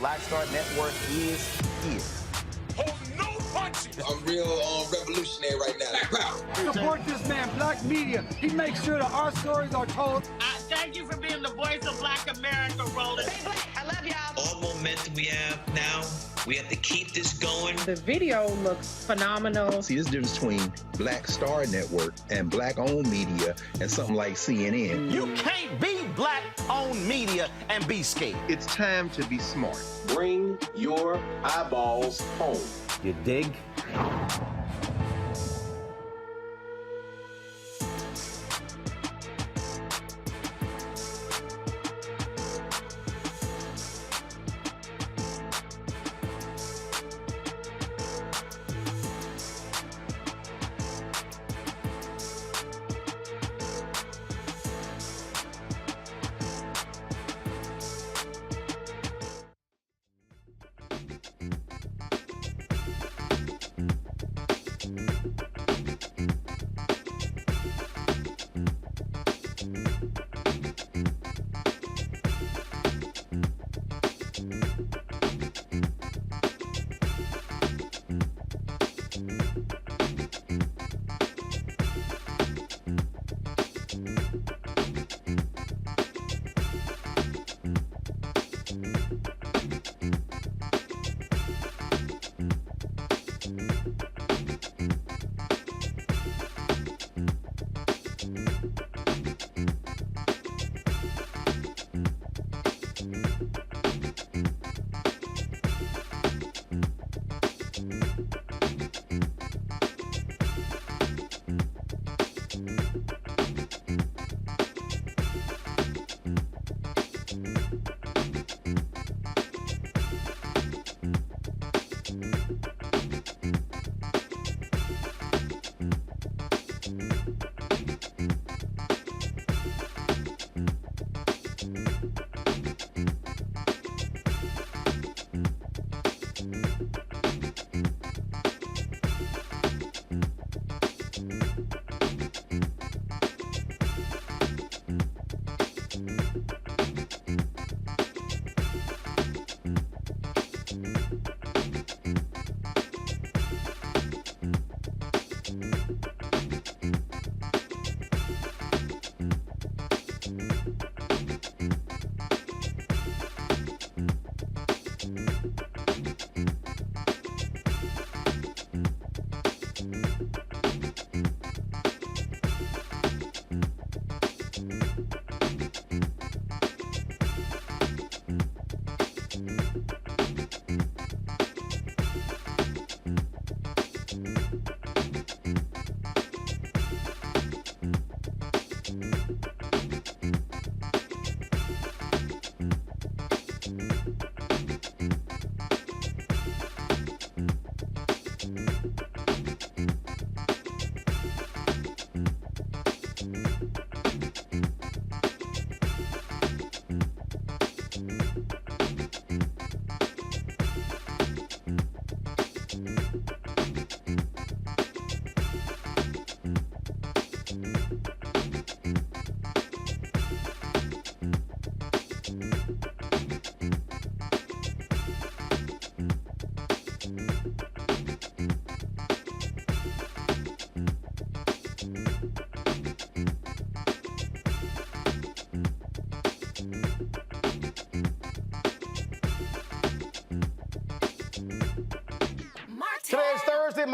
Black Star Network is here. Hold no punches. I'm real revolutionary right now. Support this man, Black Media. He makes sure that our stories are told. Thank you for being the voice of Black America, Roland. Stay black. I love y'all. All momentum we have now, we have to keep this going. The video looks phenomenal. See, there's a difference between Black Star Network and Black-owned media and something like CNN. You can't be Black-owned media and be scared. It's time to be smart. Bring your eyeballs home. You dig?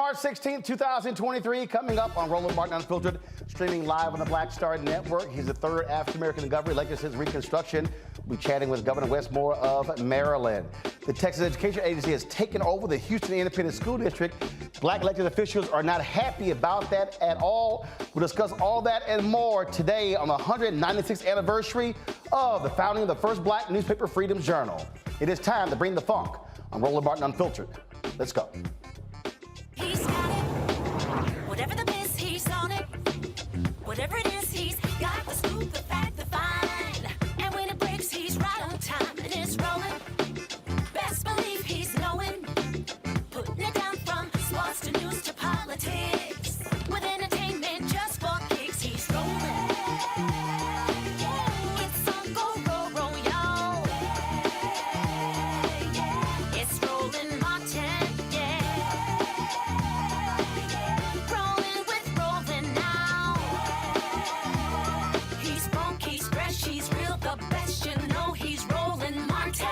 March 16th, 2023, coming up on Roland Martin Unfiltered, streaming live on the Black Star Network. He's the third African-American governor elected since Reconstruction. We'll be chatting with Governor Wes Moore of Maryland. The Texas Education Agency has taken over the Houston Independent School District. Black elected officials are not happy about that at all. We'll discuss all that and more today on the 196th anniversary of the founding of the first black newspaper, Freedom Journal. It is time to bring the funk on Roland Martin Unfiltered. Let's go. He's got it. Whatever the biz, he's on it. Whatever it is, he's got the scoop, the fact, the find. And when it breaks, he's right on time and it's rolling. Best believe he's knowing. Putting it down from sports to news to politics. With entertainment just for kicks, he's rolling. It's on go, roll, roll, y'all. It's Roland Martin, rolling with Roland now. He's funky, he's fresh, he's real, the best, you know he's Roland Martin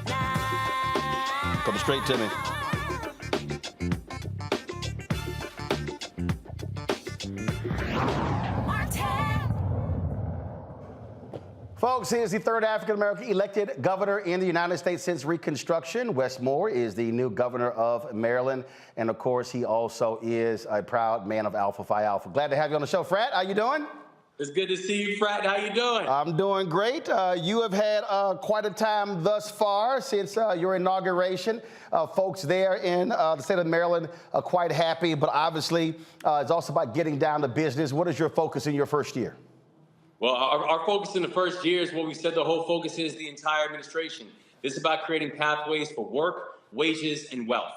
now. Come straight to me. Folks, he is the third African-American elected governor in the United States since Reconstruction. Wes Moore is the new governor of Maryland. And of course, he also is a proud man of Alpha Phi Alpha. Glad to have you on the show. Frat, how you doing? It's good to see you, Frat. How you doing? I'm doing great. You have had quite a time thus far since your inauguration. Folks there in the state of Maryland are quite happy, but obviously it's also about getting down to business. What is your focus in your first year? Well, our focus in the first year is what we said the whole focus is the entire administration. This is about creating pathways for work, wages, and wealth.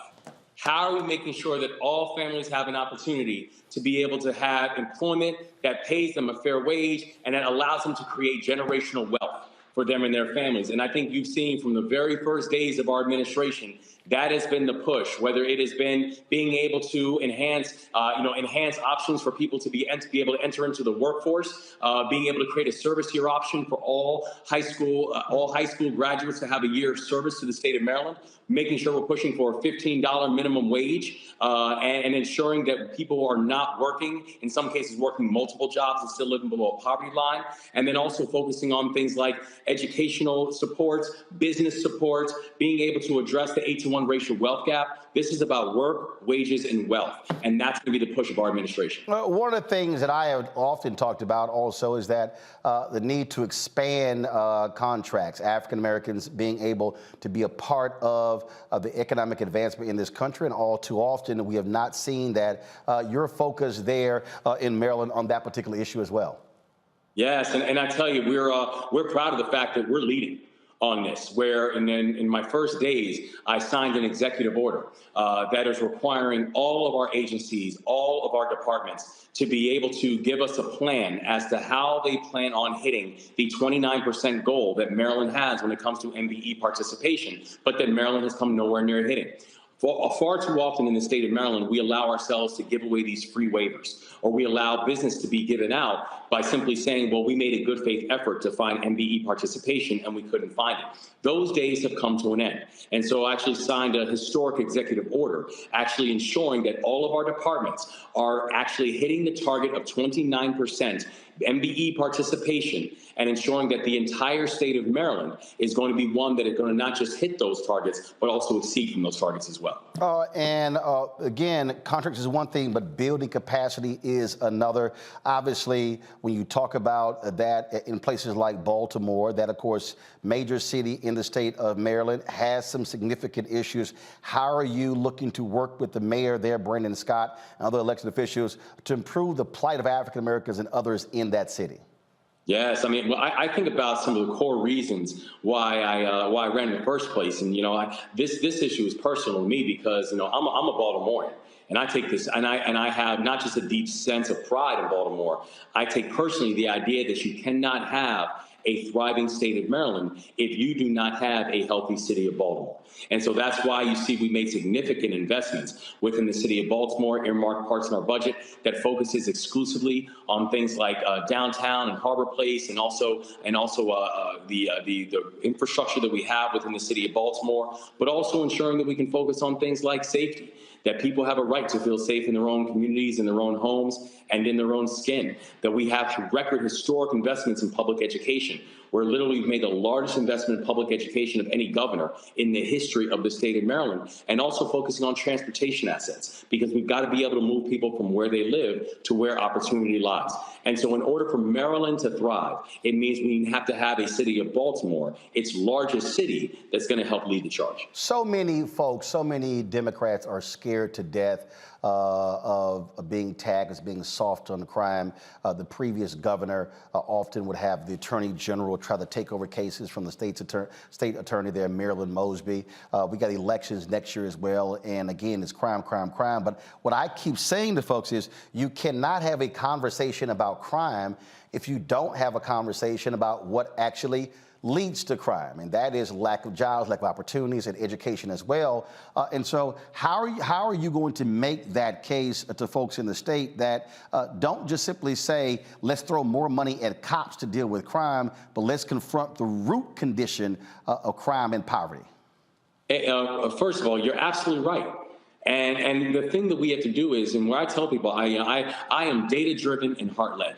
How are we making sure that all families have an opportunity to be able to have employment that pays them a fair wage and that allows them to create generational wealth for them and their families? And I think you've seen from the very first days of our administration, that has been the push, whether it has been being able to enhance options for people to be able to enter into the workforce, being able to create a service year option for all high school graduates to have a year of service to the state of Maryland, making sure we're pushing for a $15 minimum wage and ensuring that people are not working, in some cases working multiple jobs and still living below a poverty line, and then also focusing on things like educational supports, business supports, being able to address the 8-to-1 racial wealth gap. This is about work, wages, and wealth, and that's going to be the push of our administration. One of the things that I have often talked about also is that the need to expand contracts, African Americans being able to be a part of the economic advancement in this country, and all too often we have not seen that. Your focus there in Maryland on that particular issue as well. Yes, and I tell you, we're proud of the fact that we're leading on this, where in my first days, I signed an executive order that is requiring all of our agencies, all of our departments to be able to give us a plan as to how they plan on hitting the 29% goal that Maryland has when it comes to MBE participation, but that Maryland has come nowhere near hitting. Far too often in the state of Maryland, we allow ourselves to give away these free waivers, or we allow business to be given out by simply saying, well, we made a good faith effort to find MBE participation and we couldn't find it. Those days have come to an end. And so I actually signed a historic executive order, actually ensuring that all of our departments are actually hitting the target of 29% MBE participation, and ensuring that the entire state of Maryland is going to be one that is going to not just hit those targets, but also exceed from those targets as well. Again, contracts is one thing, but building capacity is another. Obviously, when you talk about that in places like Baltimore, that, of course, major city in the state of Maryland, has some significant issues. How are you looking to work with the mayor there, Brandon Scott, and other elected officials to improve the plight of African Americans and others in that city? Yes, I mean, well, I think about some of the core reasons why I ran in the first place, and this issue is personal to me because I'm a Baltimorean, and I take this, and I have not just a deep sense of pride in Baltimore. I take personally the idea that you cannot have a thriving state of Maryland if you do not have a healthy city of Baltimore. And so that's why you see we made significant investments within the city of Baltimore, earmarked parts in our budget that focuses exclusively on things like downtown and Harbor Place, and also the infrastructure that we have within the city of Baltimore, but also ensuring that we can focus on things like safety, that people have a right to feel safe in their own communities, in their own homes, and in their own skin, that we have record historic investments in public education. We're literally made the largest investment in public education of any governor in the history of the state of Maryland, and also focusing on transportation assets, because we've got to be able to move people from where they live to where opportunity lies. And so in order for Maryland to thrive, it means we have to have a city of Baltimore, its largest city, that's going to help lead the charge. So many folks, so many Democrats are scared to death of being tagged as being soft on crime. The previous governor often would have the attorney general try to take over cases from the state attorney there, Marilyn Mosby. We got elections next year as well. And again, it's crime, crime, crime. But what I keep saying to folks is you cannot have a conversation about crime if you don't have a conversation about what actually leads to crime, and that is lack of jobs, lack of opportunities, and education as well. And so how are you going to make that case to folks in the state that don't just simply say, let's throw more money at cops to deal with crime, but let's confront the root condition of crime and poverty? First of all, you're absolutely right. And the thing that we have to do is, and where I tell people, I am data-driven and heart-led.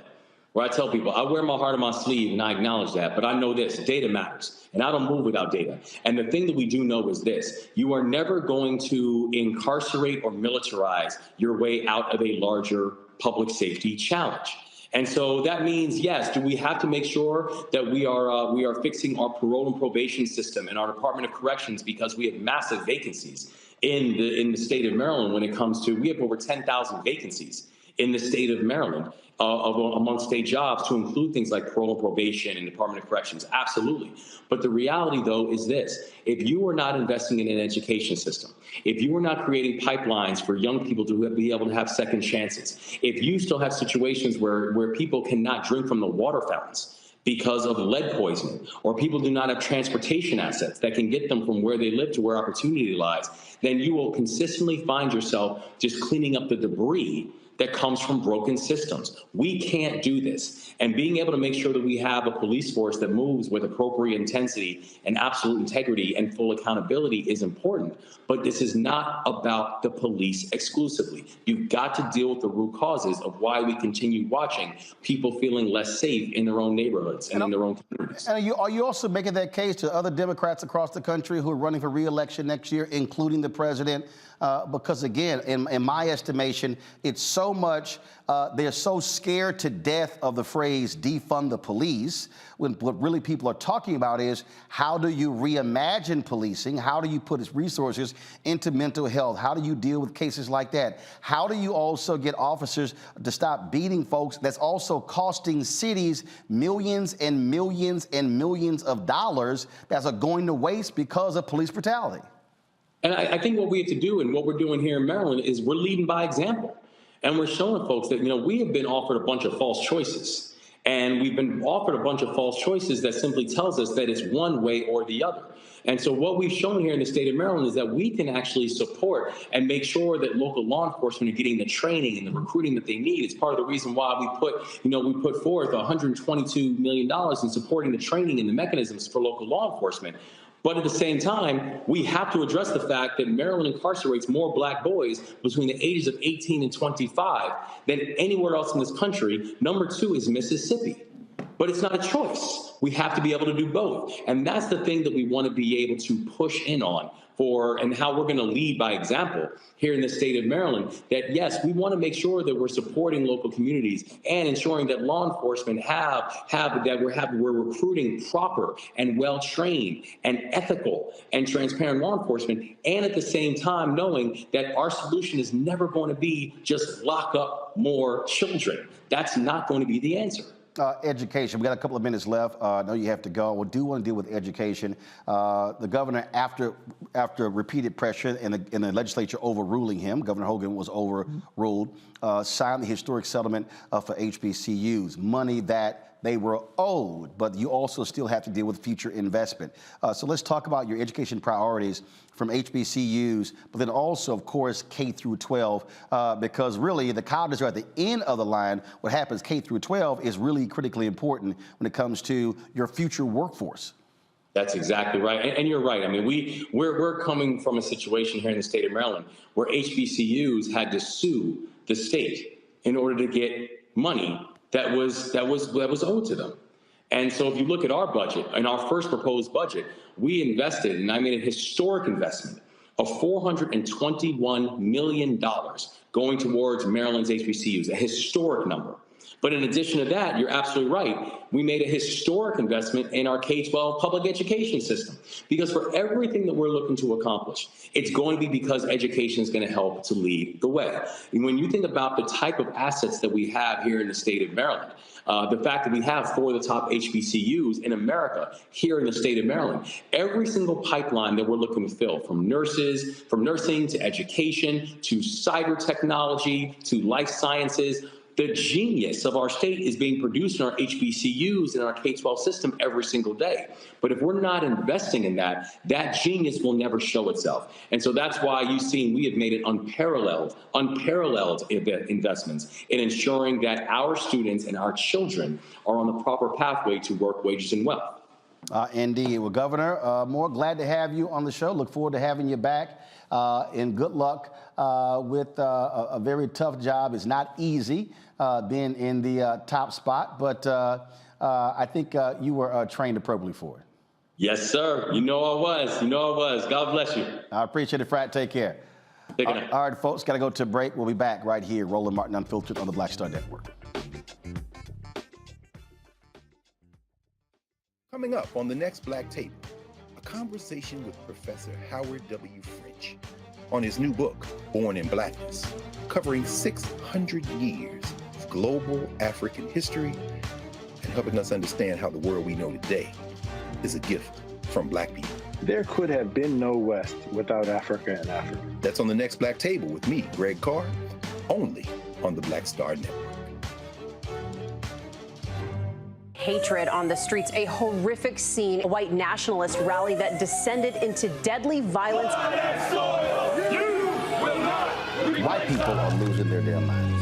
Where I tell people, I wear my heart on my sleeve, and I acknowledge that, but I know this, data matters, and I don't move without data. And the thing that we do know is this: you are never going to incarcerate or militarize your way out of a larger public safety challenge. And so that means, yes, do we have to make sure that we are fixing our parole and probation system and our Department of Corrections, because we have massive vacancies in the state of Maryland when it comes to, we have over 10,000 vacancies in the state of Maryland among state jobs, to include things like parole and probation and Department of Corrections. Absolutely. But the reality, though, is this: if you are not investing in an education system, if you are not creating pipelines for young people to be able to have second chances, if you still have situations where people cannot drink from the water fountains because of lead poisoning, or people do not have transportation assets that can get them from where they live to where opportunity lies, then you will consistently find yourself just cleaning up the debris that comes from broken systems. We can't do this. And being able to make sure that we have a police force that moves with appropriate intensity and absolute integrity and full accountability is important. But this is not about the police exclusively. You've got to deal with the root causes of why we continue watching people feeling less safe in their own neighborhoods and in their own communities. And are you also making that case to other Democrats across the country who are running for re-election next year, including the president? Because again, in my estimation, it's so much, they're so scared to death of the phrase defund the police, when what really people are talking about is, how do you reimagine policing? How do you put resources into mental health? How do you deal with cases like that? How do you also get officers to stop beating folks? That's also costing cities millions and millions and millions of dollars that are going to waste because of police brutality. And I think what we have to do, and what we're doing here in Maryland, is we're leading by example. And we're showing folks that, we have been offered a bunch of false choices. And we've been offered a bunch of false choices that simply tells us that it's one way or the other. And so what we've shown here in the state of Maryland is that we can actually support and make sure that local law enforcement are getting the training and the recruiting that they need. It's part of the reason why we put forth $122 million in supporting the training and the mechanisms for local law enforcement. But at the same time, we have to address the fact that Maryland incarcerates more black boys between the ages of 18 and 25 than anywhere else in this country. Number 2 is Mississippi. But it's not a choice. We have to be able to do both. And that's the thing that we want to be able to push in on and how we're going to lead by example here in the state of Maryland, that yes, we want to make sure that we're supporting local communities and ensuring that law enforcement we're recruiting proper and well-trained and ethical and transparent law enforcement, and at the same time knowing that our solution is never going to be just lock up more children. That's not going to be the answer. Education. We got a couple of minutes left. I know you have to go. We do want to deal with education. The governor, after repeated pressure and the legislature overruling him, Governor Hogan was overruled, signed the historic settlement for HBCUs, money that they were owed, but you also still have to deal with future investment. So let's talk about your education priorities from HBCUs, but then also, of course, K through 12, because really the colleges are at the end of the line. What happens K through 12 is really critically important when it comes to your future workforce. That's exactly right. And you're right. I mean, we're coming from a situation here in the state of Maryland where HBCUs had to sue the state in order to get money that was owed to them. And so if you look at our budget, in our first proposed budget, we invested, and I made a historic investment of $421 million going towards Maryland's HBCUs, a historic number. But in addition to that, you're absolutely right. We made a historic investment in our K-12 public education system, because for everything that we're looking to accomplish, it's going to be because education is going to help to lead the way. And when you think about the type of assets that we have here in the state of Maryland, the fact that we have 4 of the top HBCUs in America here in the state of Maryland, every single pipeline that we're looking to fill, from nursing to education to cyber technology to life sciences, the genius of our state is being produced in our HBCUs and our K-12 system every single day. But if we're not investing in that, that genius will never show itself. And so that's why you've seen we have made it unparalleled investments in ensuring that our students and our children are on the proper pathway to work, wages, and wealth. Indeed. Well, Governor Moore, glad to have you on the show. Look forward to having you back. And good luck with a very tough job. It's not easy being in the top spot, but I think you were trained appropriately for it. Yes, sir. You know I was. You know I was. God bless you. I appreciate it, Frat. Take care. Take care. All right, folks, got to go to a break. We'll be back right here, Roland Martin Unfiltered on the Black Star Network. Coming up on the next Black Table, a conversation with Professor Howard W. French on his new book, Born in Blackness, covering 600 years of global African history and helping us understand how the world we know today is a gift from Black people. There could have been no West without Africa and Africa. That's on the next Black Table with me, Greg Carr, only on the Black Star Network. Hatred on the streets, a horrific scene, a white nationalist rally that descended into deadly violence. White people are losing their damn minds.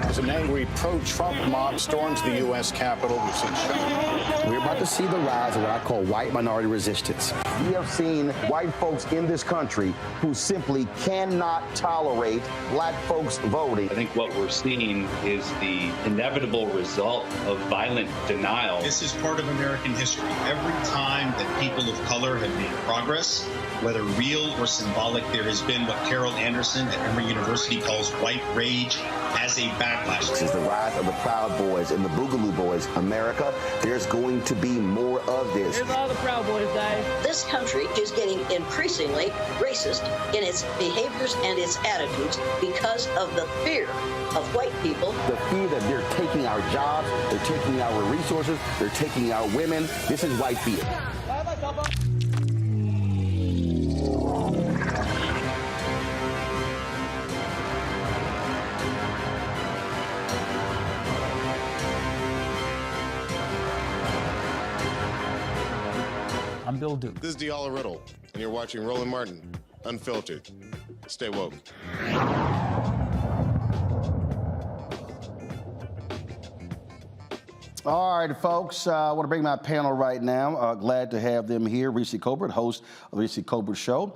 As an angry pro-Trump mob storms the U.S. Capitol, we've seen shooting. We're about to see the rise of what I call white minority resistance. We have seen white folks in this country who simply cannot tolerate black folks voting. I think what we're seeing is the inevitable result of violent denial. This is part of American history. Every time that people of color have made progress, whether real or symbolic, there has been what Carol Anderson at Emory University calls white rage as a backlash. This is the rise of the Proud Boys and the Boogaloo Boys. America, there's going to be more of this. Here's all the Proud Boys, guys. This country is getting increasingly racist in its behaviors and its attitudes because of the fear of white people. The fear that they're taking our jobs, they're taking our resources, they're taking our women. This is white fear. I'm Bill Duke. This is Diala Riddle, and you're watching Roland Martin, Unfiltered. Stay woke. All right, folks, I want to bring my panel right now. Glad to have them here. Reese Colbert, host of the Reese Colbert Show.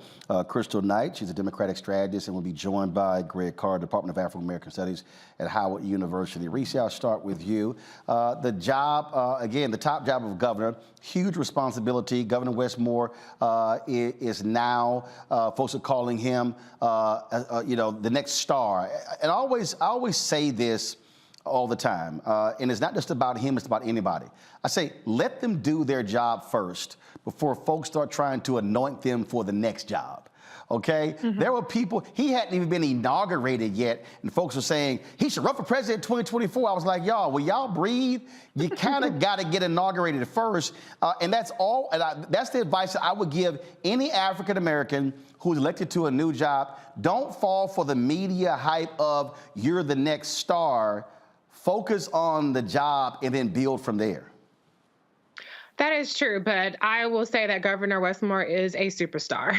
Crystal Knight, she's a Democratic strategist and will be joined by Greg Carr, Department of African American Studies at Howard University. Reese, I'll start with you. The job, again, the top job of governor, huge responsibility. Governor Wes Moore is now, folks are calling him, the next star. And I always say this all the time. And it's not just about him, it's about anybody. I say, let them do their job first before folks start trying to anoint them for the next job. Okay? Mm-hmm. There were people, he hadn't even been inaugurated yet, and folks were saying, he should run for president in 2024. I was like, y'all, will y'all breathe? You kind of got to get inaugurated first. And that's all, and that's the advice that I would give any African-American who's elected to a new job. Don't fall for the media hype of you're the next star. Focus on the job and then build from there. That is true, but I will say that Governor Wes Moore is a superstar.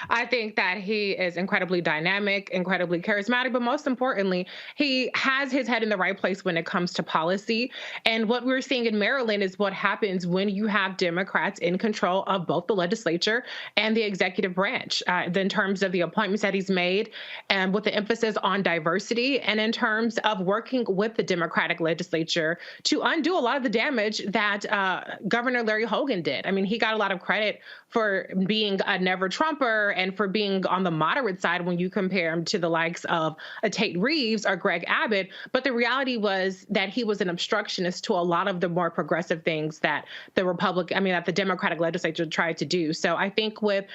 I think that he is incredibly dynamic, incredibly charismatic, but most importantly, he has his head in the right place when it comes to policy. And what we're seeing in Maryland is what happens when you have Democrats in control of both the legislature and the executive branch, in terms of the appointments that he's made, and with the emphasis on diversity, and in terms of working with the Democratic legislature to undo a lot of the damage that Governor Larry Hogan did. I mean, he got a lot of credit for being a never Trumper and for being on the moderate side when you compare him to the likes of a Tate Reeves or Greg Abbott. But the reality was that he was an obstructionist to a lot of the more progressive things that that the Democratic legislature tried to do. So I think with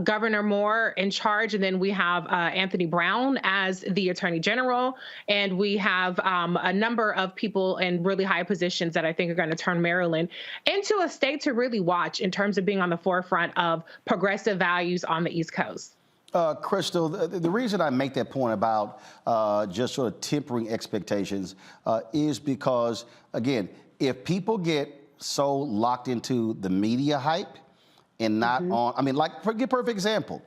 Governor Moore in charge, and then we have Anthony Brown as the Attorney General, and we have a number of people in really high positions that I think are going to turn Maryland into a state to really watch in terms of being on the forefront of progressive values on the East Coast. Crystal, the reason I make that point about just sort of tempering expectations is because, again, if people get so locked into the media hype and not on, I mean, like, for a perfect example,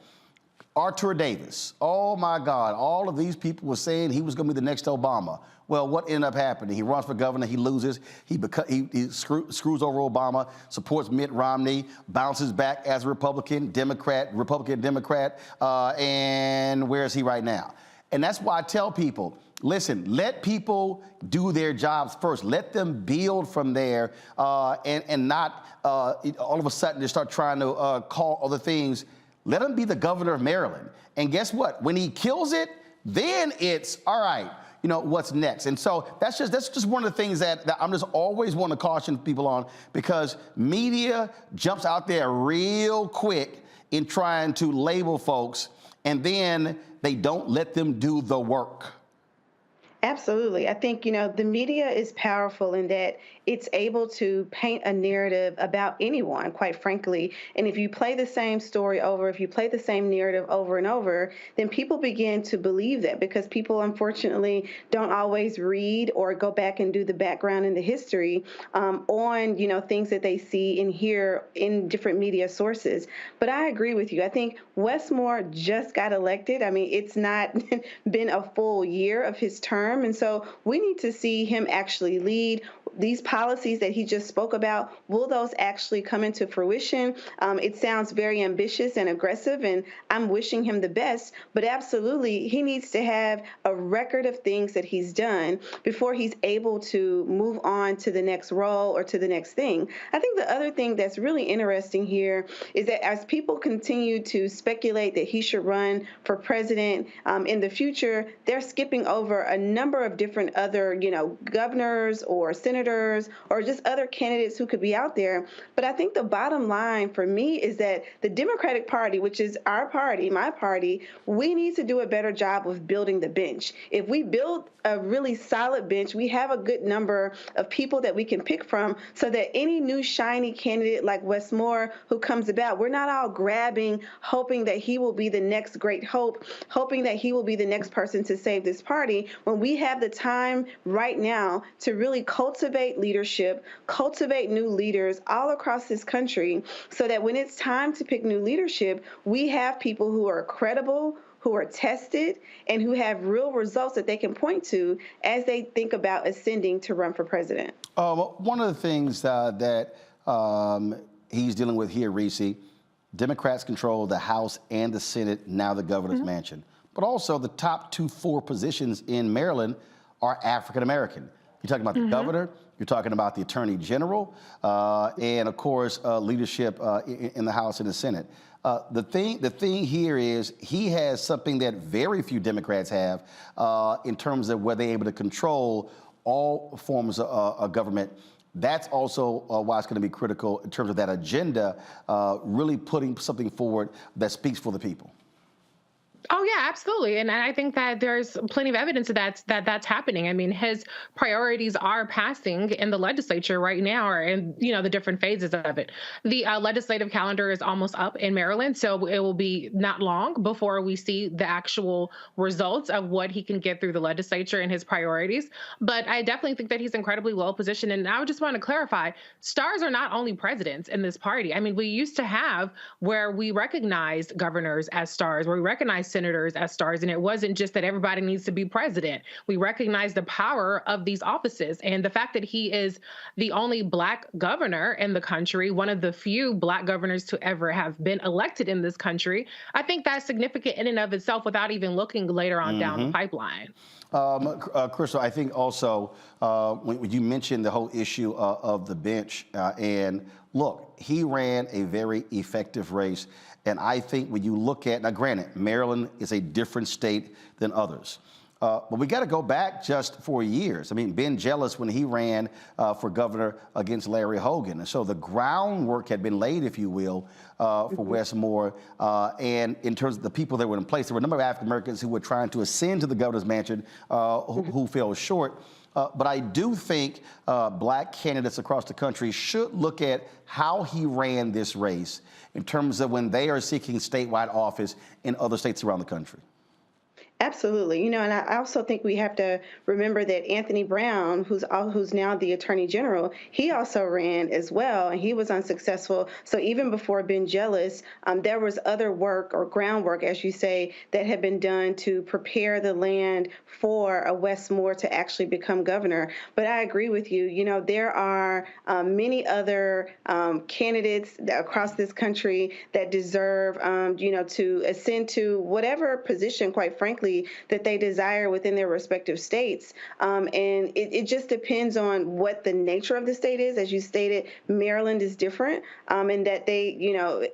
Arthur Davis. Oh my God, all of these people were saying he was going to be the next Obama. Well, what ended up happening? He runs for governor, he loses, he screws over Obama, supports Mitt Romney, bounces back as a Republican, Democrat, and where is he right now? And that's why I tell people, listen, let people do their jobs first. Let them build from there and not all of a sudden just start trying to call other things. Let him be the governor of Maryland. And guess what? When he kills it, then it's, all right, you know, what's next? And so that's just one of the things that I'm just always want to caution people on, because media jumps out there real quick in trying to label folks, and then they don't let them do the work. Absolutely. I think, you know, the media is powerful in that it's able to paint a narrative about anyone, quite frankly. And if you play the same story over, if you play the same narrative over and over, then people begin to believe that, because people, unfortunately, don't always read or go back and do the background and the history on, you know, things that they see and hear in different media sources. But I agree with you. I think Wes Moore just got elected. I mean, it's not been a full year of his term. And so we need to see him actually lead. These policies that he just spoke about, will those actually come into fruition? It sounds very ambitious and aggressive, and I'm wishing him the best. But absolutely, he needs to have a record of things that he's done before he's able to move on to the next role or to the next thing. I think the other thing that's really interesting here is that as people continue to speculate that he should run for president in the future, they're skipping over a number of different other, you know, governors or senators or just other candidates who could be out there. But I think the bottom line for me is that the Democratic Party, which is our party, my party, we need to do a better job of building the bench. If we build a really solid bench, we have a good number of people that we can pick from, so that any new shiny candidate like Wes Moore who comes about, we're not all grabbing, hoping that he will be the next great hope, hoping that he will be the next person to save this party, when we have the time right now to really cultivate leadership, cultivate new leaders all across this country, so that when it's time to pick new leadership, we have people who are credible, who are tested, and who have real results that they can point to as they think about ascending to run for president. One of the things that he's dealing with here, Reese, Democrats control the House and the Senate, now the governor's mansion. But also the top 4 positions in Maryland are African American. You're talking about the governor, you're talking about the attorney general, and of course, leadership in the House and the Senate. The thing here is he has something that very few Democrats have in terms of where they're able to control all forms of government. That's also why it's going to be critical in terms of that agenda, really putting something forward that speaks for the people. Oh yeah, absolutely, and I think that there's plenty of evidence that that's happening. I mean, his priorities are passing in the legislature right now, or in the different phases of it. The legislative calendar is almost up in Maryland, so it will be not long before we see the actual results of what he can get through the legislature and his priorities. But I definitely think that he's incredibly well positioned. And I would just want to clarify: stars are not only presidents in this party. I mean, we used to have where we recognized governors as stars, where we recognized senators as stars, and it wasn't just that everybody needs to be president. We recognize the power of these offices, and the fact that he is the only Black governor in the country, one of the few Black governors to ever have been elected in this country, I think that's significant in and of itself without even looking later on down the pipeline. Crystal, I think also when you mentioned the whole issue of the bench, and look, he ran a very effective race. And I think when you look at, now granted, Maryland is a different state than others. But we got to go back just 4 years. I mean, Ben Jealous, when he ran for governor against Larry Hogan. And so the groundwork had been laid, if you will, for Wes Moore. And in terms of the people that were in place, there were a number of African Americans who were trying to ascend to the governor's mansion who fell short. But I do think Black candidates across the country should look at how he ran this race in terms of when they are seeking statewide office in other states around the country. Absolutely. And I also think we have to remember that Anthony Brown, who's now the Attorney General, he also ran as well, and he was unsuccessful. So even before Ben Jealous, there was other work or groundwork, as you say, that had been done to prepare the land for a Wes Moore to actually become governor. But I agree with you. There are many other candidates across this country that deserve, to ascend to whatever position, quite frankly, that they desire within their respective states. And it just depends on what the nature of the state is. As you stated, Maryland is different in that they,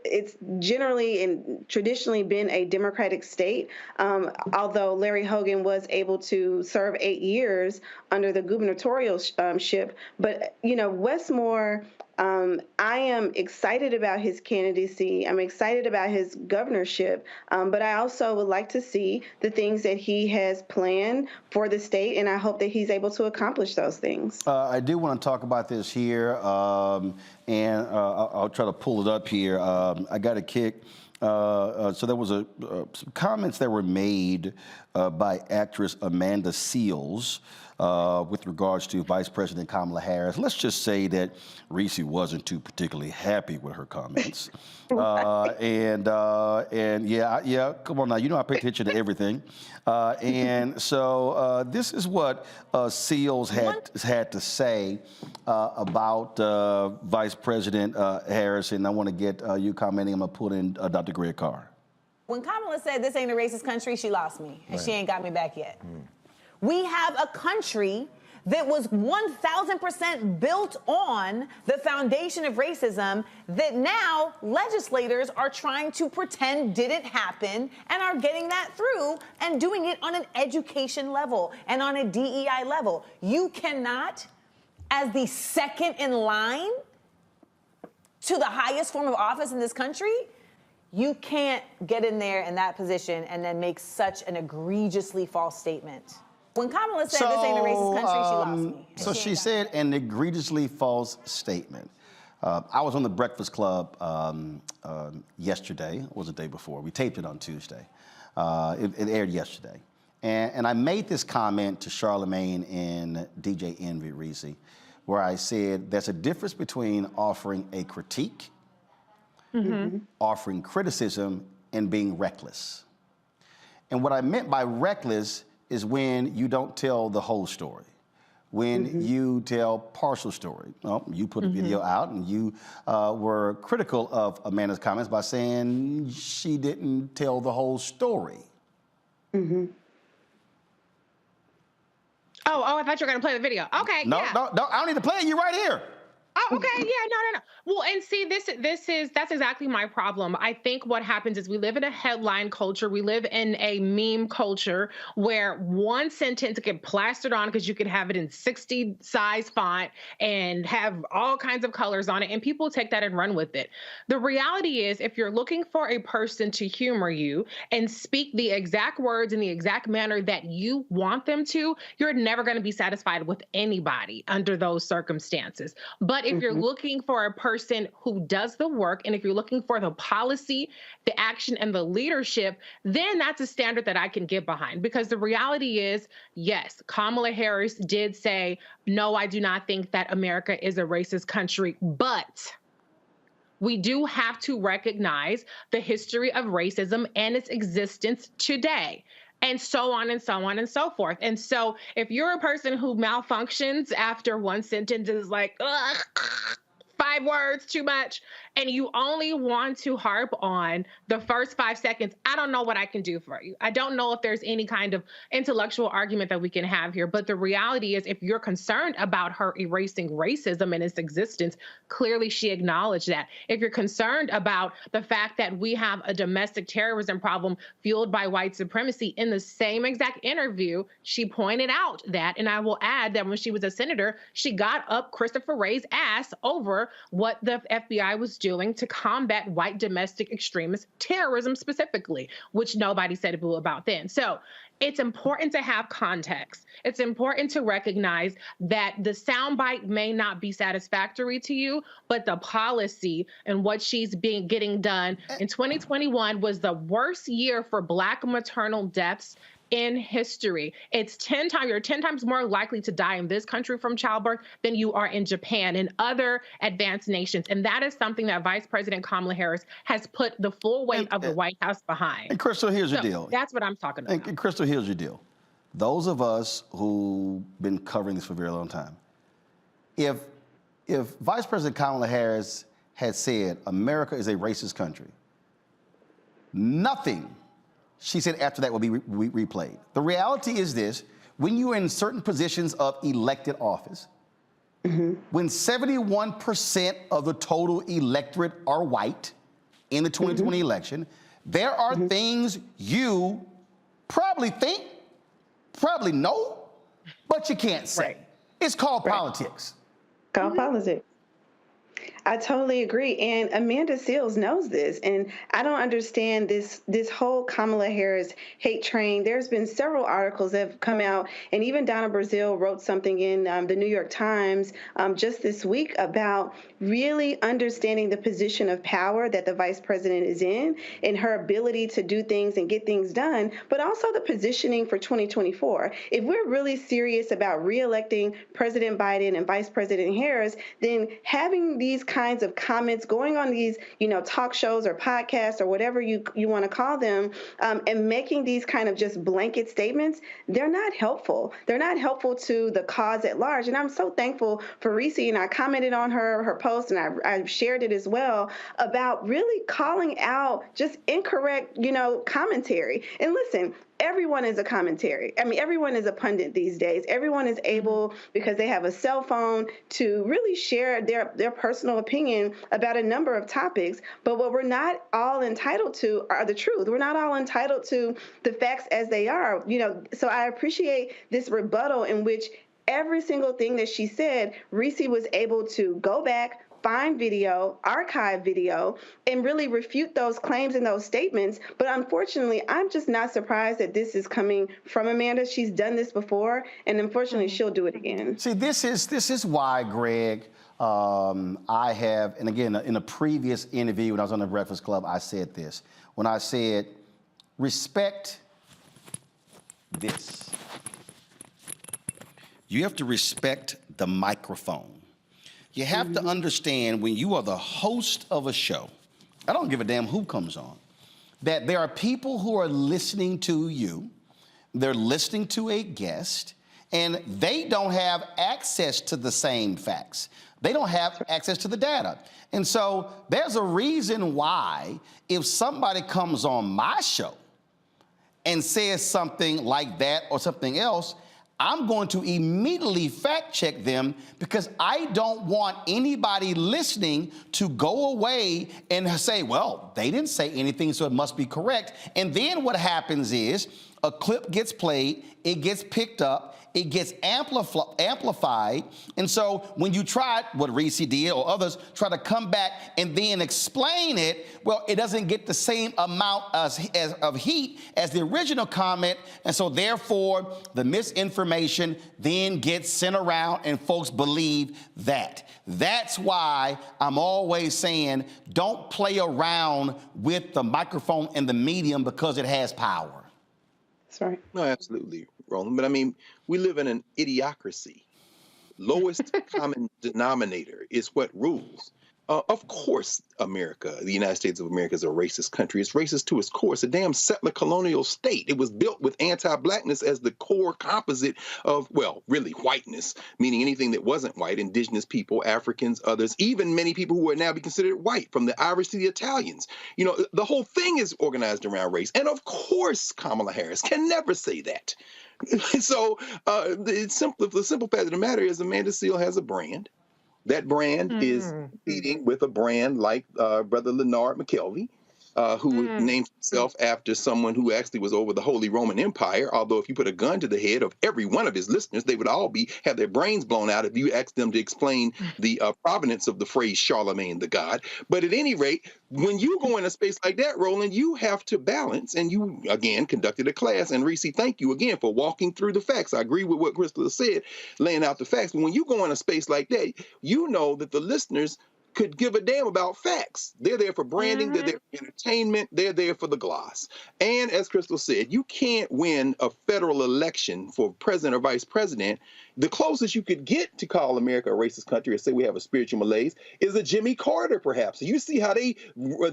it's generally and traditionally been a Democratic state, although Larry Hogan was able to serve 8 years under the gubernatorialship. But, Wes Moore, I am excited about his candidacy. I'm excited about his governorship, but I also would like to see the things that he has planned for the state, and I hope that he's able to accomplish those things. I do want to talk about this here, and I'll try to pull it up here. I got a kick. So there was some comments that were made by actress Amanda Seales with regards to Vice President Kamala Harris. Let's just say that Reese wasn't too particularly happy with her comments. And yeah, come on now, I pay attention to everything. And so this is what Seales had to say about Vice President Harris, and I want to get you commenting. I'm going to put in Dr. Greg Carr. When Kamala said this ain't a racist country, she lost me, and she ain't got me back yet. We have a country that was 1,000% built on the foundation of racism that now legislators are trying to pretend didn't happen and are getting that through and doing it on an education level and on a DEI level. You cannot, as the second in line to the highest form of office in this country, you can't get in there in that position and then make such an egregiously false statement. When Kamala said this ain't a racist country, she lost me. So she said an egregiously false statement. I was on the Breakfast Club yesterday, or was it the day before? We taped it on Tuesday. It aired yesterday. And I made this comment to Charlemagne and DJ Envy Reese, where I said there's a difference between offering a critique, offering criticism, and being reckless. And what I meant by reckless is when you don't tell the whole story, when you tell partial story. Well, you put a video out and you were critical of Amanda's comments by saying she didn't tell the whole story. Oh, I thought you were going to play the video. Okay, No, I don't need to play it. You're right here. Oh, okay. Yeah, no. Well, and see, that's exactly my problem. I think what happens is we live in a headline culture. We live in a meme culture where one sentence get plastered on because you can have it in 60 size font and have all kinds of colors on it, and people take that and run with it. The reality is, if you're looking for a person to humor you and speak the exact words in the exact manner that you want them to, you're never going to be satisfied with anybody under those circumstances. But if you're looking for a person who does the work, and if you're looking for the policy, the action, and the leadership, then that's a standard that I can get behind. Because the reality is, yes, Kamala Harris did say, no, I do not think that America is a racist country, but we do have to recognize the history of racism and its existence today. And so on and so on and so forth. And so if you're a person who malfunctions after one sentence is like, ugh, 5 words too much, and you only want to harp on the first 5 seconds, I don't know what I can do for you. I don't know if there's any kind of intellectual argument that we can have here. But the reality is, if you're concerned about her erasing racism and its existence, clearly she acknowledged that. If you're concerned about the fact that we have a domestic terrorism problem fueled by white supremacy, in the same exact interview, she pointed out that, and I will add that when she was a senator, she got up Christopher Wray's ass over what the FBI was doing to combat white domestic extremist terrorism specifically, which nobody said a boo about then. So it's important to have context. It's important to recognize that the soundbite may not be satisfactory to you, but the policy and what she's getting done in 2021 was the worst year for Black maternal deaths in history. It's 10 times, you're 10 times more likely to die in this country from childbirth than you are in Japan and other advanced nations. And that is something that Vice President Kamala Harris has put the full weight of the White House behind. And Crystal, here's your deal. That's what I'm talking about. And Crystal, here's your deal. Those of us who've been covering this for a very long time, if Vice President Kamala Harris had said America is a racist country, nothing she said after that will be replayed. The reality is this: when you're in certain positions of elected office, when 71% of the total electorate are white in the 2020 election, there are things you probably think, probably know, but you can't say. Right. It's called politics. Called politics. I totally agree. And Amanda Seales knows this. And I don't understand this whole Kamala Harris hate train. There's been several articles that have come out, and even Donna Brazile wrote something in the New York Times just this week about really understanding the position of power that the vice president is in and her ability to do things and get things done, but also the positioning for 2024. If we're really serious about reelecting President Biden and Vice President Harris, then having these kinds of comments going on these, talk shows or podcasts or whatever you want to call them, and making these kind of just blanket statements, they're not helpful. They're not helpful to the cause at large. And I'm so thankful for Reese, and I commented on her post, and I shared it as well, about really calling out just incorrect, commentary. And listen, everyone is a commentary. I mean, everyone is a pundit these days. Everyone is able, because they have a cell phone, to really share their personal opinion about a number of topics. But what we're not all entitled to are the truth. We're not all entitled to the facts as they are. So I appreciate this rebuttal in which every single thing that she said, Reese was able to go back, find video, archive video, and really refute those claims and those statements. But unfortunately, I'm just not surprised that this is coming from Amanda. She's done this before, and unfortunately, she'll do it again. See, this is why, Greg, I have, and again, in a previous interview when I was on the Breakfast Club, I said this. When I said, respect this. You have to respect the microphone. You have to understand, when you are the host of a show, I don't give a damn who comes on, that there are people who are listening to you, they're listening to a guest, and they don't have access to the same facts. They don't have access to the data. And so there's a reason why, if somebody comes on my show and says something like that or something else, I'm going to immediately fact check them because I don't want anybody listening to go away and say, well, they didn't say anything, so it must be correct. And then what happens is a clip gets played, it gets picked up, it gets amplified. And so when you try, what Reese did or others, try to come back and then explain it, well, it doesn't get the same amount of heat as the original comment. And so therefore, the misinformation then gets sent around and folks believe that. That's why I'm always saying, don't play around with the microphone and the medium because it has power. That's right. No, absolutely, Roland. But I mean, we live in an idiocracy. Lowest common denominator is what rules. Of course, America, the United States of America, is a racist country. It's racist to its core. It's a damn settler colonial state. It was built with anti-blackness as the core composite of, well, really whiteness, meaning anything that wasn't white, indigenous people, Africans, others, even many people who are now be considered white, from the Irish to the Italians. You know, the whole thing is organized around race. And of course, Kamala Harris can never say that. So the simple fact of the matter is Amanda Seale has a brand. That brand is competing with a brand like Brother Leonard McKelvey, who named himself after someone who actually was over the Holy Roman Empire. Although if you put a gun to the head of every one of his listeners, they would all have their brains blown out if you asked them to explain the provenance of the phrase Charlemagne the God. But at any rate, when you go in a space like that, Roland, you have to balance. And you, again, conducted a class. And Reese, thank you again for walking through the facts. I agree with what Crystal said, laying out the facts. But when you go in a space like that, you know that the listeners could give a damn about facts. They're there for branding, they're there for entertainment, they're there for the gloss. And as Crystal said, you can't win a federal election for president or vice president. The closest you could get to call America a racist country or say we have a spiritual malaise is a Jimmy Carter, perhaps. You see how they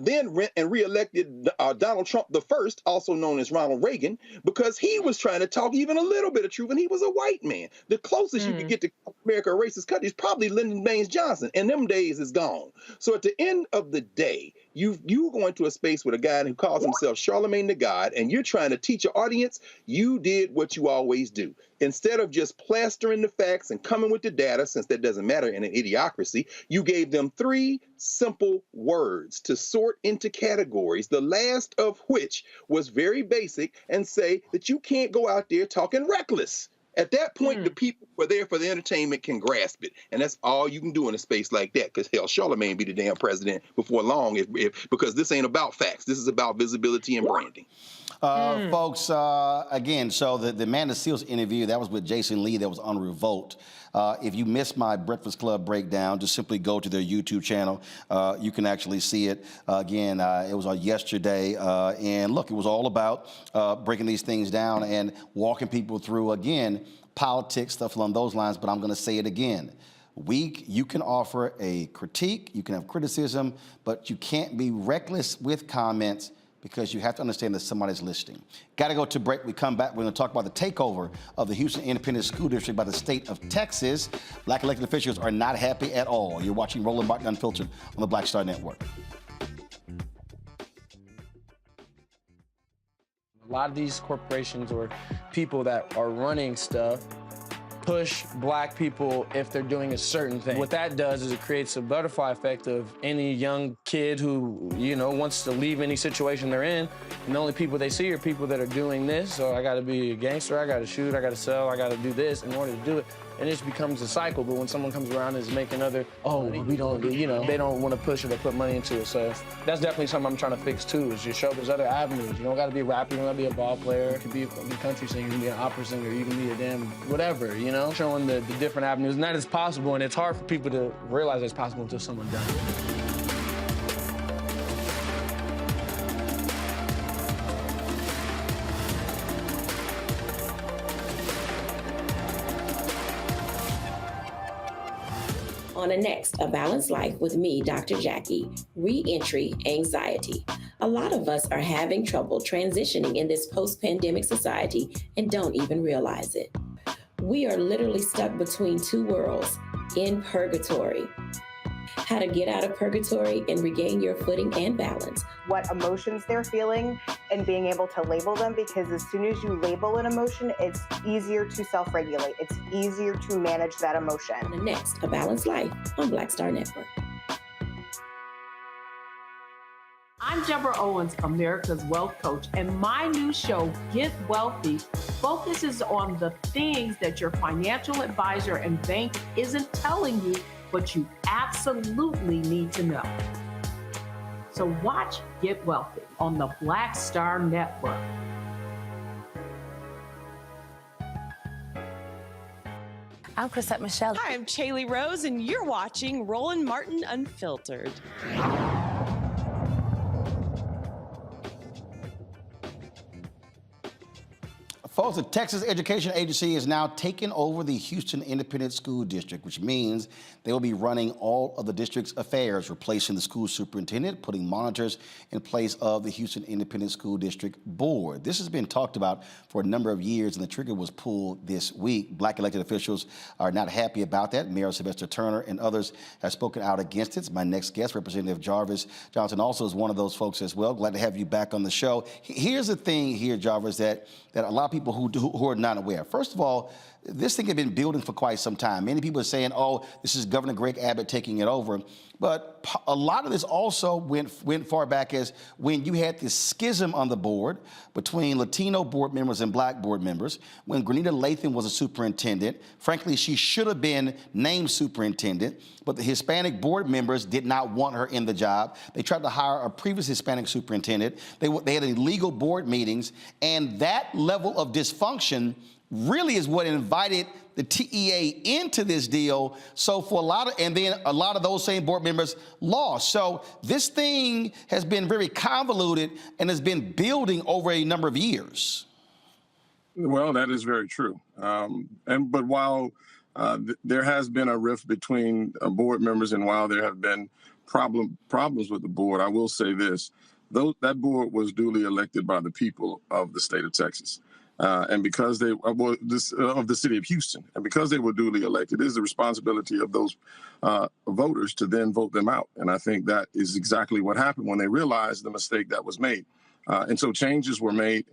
then reelected Donald Trump the first, also known as Ronald Reagan, because he was trying to talk even a little bit of truth, and he was a white man. The closest you could get to call America a racist country is probably Lyndon Baines Johnson, and them days is gone. So at the end of the day, you go into a space with a guy who calls himself Charlemagne the God, and you're trying to teach your audience, you did what you always do. Instead of just plastering the facts and coming with the data, since that doesn't matter in an idiocracy, you gave them 3 simple words to sort into categories, the last of which was very basic, and say that you can't go out there talking reckless. At that point, the people who are there for the entertainment can grasp it. And that's all you can do in a space like that. Because hell, Charlemagne be the damn president before long because this ain't about facts. This is about visibility and branding. Folks, again, so the Amanda Seales interview, that was with Jason Lee, that was on Revolt. If you missed my Breakfast Club breakdown, just simply go to their YouTube channel. You can actually see it. Again, it was on yesterday. And look, it was all about breaking these things down and walking people through, again, politics, stuff along those lines. But I'm going to say it again. You can offer a critique, you can have criticism, but you can't be reckless with comments because you have to understand that somebody's listening. Got to go to break. We come back. We're going to talk about the takeover of the Houston Independent School District by the state of Texas. Black elected officials are not happy at all. You're watching Roland Martin Unfiltered on the Black Star Network. A lot of these corporations or people that are running stuff push black people if they're doing a certain thing. What that does is it creates a butterfly effect of any young kid who, wants to leave any situation they're in, and the only people they see are people that are doing this. So I gotta be a gangster, I gotta shoot, I gotta sell, I gotta do this in order to do it. And it just becomes a cycle. But when someone comes around and is making we don't, they don't want to push it or put money into it. So that's definitely something I'm trying to fix too, is just show there's other avenues. You don't gotta be a rapper, you don't gotta be a ball player. You can be a country singer, you can be an opera singer, you can be a damn whatever, showing the different avenues. And that is possible, and it's hard for people to realize it's possible until someone does it. On the next A Balanced Life with me, Dr. Jackie, Re-Entry Anxiety. A lot of us are having trouble transitioning in this post-pandemic society and don't even realize it. We are literally stuck between 2 worlds, in purgatory. how to get out of purgatory and regain your footing and balance. What emotions they're feeling and being able to label them, because as soon as you label an emotion, it's easier to self-regulate. It's easier to manage that emotion. The next, A Balanced Life on Black Star Network. I'm Deborah Owens, America's Wealth Coach, and my new show, Get Wealthy, focuses on the things that your financial advisor and bank isn't telling you, but you absolutely need to know. So watch Get Wealthy on the Black Star Network. I'm Chrisette Michelle. Hi, I'm Chaley Rose, and you're watching Roland Martin Unfiltered. Folks, the Texas Education Agency is now taking over the Houston Independent School District, which means they will be running all of the district's affairs, replacing the school superintendent, putting monitors in place of the Houston Independent School District Board. This has been talked about for a number of years, and the trigger was pulled this week. Black elected officials are not happy about that. Mayor Sylvester Turner and others have spoken out against it. My next guest, Representative Jarvis Johnson, also is one of those folks as well. Glad to have you back on the show. Here's the thing here, Jarvis, that a lot of people who are not aware. First of all, this thing had been building for quite some time. Many people are saying, oh, this is Governor Greg Abbott taking it over. But a lot of this also went far back as when you had this schism on the board between Latino board members and black board members. When Grenita Latham was a superintendent, frankly, she should have been named superintendent, but the Hispanic board members did not want her in the job. They tried to hire a previous Hispanic superintendent. They had illegal board meetings, and that level of dysfunction really is what invited the TEA into this deal. So for a lot of those same board members lost. So this thing has been very convoluted and has been building over a number of years. Well, that is very true. But while there has been a rift between board members, and while there have been problems with the board, I will say this: that board was duly elected by the people of the state of Texas. And because of the city of Houston, and because they were duly elected, it is the responsibility of those voters to then vote them out. And I think that is exactly what happened when they realized the mistake that was made. And so changes were made.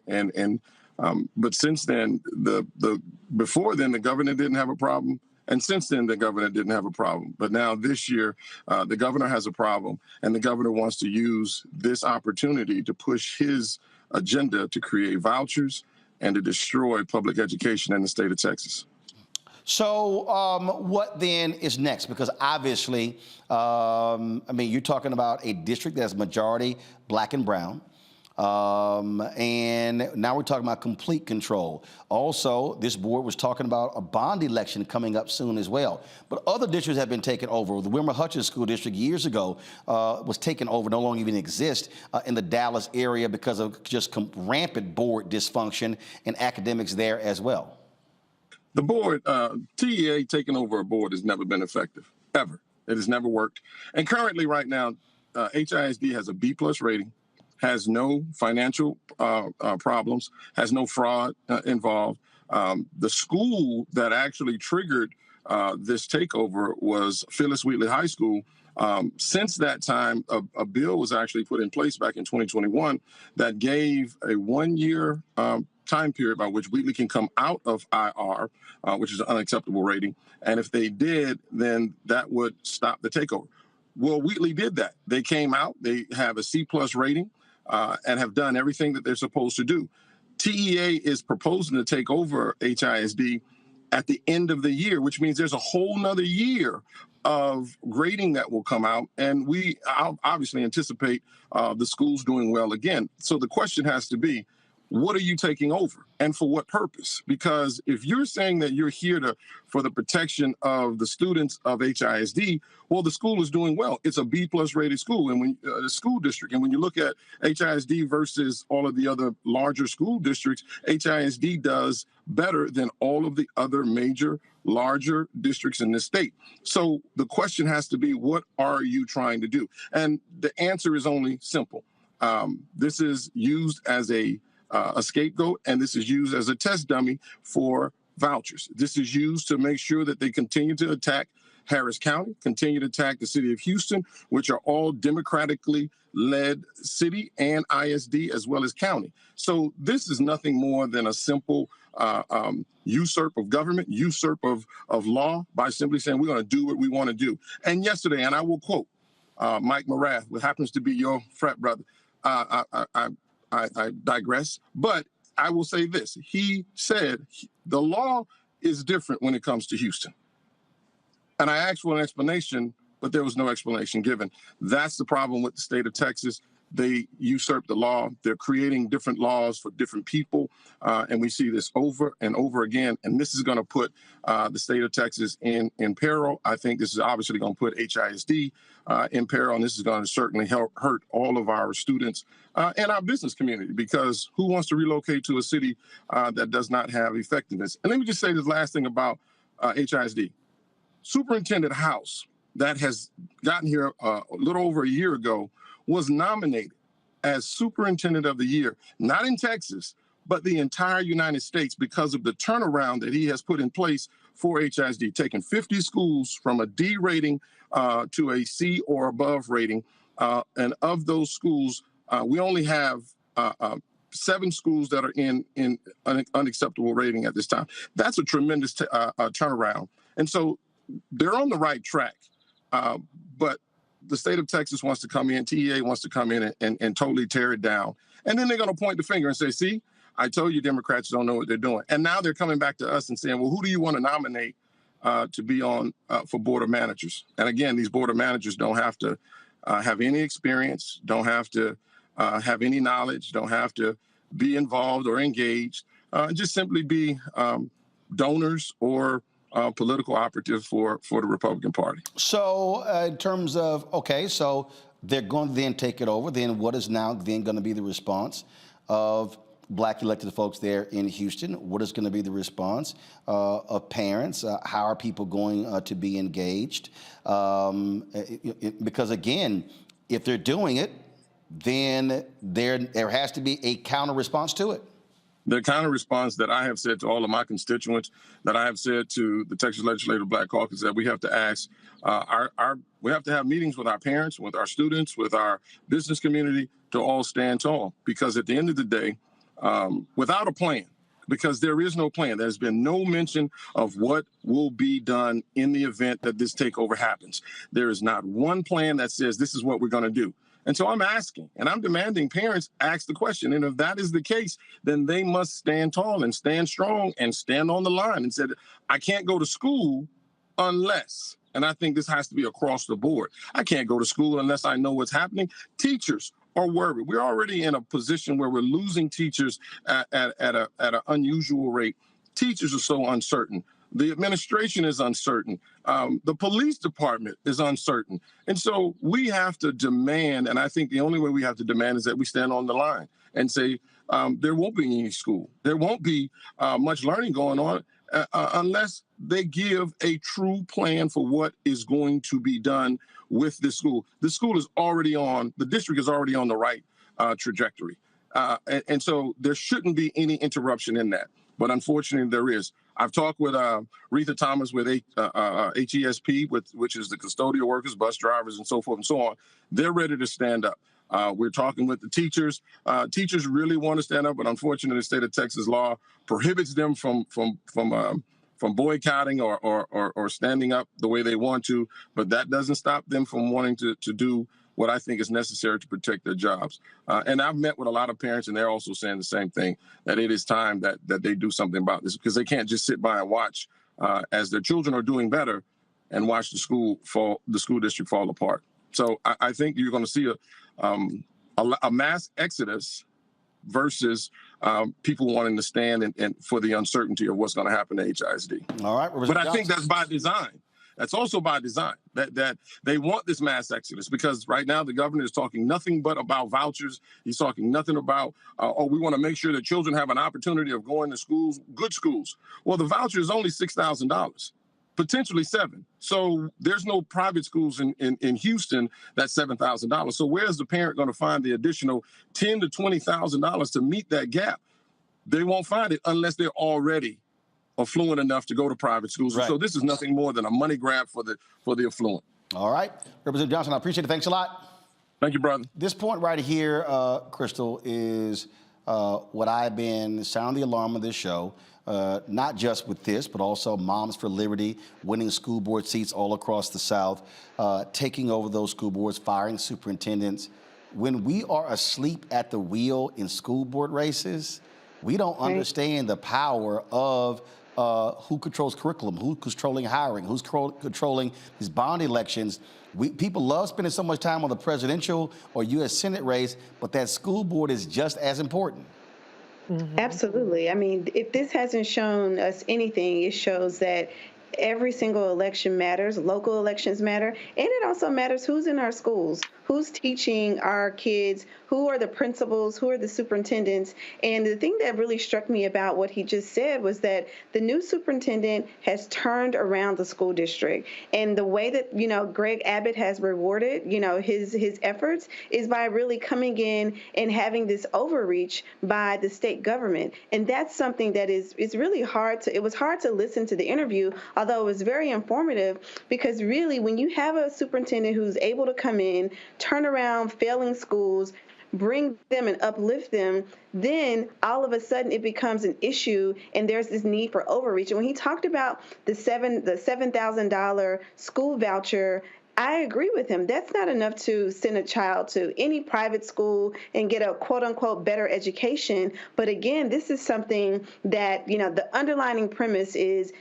But since then, before then, the governor didn't have a problem. And since then, the governor didn't have a problem. But now this year, the governor has a problem, and the governor wants to use this opportunity to push his agenda to create vouchers and to destroy public education in the state of Texas. So what then is next? Because obviously, you're talking about a district that's majority black and brown. And now we're talking about complete control. Also, this board was talking about a bond election coming up soon as well. But other districts have been taken over. The Wilmer Hutchins School District years ago was taken over, no longer even exists in the Dallas area because of just rampant board dysfunction and academics there as well. The board, TEA taking over a board has never been effective, ever. It has never worked. And currently right now, HISD has a B+ rating, has no financial problems, has no fraud involved. The school that actually triggered this takeover was Phyllis Wheatley High School. Since that time, a bill was actually put in place back in 2021 that gave a 1-year time period by which Wheatley can come out of IR, which is an unacceptable rating. And if they did, then that would stop the takeover. Well, Wheatley did that. They came out, they have a C+ rating. And have done everything that they're supposed to do. TEA is proposing to take over HISD at the end of the year, which means there's a whole nother year of grading that will come out. And we obviously anticipate the schools doing well again. So the question has to be, what are you taking over and for what purpose? Because if you're saying that you're here for the protection of the students of HISD, well, the school is doing well. It's a B+ rated school, and when the school district, and when you look at HISD versus all of the other larger school districts, HISD does better than all of the other major larger districts in the state. So the question has to be, what are you trying to do? And the answer is only simple. This is used as a scapegoat, and this is used as a test dummy for vouchers. This is used to make sure that they continue to attack Harris County, continue to attack the city of Houston, which are all democratically led city and ISD as well as county. So this is nothing more than a simple usurp of government, usurp of law by simply saying we're going to do what we want to do. And yesterday, and I will quote Mike Morath, who happens to be your frat brother, I digress, but I will say this. He said the law is different when it comes to Houston. And I asked for an explanation, but there was no explanation given. That's the problem with the state of Texas. They usurp the law. They're creating different laws for different people. And we see this over and over again. And this is going to put the state of Texas in peril. I think this is obviously going to put HISD in peril. And this is going to certainly hurt all of our students and our business community, because who wants to relocate to a city that does not have effectiveness? And let me just say this last thing about HISD. Superintendent House, that has gotten here a little over a year ago, was nominated as Superintendent of the Year, not in Texas, but the entire United States, because of the turnaround that he has put in place for HISD, taking 50 schools from a D rating to a C or above rating. And of those schools, we only have 7 schools that are in unacceptable rating at this time. That's a tremendous turnaround. And so they're on the right track. But the state of Texas wants to come in, TEA wants to come in and totally tear it down. And then they're going to point the finger and say, see, I told you Democrats don't know what they're doing. And now they're coming back to us and saying, well, who do you want to nominate to be on for board of managers? And again, these board of managers don't have to have any experience, don't have to have any knowledge, don't have to be involved or engaged, just simply be donors or political operatives for the Republican Party. So in terms of, okay, so they're going to then take it over. Then what is now then going to be the response of Black elected folks there in Houston? What is going to be the response of parents? How are people going to be engaged? Because again, if they're doing it, then there has to be a counter response to it. The counter response that I have said to all of my constituents, that I have said to the Texas Legislative Black Caucus, that we have to ask we have to have meetings with our parents, with our students, with our business community to all stand tall. Because at the end of the day, without a plan, because there is no plan, there's been no mention of what will be done in the event that this takeover happens. There is not one plan that says this is what we're going to do. And so I'm asking and I'm demanding parents ask the question. And if that is the case, then they must stand tall and stand strong and stand on the line and said, I can't go to school unless, and I think this has to be across the board. I can't go to school unless I know what's happening. Teachers are worried. We're already in a position where we're losing teachers at an unusual rate. Teachers are so uncertain. The administration is uncertain. The police department is uncertain. And so we have to demand, and I think the only way we have to demand is that we stand on the line and say there won't be any school. There won't be much learning going on unless they give a true plan for what is going to be done with this school. The school is already on, the district is already on the right trajectory. And so there shouldn't be any interruption in that. But unfortunately, there is. I've talked with Retha Thomas with HESP, which is the custodial workers, bus drivers, and so forth and so on. They're ready to stand up. We're talking with the teachers. Teachers really want to stand up, but unfortunately, the state of Texas law prohibits them from boycotting or standing up the way they want to. But that doesn't stop them from wanting to do what I think is necessary to protect their jobs. And I've met with a lot of parents, and they're also saying the same thing, that it is time that they do something about this, because they can't just sit by and watch as their children are doing better and watch the school district fall apart. So I think you're going to see a mass exodus versus people wanting to stand and for the uncertainty of what's going to happen to HISD. All right, but I think that's by design. That's also by design, that they want this mass exodus, because right now the governor is talking nothing but about vouchers. He's talking nothing about, we want to make sure that children have an opportunity of going to schools, good schools. Well, the voucher is only $6,000, potentially $7,000. So there's no private schools in Houston that's $7,000. So where's the parent going to find the additional $10,000 to $20,000 to meet that gap? They won't find it unless they're already affluent enough to go to private schools. Right. So this is nothing more than a money grab for the affluent. All right. Representative Johnson, I appreciate it. Thanks a lot. Thank you, brother. This point right here, Crystal, is what I've been sounding the alarm on this show, not just with this, but also Moms for Liberty, winning school board seats all across the South, taking over those school boards, firing superintendents. When we are asleep at the wheel in school board races, we don't understand the power of who controls curriculum, who's controlling hiring, who's controlling these bond elections. People love spending so much time on the presidential or U.S. Senate race, but that school board is just as important. Absolutely. I mean, if this hasn't shown us anything, it shows that every single election matters, local elections matter, and it also matters who's in our schools, who's teaching our kids, who are the principals, who are the superintendents. And the thing that really struck me about what he just said was that the new superintendent has turned around the school district. And the way that, Greg Abbott has rewarded, his efforts is by really coming in and having this overreach by the state government. And that's something that is really hard it was hard to listen to the interview, although it was very informative, because really when you have a superintendent who's able to come in, turn around failing schools, bring them and uplift them, then all of a sudden it becomes an issue and there's this need for overreach. And when he talked about the $7,000 school voucher, I agree with him. That's not enough to send a child to any private school and get a quote unquote better education. But again, this is something that, the underlining premise is,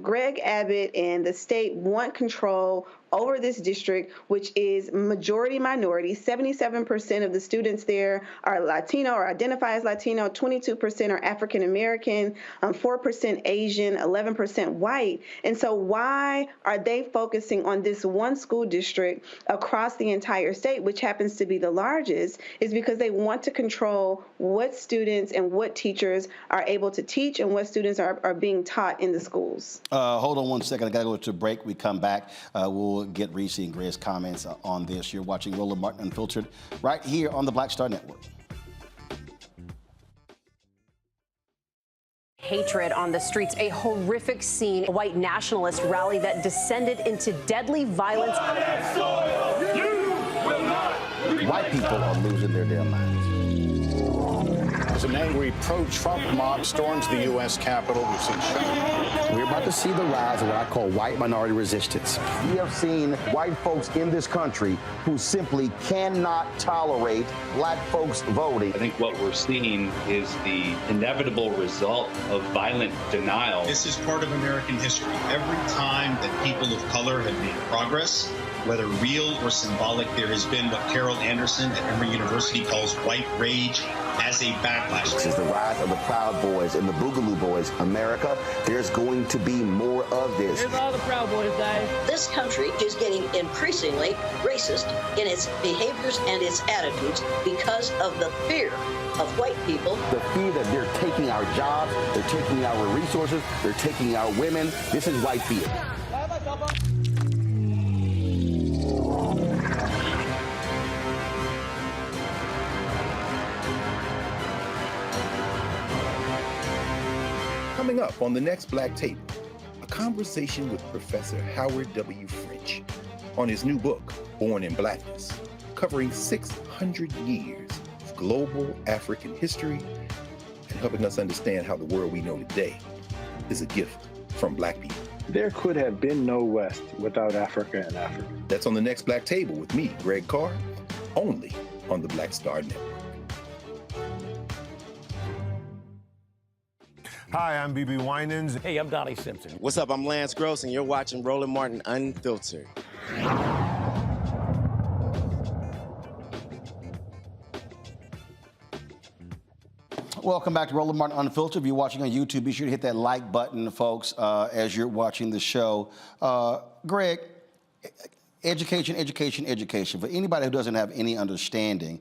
Greg Abbott and the state want control over this district, which is majority minority. 77% of the students there are Latino or identify as Latino, 22% are African American, 4% Asian, 11% white. And so why are they focusing on this one school district across the entire state, which happens to be the largest, is because they want to control what students and what teachers are able to teach and what students are being taught in the schools. Hold on one second. I got to go to a break. We come back. We'll get Reese and Greg's comments on this. You're watching Roland Martin Unfiltered right here on the Black Star Network. Hatred on the streets, a horrific scene, a white nationalist rally that descended into deadly violence. White people are losing their damn minds. As an angry pro-Trump mob storms the U.S. Capitol, we've seen We're about to see the rise of what I call white minority resistance. We have seen white folks in this country who simply cannot tolerate black folks voting. I think what we're seeing is the inevitable result of violent denial. This is part of American history. Every time that people of color have made progress, whether real or symbolic, there has been what Carol Anderson at Emory University calls white rage as a backlash. This is the rise of the Proud Boys and the Boogaloo Boys. America, there's going to be more of this. Here's all the Proud Boys, guys. This country is getting increasingly racist in its behaviors and its attitudes because of the fear of white people. The fear that they're taking our jobs, they're taking our resources, they're taking our women. This is white fear. Coming up on the next Black Table, a conversation with Professor Howard W. French on his new book, Born in Blackness, covering 600 years of global African history and helping us understand how the world we know today is a gift from Black people. There could have been no West without Africa and Africa. That's on the next Black Table with me, Greg Carr, only on the Black Star Network. Hi, I'm BB Winans. Hey, I'm Donnie Simpson. What's up? I'm Lance Gross, and you're watching Roland Martin Unfiltered. Welcome back to Roland Martin Unfiltered. If you're watching on YouTube, be sure to hit that like button, folks, as you're watching the show. Greg, Education, education, education. For anybody who doesn't have any understanding,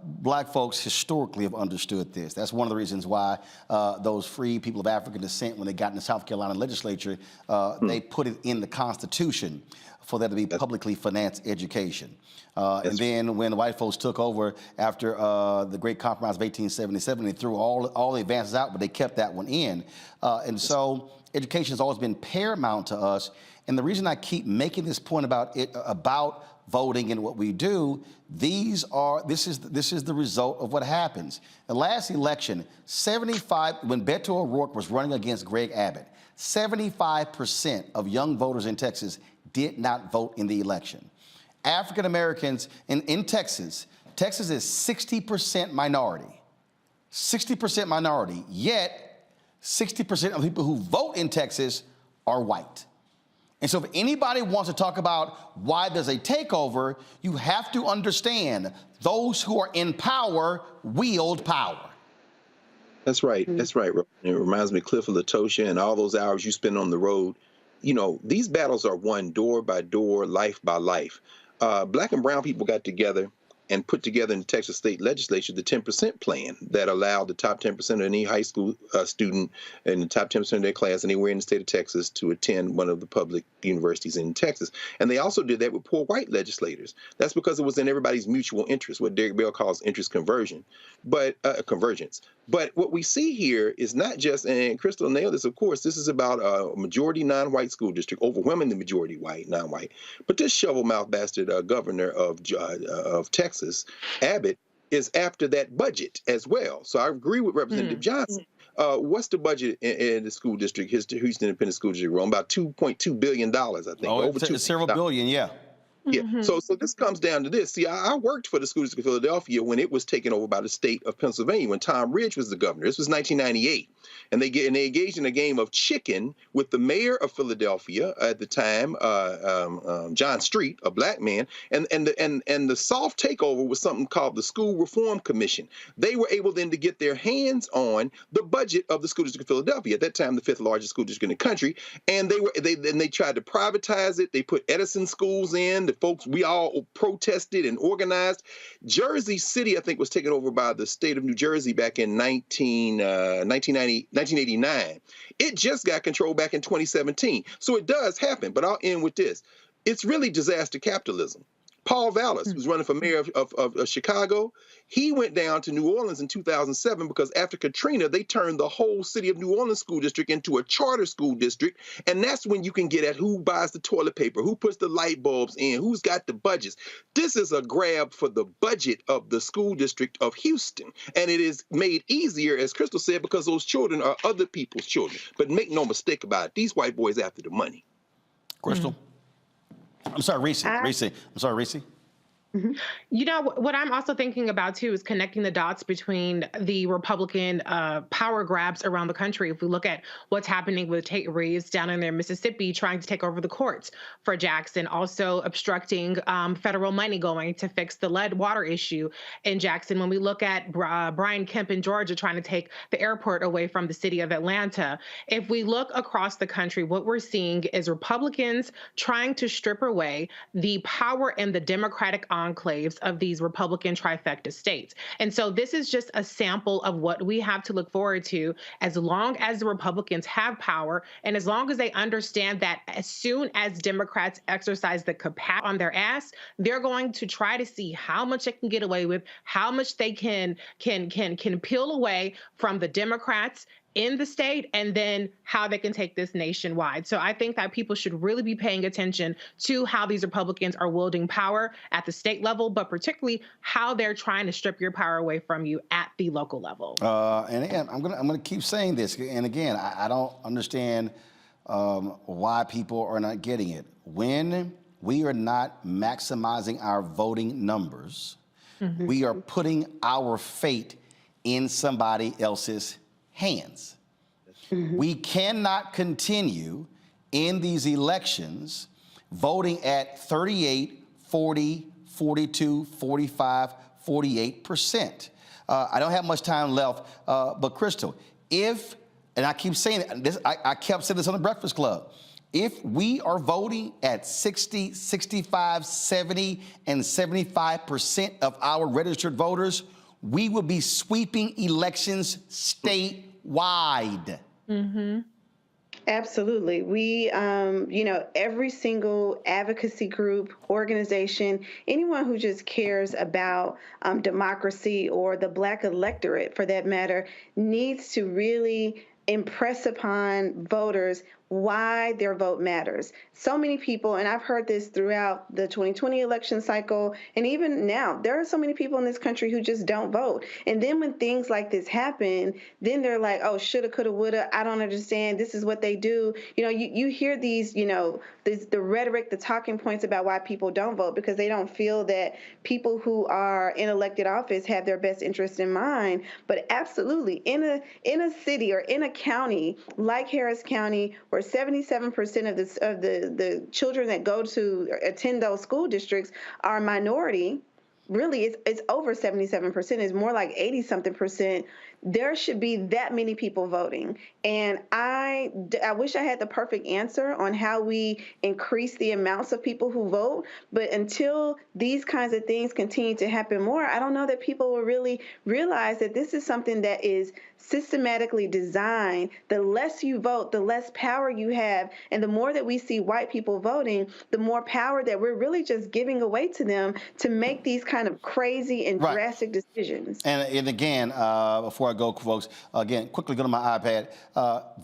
black folks historically have understood this. That's one of the reasons why those free people of African descent, when they got in the South Carolina legislature, they put it in the Constitution for there to be publicly financed education. And then when the white folks took over after the Great Compromise of 1877, they threw all the advances out, but they kept that one in. And so education has always been paramount to us. And the reason I keep making this point about voting and what we do, this is the result of what happens. The last election, when Beto O'Rourke was running against Greg Abbott, 75% of young voters in Texas did not vote in the election. African Americans in Texas is 60% minority. 60% minority, yet 60% of the people who vote in Texas are white. And so if anybody wants to talk about why there's a takeover, you have to understand those who are in power wield power. That's right. That's right. It reminds me of Cliff of Latosha and all those hours you spend on the road. You know, these battles are won door by door, life by life. Black and brown people got together and put together in the Texas State Legislature the 10% plan that allowed the top 10% of any high school student in the top 10% of their class anywhere in the state of Texas to attend one of the public universities in Texas. And they also did that with poor white legislators. That's because it was in everybody's mutual interest, what Derek Bell calls interest convergence. But what we see here is not just, and Crystal nailed this, of course, this is about a majority non-white school district, overwhelmingly majority white, non-white. But this shovel-mouthed bastard governor of Texas, Abbott, is after that budget as well. So I agree with Representative Johnson. What's the budget in the school district, Houston Independent School District, about $2.2 billion, I think. Over several billion, yeah. Yeah. So this comes down to this. See, I worked for the School District of Philadelphia when it was taken over by the state of Pennsylvania, when Tom Ridge was the governor. This was 1998. And they engaged in a game of chicken with the mayor of Philadelphia at the time, John Street, a black man. And the soft takeover was something called the School Reform Commission. They were able then to get their hands on the budget of the School District of Philadelphia, at that time the 5th largest school district in the country. And they tried to privatize it. They put Edison schools in. The folks, we all protested and organized. Jersey City, I think, was taken over by the state of New Jersey back in 1989. It just got controlled back in 2017. So it does happen, but I'll end with this. It's really disaster capitalism. Paul Vallis, who's running for mayor of Chicago, he went down to New Orleans in 2007 because after Katrina, they turned the whole city of New Orleans school district into a charter school district. And that's when you can get at who buys the toilet paper, who puts the light bulbs in, who's got the budgets. This is a grab for the budget of the school district of Houston. And it is made easier, as Crystal said, because those children are other people's children. But make no mistake about it, these white boys after the money. Crystal? I'm sorry, Reese. I'm sorry, Reese. You know, what I'm also thinking about, too, is connecting the dots between the Republican power grabs around the country. If we look at what's happening with Tate Reeves down in there, Mississippi, trying to take over the courts for Jackson, also obstructing federal money going to fix the lead water issue in Jackson. When we look at Brian Kemp in Georgia trying to take the airport away from the city of Atlanta, if we look across the country, what we're seeing is Republicans trying to strip away the power and the Democratic enclaves of these Republican trifecta states. And so this is just a sample of what we have to look forward to as long as the Republicans have power and as long as they understand that as soon as Democrats exercise the capacity on their ass, they're going to try to see how much they can get away with, how much they can peel away from the Democrats in the state, and then how they can take this nationwide. So I think that people should really be paying attention to how these Republicans are wielding power at the state level, but particularly how they're trying to strip your power away from you at the local level. And again, I'm gonna keep saying this. And again, I don't understand why people are not getting it. When we are not maximizing our voting numbers, we are putting our fate in somebody else's hands. We cannot continue in these elections voting at 38, 40, 42, 45, 48%. I don't have much time left, but Crystal, and I keep saying this, I kept saying this on the Breakfast Club, If we are voting at 60, 65, 70, and 75% of our registered voters, we will be sweeping elections statewide. Mm-hmm. Absolutely. We, every single advocacy group, organization, anyone who just cares about democracy or the Black electorate, for that matter, needs to really impress upon voters why their vote matters. So many people, and I've heard this throughout the 2020 election cycle, and even now, there are so many people in this country who just don't vote. And then when things like this happen, then they're like, oh, shoulda, coulda, woulda, I don't understand, this is what they do. You hear these, the rhetoric, the talking points about why people don't vote, because they don't feel that people who are in elected office have their best interest in mind. But absolutely, in a city or in a county like Harris County, where 77% of the children that go to attend those school districts are minority, really it's over 77%, it's more like 80-something%. There should be that many people voting. And I wish I had the perfect answer on how we increase the amounts of people who vote. But until these kinds of things continue to happen more, I don't know that people will really realize that this is something that is systematically designed. The less you vote, the less power you have. And the more that we see white people voting, the more power that we're really just giving away to them to make these kind of crazy and drastic decisions. And again, before I go, folks, again, quickly go to my iPad.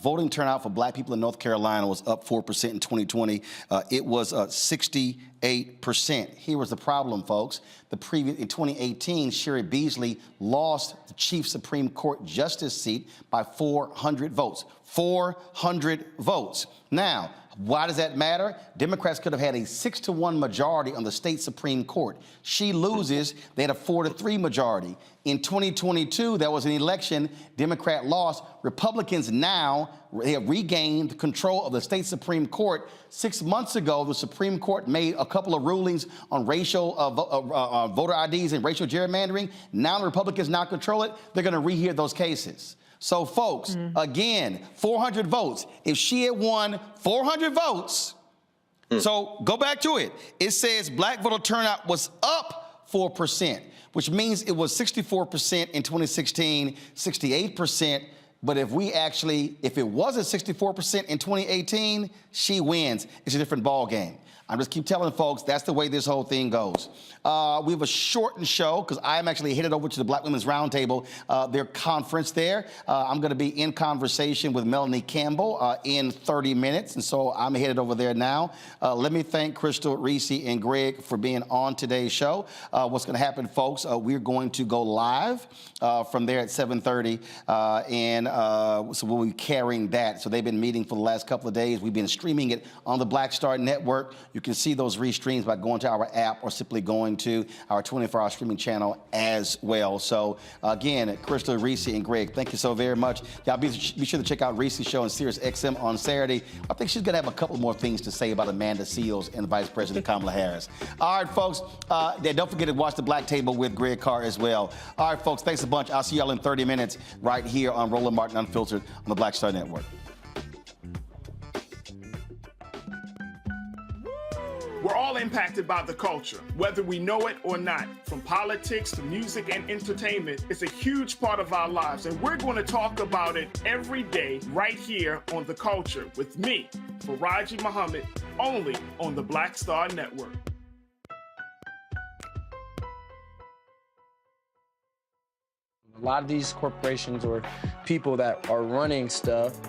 Voting turnout for Black people in North Carolina was up 4% in 2020. It was 68%. Here was the problem, folks. In 2018, Sherry Beasley lost the Chief Supreme Court Justice seat by 400 votes. 400 votes. Now, why does that matter? Democrats could have had a 6-1 majority on the state Supreme Court. She loses, they had a 4-3 majority. In 2022, there was an election, Democrat lost. Republicans now, they have regained control of the state Supreme Court. 6 months ago, the Supreme Court made a couple of rulings on racial voter IDs and racial gerrymandering. Now the Republicans now control it. They're going to rehear those cases. So, folks, again, 400 votes. If she had won 400 votes, so go back to it. It says Black voter turnout was up 4%, which means it was 64% in 2016, 68%. But if it wasn't 64% in 2018, she wins. It's a different ball game. I just keep telling folks that's the way this whole thing goes. We have a shortened show because I am actually headed over to the Black Women's Roundtable, their conference there. I'm going to be in conversation with Melanie Campbell in 30 minutes, and so I'm headed over there now. Let me thank Crystal, Reese, and Greg for being on today's show. What's going to happen, folks, we're going to go live from there at 7:30, so we'll be carrying that. So they've been meeting for the last couple of days. We've been streaming it on the Black Star Network. You can see those restreams by going to our app or simply going to our 24-hour streaming channel as well. So, again, Crystal, Reese, and Greg, thank you so very much. Y'all be sure to check out Reese's show on Sirius XM on Saturday. I think she's going to have a couple more things to say about Amanda Seals and Vice President Kamala Harris. All right, folks, don't forget to watch The Black Table with Greg Carr as well. All right, folks, thanks a bunch. I'll see y'all in 30 minutes right here on Roland Martin Unfiltered on the Black Star Network. We're all impacted by the culture, whether we know it or not. From politics to music and entertainment, it's a huge part of our lives, and we're going to talk about it every day right here on The Culture with me, Faraji Muhammad, only on the Black Star Network. A lot of these corporations or people that are running stuff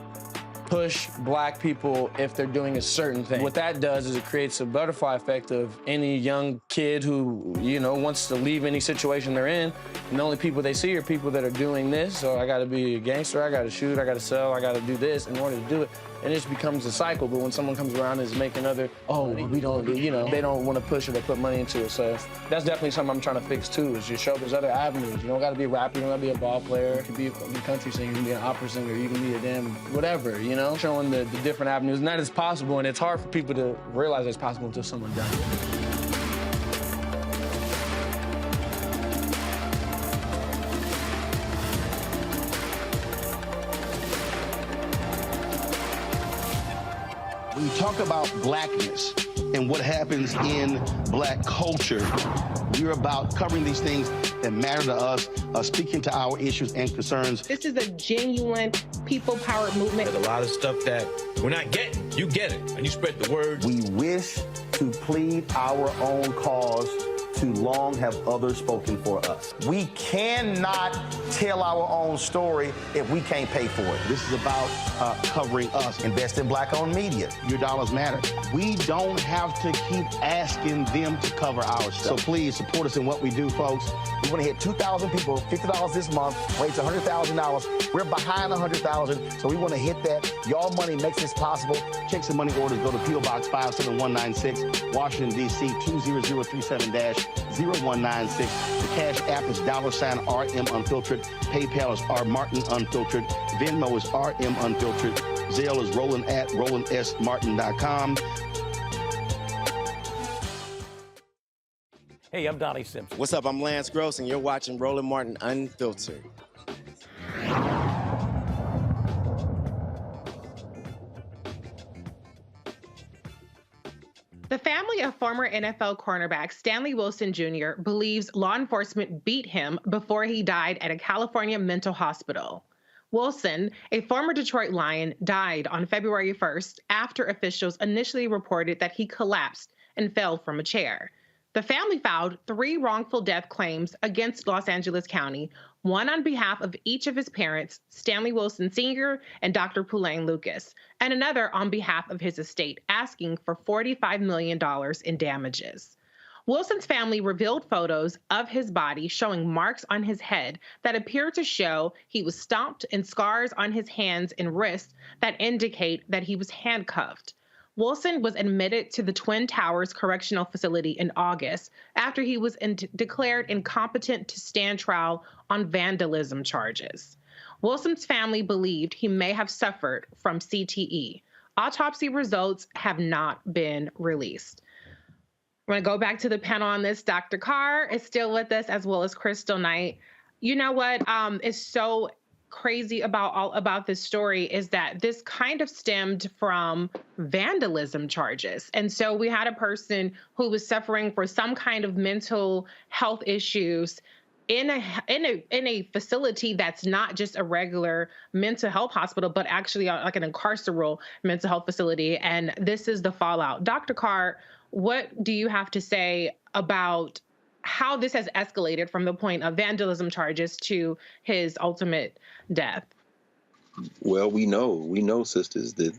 push Black people if they're doing a certain thing. What that does is it creates a butterfly effect of any young kid who, wants to leave any situation they're in, and the only people they see are people that are doing this. So I gotta be a gangster, I gotta shoot, I gotta sell, I gotta do this in order to do it. And it just becomes a cycle. But when someone comes around and is making we don't, they don't want to push it or put money into it. So that's definitely something I'm trying to fix too, is just show there's other avenues. You don't gotta be a rapper, you don't gotta be a ball player, you can be a country singer, you can be an opera singer, you can be a damn whatever, showing the different avenues. And that is possible, and it's hard for people to realize it's possible until someone does it. We we talk about blackness and what happens in black culture, we're about covering these things that matter to us, speaking to our issues and concerns. This is a genuine people-powered movement. There's a lot of stuff that we're not getting. You get it, and you spread the word. We wish to plead our own cause. Too long have others spoken for us. We cannot tell our own story if we can't pay for it. This is about covering us. Invest in black-owned media. Your dollars matter. We don't have to keep asking them to cover our stuff. So please support us in what we do, folks. We want to hit 2,000 people, $50 this month, raise $100,000. We're behind 100,000, so we want to hit that. Y'all money makes this possible. Checks and money orders go to P.O. Box 57196, Washington, D.C. 20037-0196. The Cash App is $RM Unfiltered. PayPal is R Martin Unfiltered. Venmo is RM Unfiltered. Zelle is Roland at RolandSMartin.com. Hey, I'm Donnie Simpson. What's up? I'm Lance Gross, and you're watching Roland Martin Unfiltered. The family of former NFL cornerback Stanley Wilson Jr. believes law enforcement beat him before he died at a California mental hospital. Wilson, a former Detroit Lion, died on February 1st after officials initially reported that he collapsed and fell from a chair. The family filed 3 wrongful death claims against Los Angeles County, one on behalf of each of his parents, Stanley Wilson Sr. and Dr. Pulaine Lucas, and another on behalf of his estate, asking for $45 million in damages. Wilson's family revealed photos of his body showing marks on his head that appear to show he was stomped and scars on his hands and wrists that indicate that he was handcuffed. Wilson was admitted to the Twin Towers Correctional Facility in August after he was declared incompetent to stand trial on vandalism charges. Wilson's family believed he may have suffered from CTE. Autopsy results have not been released. I'm going to go back to the panel on this. Dr. Carr is still with us, as well as Crystal Knight. You know what is so crazy about this story is that this kind of stemmed from vandalism charges. And so we had a person who was suffering for some kind of mental health issues in a facility that's not just a regular mental health hospital, but actually like an incarceral mental health facility. And this is the fallout. Dr. Carr, what do you have to say about how this has escalated from the point of vandalism charges to his ultimate death? Well, we know, sisters, that,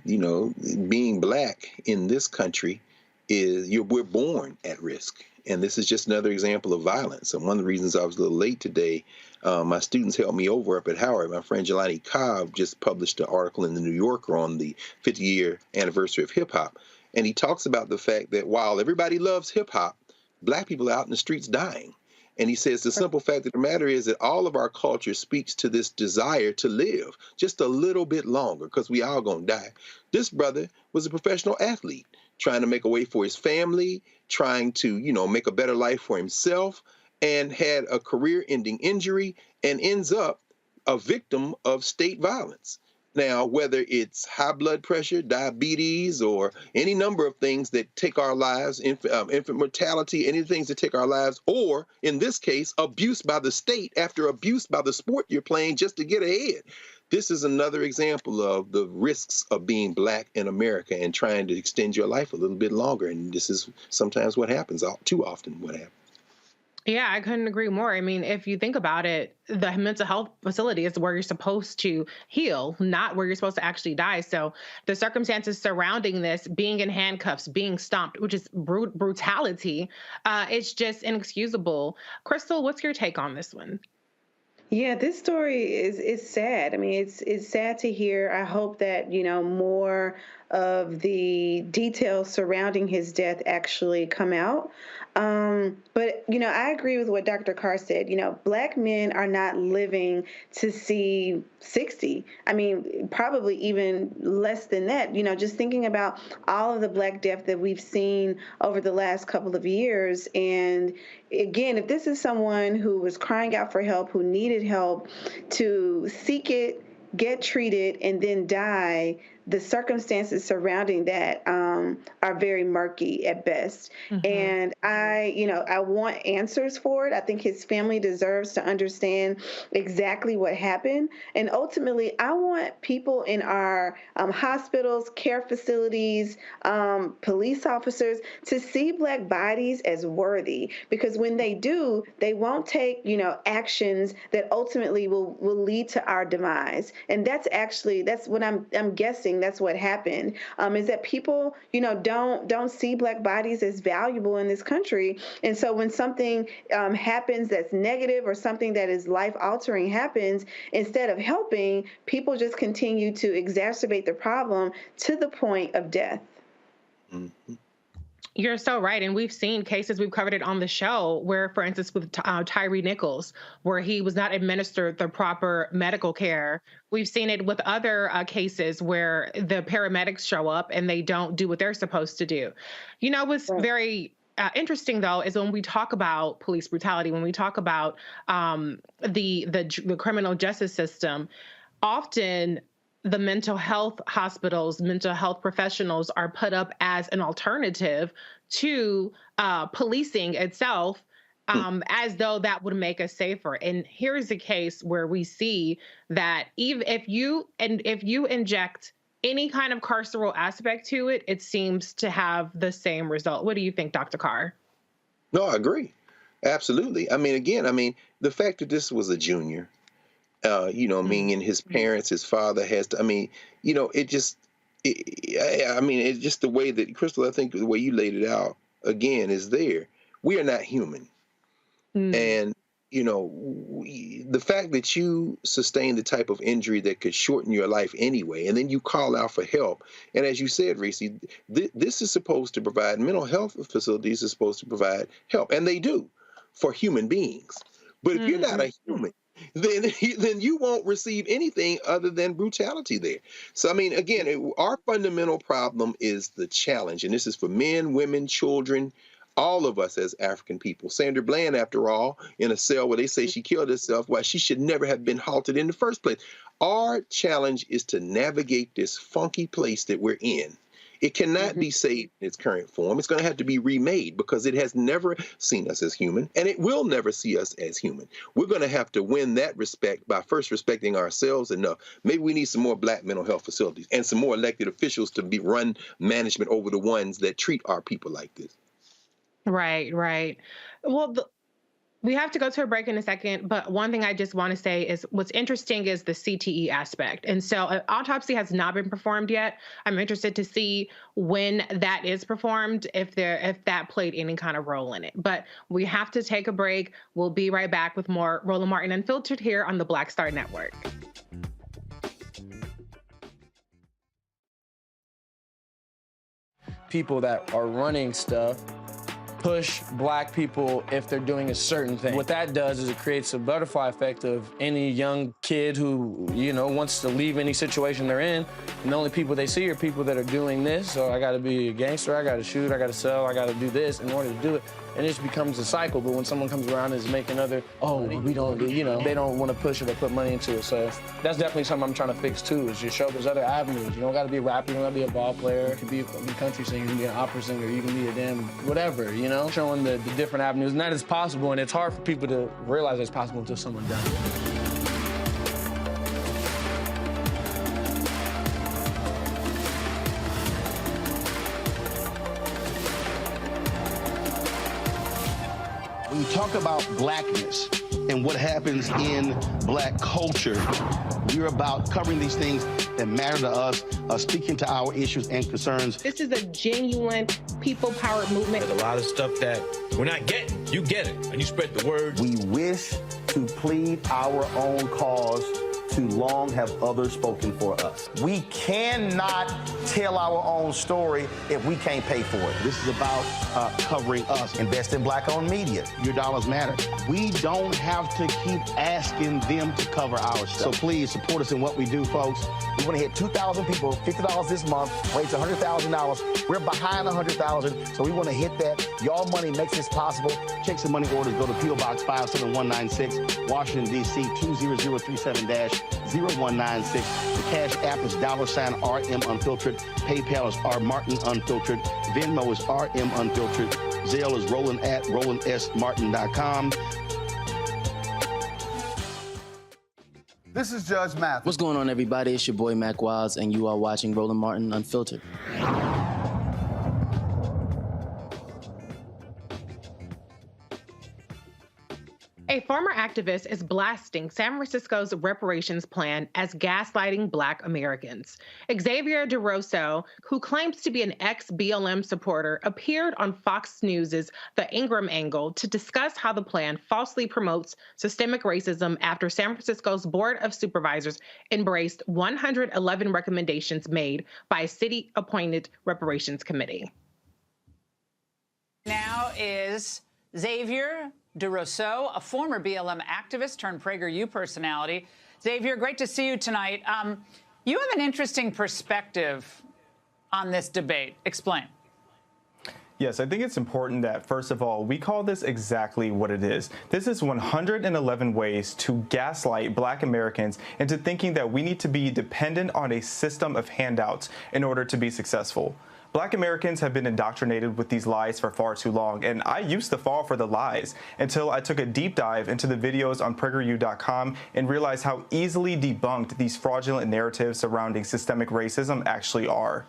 being black in this country we're born at risk. And this is just another example of violence. And one of the reasons I was a little late today, my students helped me over up at Howard. My friend Jelani Cobb just published an article in the New Yorker on the 50-year anniversary of hip hop. And he talks about the fact that while everybody loves hip hop, black people are out in the streets dying. And he says the simple fact of the matter is that all of our culture speaks to this desire to live just a little bit longer because we all gonna die. This brother was a professional athlete trying to make a way for his family, trying to, make a better life for himself, and had a career-ending injury and ends up a victim of state violence. Now, whether it's high blood pressure, diabetes, or any number of things that take our lives, infant mortality, any things that take our lives, or in this case, abuse by the state after abuse by the sport you're playing just to get ahead. This is another example of the risks of being black in America and trying to extend your life a little bit longer. And this is sometimes what happens, too often what happens. Yeah, I couldn't agree more. I mean, if you think about it, the mental health facility is where you're supposed to heal, not where you're supposed to actually die. So the circumstances surrounding this, being in handcuffs, being stomped, which is brutality, it's just inexcusable. Crystal, what's your take on this one? Yeah, this story is sad. I mean, it's sad to hear. I hope that, more of the details surrounding his death actually come out. But, I agree with what Dr. Carr said. Black men are not living to see 60. I mean, probably even less than that. Just thinking about all of the Black death that we've seen over the last couple of years. And again, if this is someone who was crying out for help, who needed help, to seek it, get treated, and then die, the circumstances surrounding that are very murky at best. And I want answers for it. I think his family deserves to understand exactly what happened. And ultimately, I want people in our hospitals, care facilities, police officers to see Black bodies as worthy, because when they do, they won't take, actions that ultimately will lead to our demise. And that's what I'm guessing that's what happened, is that people, don't see Black bodies as valuable in this country. And so when something happens that's negative or something that is life-altering happens, instead of helping, people just continue to exacerbate the problem to the point of death. Mm-hmm. You're so right. And we've seen cases, we've covered it on the show, where, for instance, with Tyree Nichols, where he was not administered the proper medical care. We've seen it with other cases where the paramedics show up and they don't do what they're supposed to do. What's very interesting, though, is when we talk about police brutality, when we talk about the criminal justice system, often the mental health hospitals, mental health professionals are put up as an alternative to policing itself, as though that would make us safer. And here's a case where we see that even if you inject any kind of carceral aspect to it, it seems to have the same result. What do you think, Dr. Carr? No, I agree. Absolutely. The fact that this was a junior, meaning his parents, his father has to, it's just the way that, Crystal, I think the way you laid it out, again, is there. We are not human. And, the fact that you sustain the type of injury that could shorten your life anyway, and then you call out for help. And as you said, Reese, this is supposed to provide, mental health facilities are supposed to provide help, and they do, for human beings. But if you're not a human, then you won't receive anything other than brutality there. So, again, our fundamental problem is the challenge. And this is for men, women, children, all of us as African people. Sandra Bland, after all, in a cell where they say she killed herself, why she should never have been halted in the first place. Our challenge is to navigate this funky place that we're in. It cannot be saved in its current form. It's going to have to be remade, because it has never seen us as human, and it will never see us as human. We're going to have to win that respect by first respecting ourselves enough. Maybe we need some more Black mental health facilities and some more elected officials to run management over the ones that treat our people like this. Right. Well, we have to go to a break in a second, but one thing I just want to say is what's interesting is the CTE aspect. And so an autopsy has not been performed yet. I'm interested to see when that is performed, if that played any kind of role in it. But we have to take a break. We'll be right back with more Roland Martin Unfiltered here on the Black Star Network. People that are running stuff push Black people if they're doing a certain thing. What that does is it creates a butterfly effect of any young kid who, wants to leave any situation they're in, and the only people they see are people that are doing this. So I gotta be a gangster, I gotta shoot, I gotta sell, I gotta do this in order to do it. And it just becomes a cycle. But when someone comes around and is making we don't do, they don't want to push it or put money into it. So that's definitely something I'm trying to fix too, is just show there's other avenues. You don't gotta be a rapper, you don't gotta be a ball player, you can be a country singer, you can be an opera singer, you can be a damn whatever, showing the different avenues. And that is possible, and it's hard for people to realize it's possible until someone does it. When you talk about Blackness and what happens in Black culture, we're about covering these things that matter to us, speaking to our issues and concerns. This is a genuine people-powered movement. There's a lot of stuff that we're not getting. You get it, and you spread the word. We wish to plead our own cause. Too long have others spoken for us. We cannot tell our own story if we can't pay for it. This is about covering us. Invest in Black-owned media. Your dollars matter. We don't have to keep asking them to cover our stuff. So please support us in what we do, folks. We want to hit 2,000 people, $50 this month, raise $100,000. We're behind $100,000, so we want to hit that. Y'all money makes this possible. Check some money orders. Go to P.O. Box 57196, Washington, D.C. 20037- 646-019-0196. The Cash App is $RM Unfiltered. PayPal is R Martin Unfiltered. Venmo is RM Unfiltered. Zelle is Roland at RolandSMartin.com. This is Judge Mathis. What's going on, everybody? It's your boy Mac Wiles, and you are watching Roland Martin Unfiltered. A former activist is blasting San Francisco's reparations plan as gaslighting Black Americans. Xavier DeRosso, who claims to be an ex-BLM supporter, appeared on Fox News' The Ingram Angle to discuss how the plan falsely promotes systemic racism after San Francisco's Board of Supervisors embraced 111 recommendations made by a city-appointed reparations committee. Now is Xavier DeRosso, a former BLM activist turned PragerU personality. Xavier, great to see you tonight. You have an interesting perspective on this debate. Explain. Yes, I think it's important that, first of all, we call this exactly what it is. This is 111 ways to gaslight Black Americans into thinking that we need to be dependent on a system of handouts in order to be successful. Black Americans have been indoctrinated with these lies for far too long, and I used to fall for the lies until I took a deep dive into the videos on PragerU.com and realized how easily debunked these fraudulent narratives surrounding systemic racism actually are.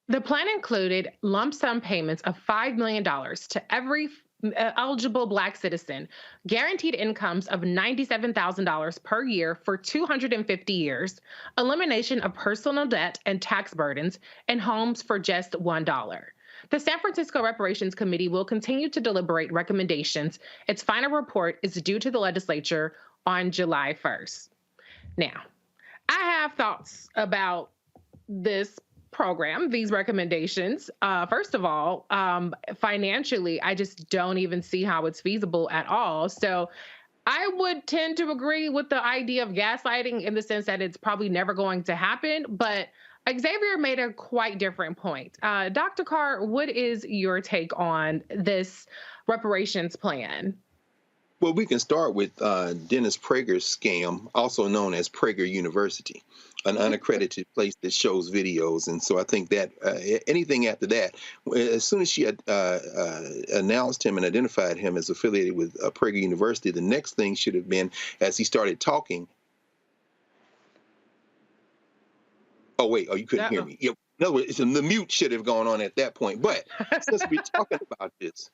The plan included lump sum payments of $5 million to every eligible Black citizen, guaranteed incomes of $97,000 per year for 250 years, elimination of personal debt and tax burdens, and homes for just $1. The San Francisco Reparations Committee will continue to deliberate recommendations. Its final report is due to the legislature on July 1st. Now, I have thoughts about this program, these recommendations. First of all, financially, I just don't even see how it's feasible at all. So I would tend to agree with the idea of gaslighting in the sense that it's probably never going to happen. But Xavier made a quite different point. Dr. Carr, what is your take on this reparations plan? Well, we can start with Dennis Prager's scam, also known as Prager University, an unaccredited place that shows videos. And so I think that anything after that, as soon as she had announced him and identified him as affiliated with Prager University, the next thing should have been, as he started talking. Oh, wait, you couldn't hear me. Yeah, in other words, the mute should have gone on at that point. But since we're talking about this,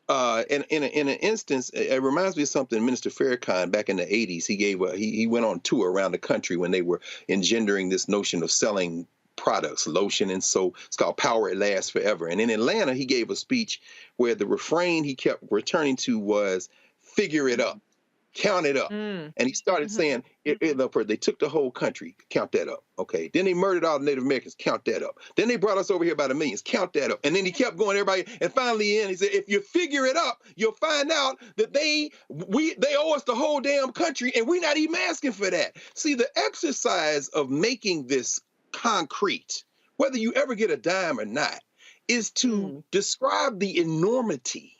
in an instance, it reminds me of something Minister Farrakhan back in the 80s. He went on tour around the country when they were engendering this notion of selling products, lotion and soap. It's called Power It Lasts Forever. And in Atlanta, he gave a speech where the refrain he kept returning to was "figure it up, count it up." And he started saying, they took the whole country, count that up. Okay. Then they murdered all the Native Americans, count that up. Then they brought us over here by the millions, count that up. And then he kept going, everybody, and finally he said, if you figure it up, you'll find out that they owe us the whole damn country, and we're not even asking for that. See, the exercise of making this concrete, whether you ever get a dime or not, is to describe the enormity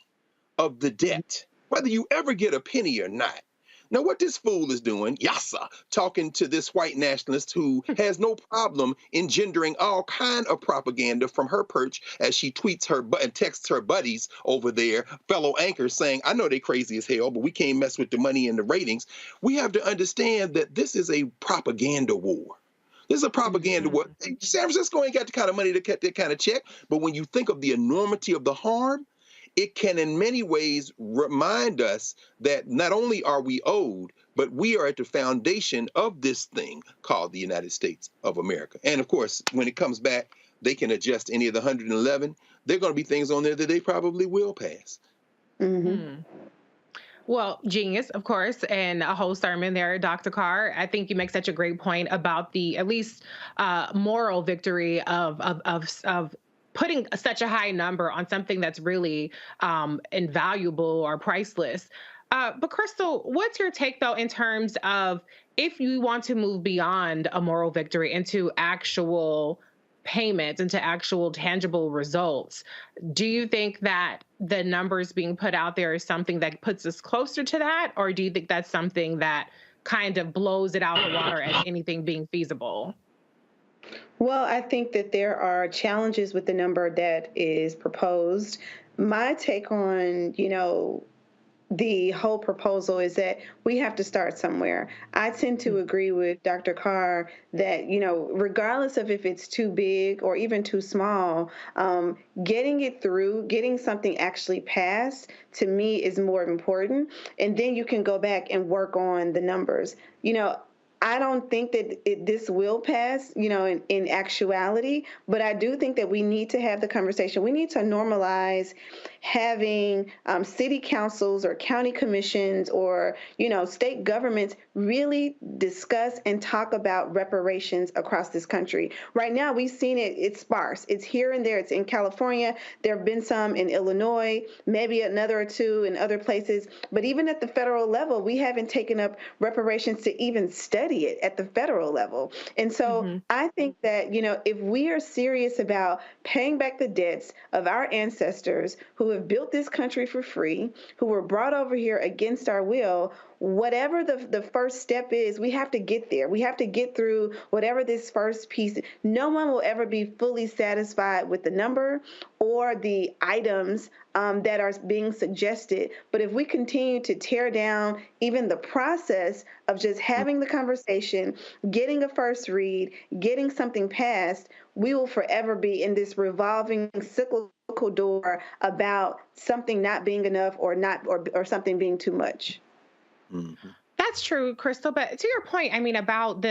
of the debt, whether you ever get a penny or not. Now, what this fool is doing, Yassa, talking to this white nationalist who has no problem engendering all kind of propaganda from her perch as she tweets her and texts her buddies over there, fellow anchors, saying, I know they crazy as hell, but we can't mess with the money and the ratings. We have to understand that this is a propaganda war. This is a propaganda war. San Francisco ain't got the kind of money to cut that kind of check, but when you think of the enormity of the harm, it can in many ways remind us that not only are we owed, but we are at the foundation of this thing called the United States of America. And of course, when it comes back, they can adjust any of the 111. There are going to be things on there that they probably will pass. Well, genius, of course, and a whole sermon there, Dr. Carr. I think you make such a great point about the at least moral victory of putting such a high number on something that's really invaluable or priceless. But Crystal, what's your take, though, in terms of if you want to move beyond a moral victory into actual payments, into actual tangible results? Do you think that the numbers being put out there is something that puts us closer to that? Or do you think that's something that kind of blows it out of the water as anything being feasible? Well, I think that there are challenges with the number that is proposed. My take on, the whole proposal is that we have to start somewhere. I tend to agree with Dr. Carr that, regardless of if it's too big or even too small, getting it through, getting something actually passed, to me is more important. And then you can go back and work on the numbers. I don't think that this will pass, in actuality, but I do think that we need to have the conversation. We need to normalize having city councils or county commissions or, state governments really discuss and talk about reparations across this country. Right now, we've seen it's sparse. It's here and there. It's in California. There have been some in Illinois, maybe another or two in other places. But even at the federal level, we haven't taken up reparations to even study it at the federal level. And so I think that, if we are serious about paying back the debts of our ancestors who have built this country for free, who were brought over here against our will, whatever the first step is, we have to get there. We have to get through whatever this first piece. No one will ever be fully satisfied with the number or the items that are being suggested. But if we continue to tear down even the process of just having the conversation, getting a first read, getting something passed, we will forever be in this revolving cyclical door about something not being enough or something being too much. Mm-hmm. That's true, Crystal. But to your point, about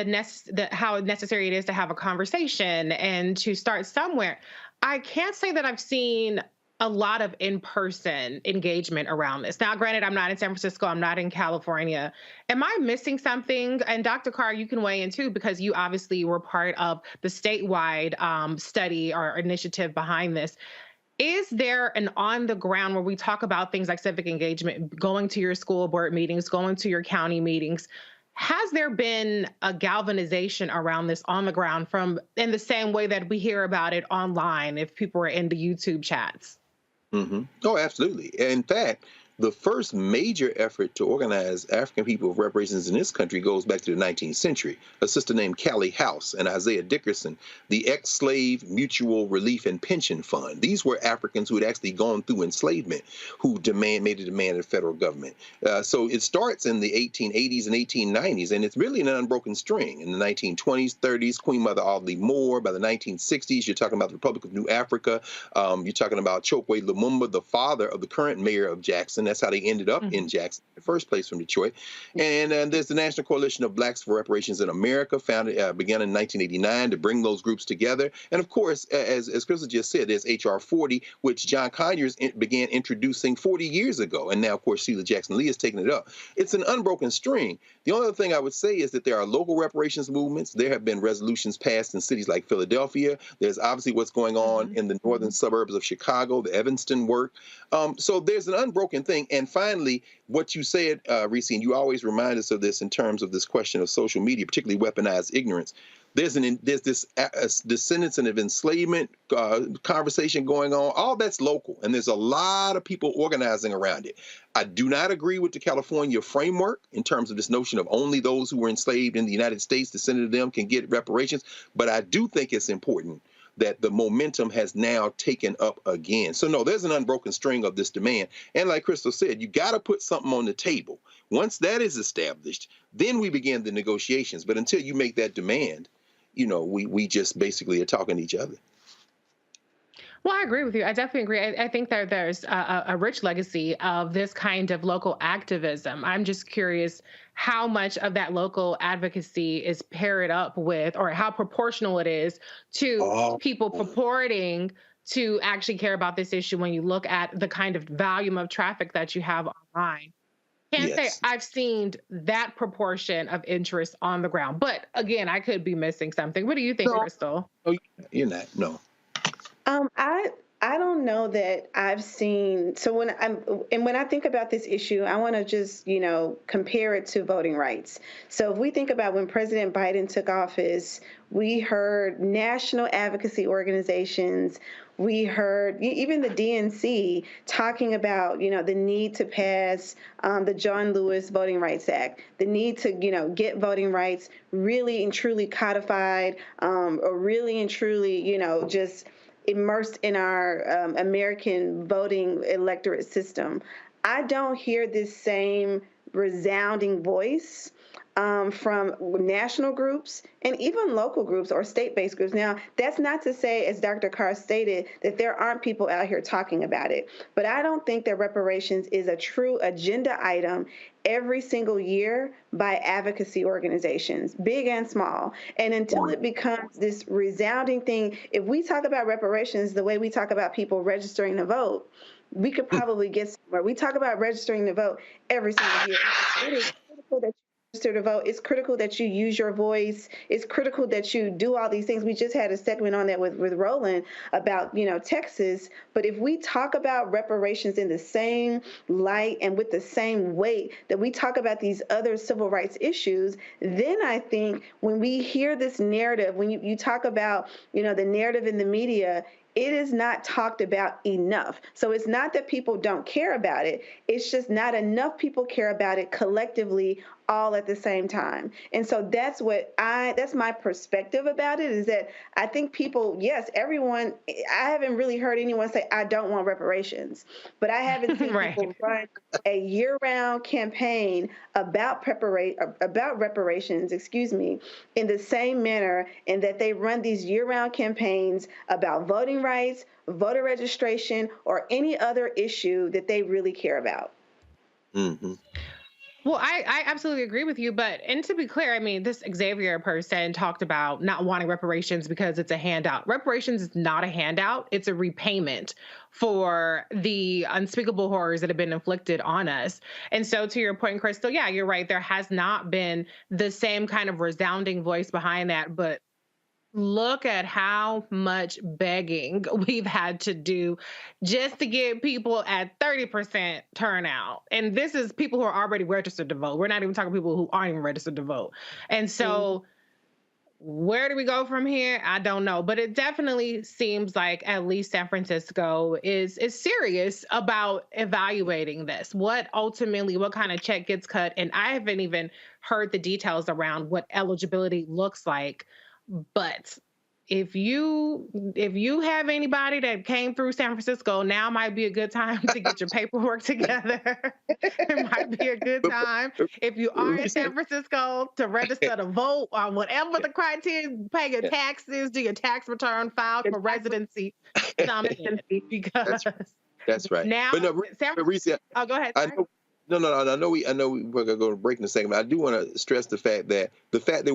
how necessary it is to have a conversation and to start somewhere, I can't say that I've seen a lot of in-person engagement around this. Now, granted, I'm not in San Francisco. I'm not in California. Am I missing something? And Dr. Carr, you can weigh in too, because you obviously were part of the statewide study or initiative behind this. Is there an on the ground where we talk about things like civic engagement, going to your school board meetings, going to your county meetings? Has there been a galvanization around this on the ground in the same way that we hear about it online if people are in the YouTube chats? Mm-hmm. Oh, absolutely. In fact, the first major effort to organize African people of reparations in this country goes back to the 19th century. A sister named Callie House and Isaiah Dickerson, the Ex-Slave Mutual Relief and Pension Fund. These were Africans who had actually gone through enslavement who made a demand of the federal government. So it starts in the 1880s and 1890s, and it's really an unbroken string. In the 1920s, 30s, Queen Mother Audley Moore. By the 1960s, you're talking about the Republic of New Africa. You're talking about Chokwe Lumumba, the father of the current mayor of Jackson. That's how they ended up in Jackson in the first place from Detroit. And there's the National Coalition of Blacks for Reparations in America, began in 1989 to bring those groups together. And of course, as Crystal just said, there's H.R. 40, which John Conyers began introducing 40 years ago. And now, of course, Sheila Jackson Lee has taken it up. It's an unbroken string. The only other thing I would say is that there are local reparations movements. There have been resolutions passed in cities like Philadelphia. There's obviously what's going on in the northern suburbs of Chicago, the Evanston work. So there's an unbroken thing. And finally, what you said, Reese, and you always remind us of this in terms of this question of social media, particularly weaponized ignorance. There's this descendants of enslavement conversation going on. All that's local, and there's a lot of people organizing around it. I do not agree with the California framework in terms of this notion of only those who were enslaved in the United States, descended of them, can get reparations. But I do think it's important that the momentum has now taken up again. So no, there's an unbroken string of this demand. And like Crystal said, you got to put something on the table. Once that is established, then we begin the negotiations. But until you make that demand, we just basically are talking to each other. Well, I agree with you. I definitely agree. I think that there's a rich legacy of this kind of local activism. I'm just curious how much of that local advocacy is paired up with, or how proportional it is to people purporting to actually care about this issue when you look at the kind of volume of traffic that you have online. Can't say I've seen that proportion of interest on the ground. But again, I could be missing something. What do you think, Crystal? Oh, you're not. No. I don't know that I've seen. So when I think about this issue, I want to just, compare it to voting rights. So if we think about when President Biden took office, we heard national advocacy organizations We heard even the DNC talking about, the need to pass the John Lewis Voting Rights Act, the need to, get voting rights really and truly codified, or really and truly, just immersed in our American voting electorate system. I don't hear this same resounding voice from national groups and even local groups or state-based groups. Now, that's not to say, as Dr. Carr stated, that there aren't people out here talking about it. But I don't think that reparations is a true agenda item every single year by advocacy organizations, big and small. And until it becomes this resounding thing, if we talk about reparations the way we talk about people registering to vote, we could probably get somewhere. We talk about registering to vote every single year. It is critical that you register to vote. It's critical that you use your voice. It's critical that you do all these things. We just had a segment on that with Roland about, Texas. But if we talk about reparations in the same light and with the same weight that we talk about these other civil rights issues, then I think when we hear this narrative, when you talk about, the narrative in the media, it is not talked about enough. So it's not that people don't care about it. It's just not enough people care about it collectively all at the same time. And so that's my perspective about it, is that I think people, yes, everyone, I haven't really heard anyone say, I don't want reparations, but I haven't seen people run a year-round campaign about reparations, in the same manner, and that they run these year-round campaigns about voting rights, voter registration, or any other issue that they really care about. Mm-hmm. Well, I absolutely agree with you. And to be clear, this Xavier person talked about not wanting reparations because it's a handout. Reparations is not a handout. It's a repayment for the unspeakable horrors that have been inflicted on us. And so to your point, Crystal, yeah, you're right. There has not been the same kind of resounding voice behind that. But look at how much begging we've had to do just to get people at 30% turnout. And this is people who are already registered to vote. We're not even talking people who aren't even registered to vote. And so where do we go from here? I don't know. But it definitely seems like at least San Francisco is serious about evaluating this. What kind of check gets cut? And I haven't even heard the details around what eligibility looks like. But if you have anybody that came through San Francisco, now might be a good time to get your paperwork together. It might be a good time if you are in San Francisco to register to vote or whatever the criteria, pay your taxes, do your tax return, file for residency, because that's right. Now, but no, Reese, go ahead. I know we're going to go to break in a second, but I do want to stress the fact that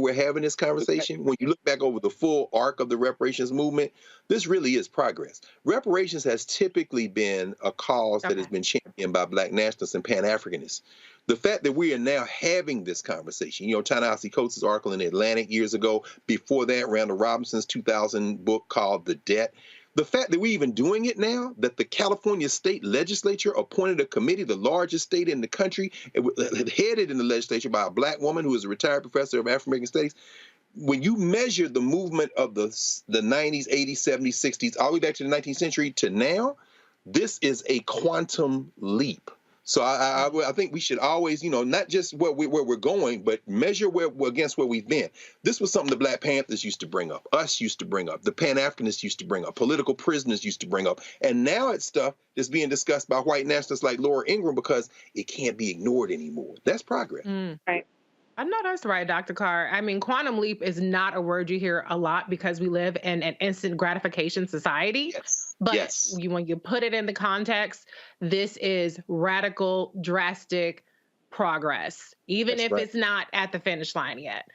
we're having this conversation, when you look back over the full arc of the reparations movement, this really is progress. Reparations has typically been a cause that has been championed by Black nationalists and Pan-Africanists. The fact that we are now having this conversation, Ta-Nehisi Coates' article in the Atlantic years ago, before that, Randall Robinson's 2000 book called The Debt. The fact that we're even doing it now, that the California state legislature appointed a committee, the largest state in the country, headed in the legislature by a Black woman who is a retired professor of African American studies. When you measure the movement of the 90s, 80s, 70s, 60s, all the way back to the 19th century to now, this is a quantum leap. So I think we should always, not just where we're going, but measure against where we've been. This was something the Black Panthers used to bring up, us used to bring up, the Pan-Africanists used to bring up, political prisoners used to bring up. And now it's stuff that's being discussed by white nationalists like Laura Ingraham because it can't be ignored anymore. That's progress. Right. I know that's right, Dr. Carr. Quantum leap is not a word you hear a lot because we live in an instant gratification society. Yes. But when you put it in the context, this is radical, drastic progress, even if it's not at the finish line yet.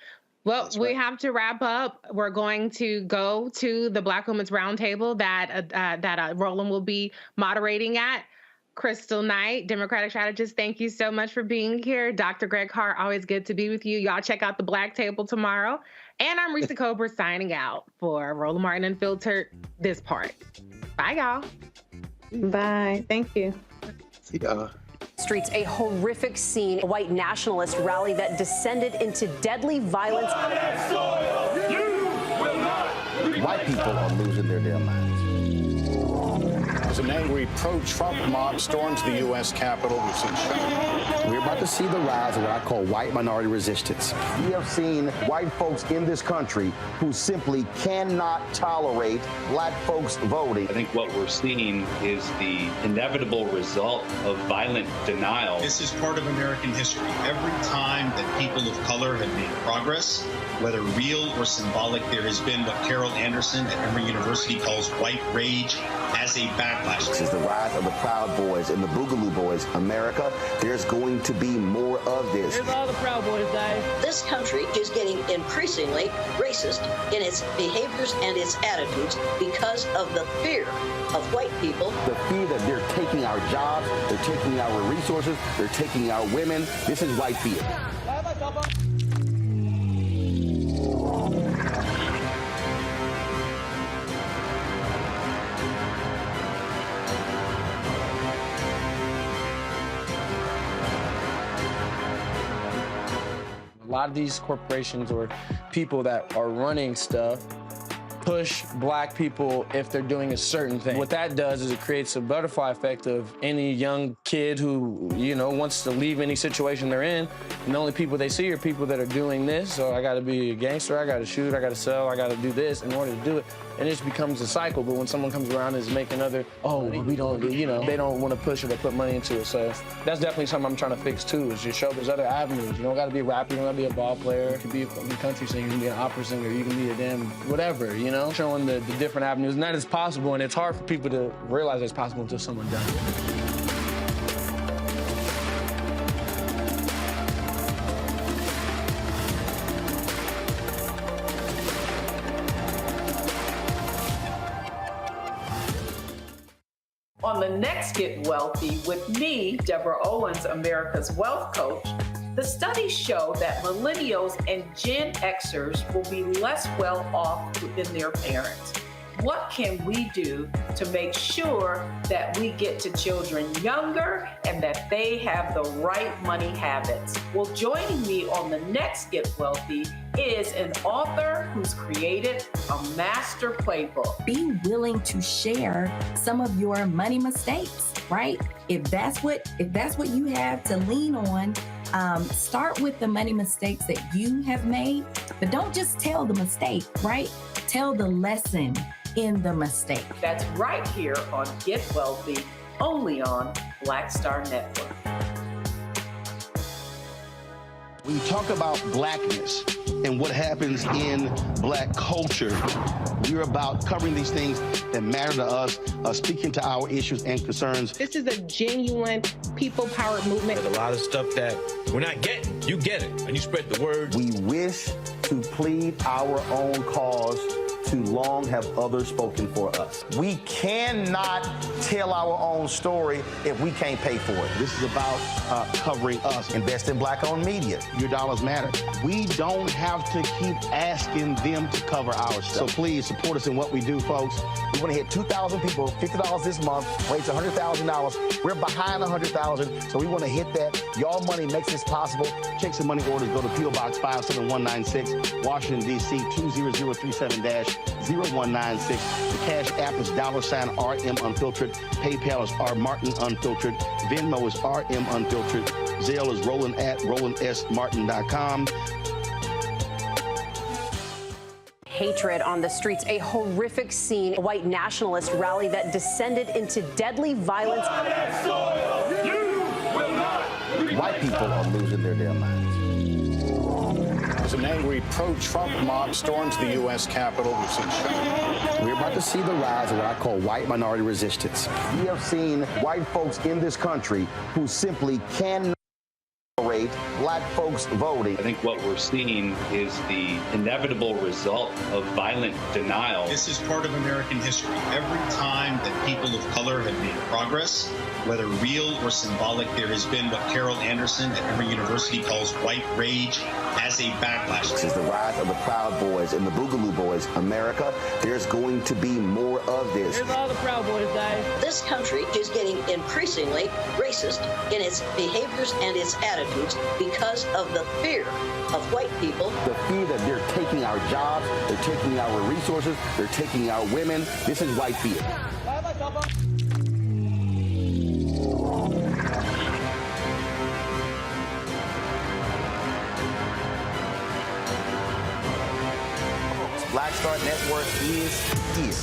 Well, we have to wrap up. We're going to go to the Black Women's Roundtable that Roland will be moderating at. Crystal Knight, Democratic strategist, thank you so much for being here. Dr. Greg Hart, always good to be with you. Y'all check out the Black Table tomorrow. And I'm Risa Cobra signing out for Roland Martin Unfiltered, this part. Bye, y'all. Bye. Thank you. See y'all. Streets, a horrific scene, a white nationalist rally that descended into deadly violence. White people are losing their damn minds. As an angry pro-Trump mob storms the U.S. Capitol, we've seen shooting. We're about to see the rise of what I call white minority resistance. We have seen white folks in this country who simply cannot tolerate black folks voting. I think what we're seeing is the inevitable result of violent denial. This is part of American history. Every time that people of color have made progress, whether real or symbolic, there has been what Carol Anderson at Emory University calls white rage as a backlash. This is the rise of the Proud Boys and the Boogaloo Boys. America, there's going to be more of this. Here's all the Proud Boys, Dave. This country is getting increasingly racist in its behaviors and its attitudes because of the fear of white people. The fear that they're taking our jobs, they're taking our resources, they're taking our women. This is white fear. A lot of these corporations or people that are running stuff push black people if they're doing a certain thing. What that does is it creates a butterfly effect of any young kid who, wants to leave any situation they're in, and the only people they see are people that are doing this. So I gotta be a gangster, I gotta shoot, I gotta sell, I gotta do this in order to do it. And it just becomes a cycle. But when someone comes around and is making we don't do, they don't want to push it or put money into it. So that's definitely something I'm trying to fix too, is just show there's other avenues. You don't gotta be a rapper, you don't gotta be a ball player. You can be a country singer, you can be an opera singer, you can be a damn whatever, showing the different avenues. And that is possible, and it's hard for people to realize it's possible until someone does it. On the next Get Wealthy with me, Deborah Owens, America's Wealth Coach, the studies show that millennials and Gen Xers will be less well off than their parents. What can we do to make sure that we get to children younger and that they have the right money habits? Well, joining me on the next Get Wealthy is an author who's created a master playbook. Be willing to share some of your money mistakes, right? If that's what you have to lean on, start with the money mistakes that you have made, but don't just tell the mistake, right? Tell the lesson in the mistake. That's right here on Get Wealthy, only on Black Star Network. When you talk about blackness and what happens in black culture, we're about covering these things that matter to us, speaking to our issues and concerns. This is a genuine people-powered movement. There's a lot of stuff that we're not getting. You get it, and you spread the word. We wish to plead our own cause. Too long have others spoken for us. We cannot tell our own story if we can't pay for it. This is about covering us. Invest in black-owned media. Your dollars matter. We don't have to keep asking them to cover our stuff. So please support us in what we do, folks. We want to hit 2,000 people, $50 this month, raise $100,000. We're behind 100,000, so we want to hit that. Y'all money makes this possible. Check some money orders. Go to P.O. Box 57196, Washington, D.C. 20037-0196. The Cash App is $RM Unfiltered. PayPal is R Martin Unfiltered. Venmo is RM Unfiltered. Zelle is Roland at RolandSMartin.com. Hatred on the streets, a horrific scene, a white nationalist rally that descended into deadly violence. White people are losing their damn minds. As an angry pro-Trump mob storms the U.S. Capitol, we've seen shooting. We're about to see the rise of what I call white minority resistance. We have seen white folks in this country who simply cannot tolerate black folks voting. I think what we're seeing is the inevitable result of violent denial. This is part of American history. Every time that people of color have made progress, whether real or symbolic, there has been what Carol Anderson at Emory University calls white rage as a backlash. This is the rise of the Proud Boys and the Boogaloo Boys. America, there's going to be more of this. Here's all the Proud Boys, Dave. This country is getting increasingly racist in its behaviors and its attitudes because of the fear of white people. The fear that they're taking our jobs, they're taking our resources, they're taking our women. This is white fear. Star Network is here.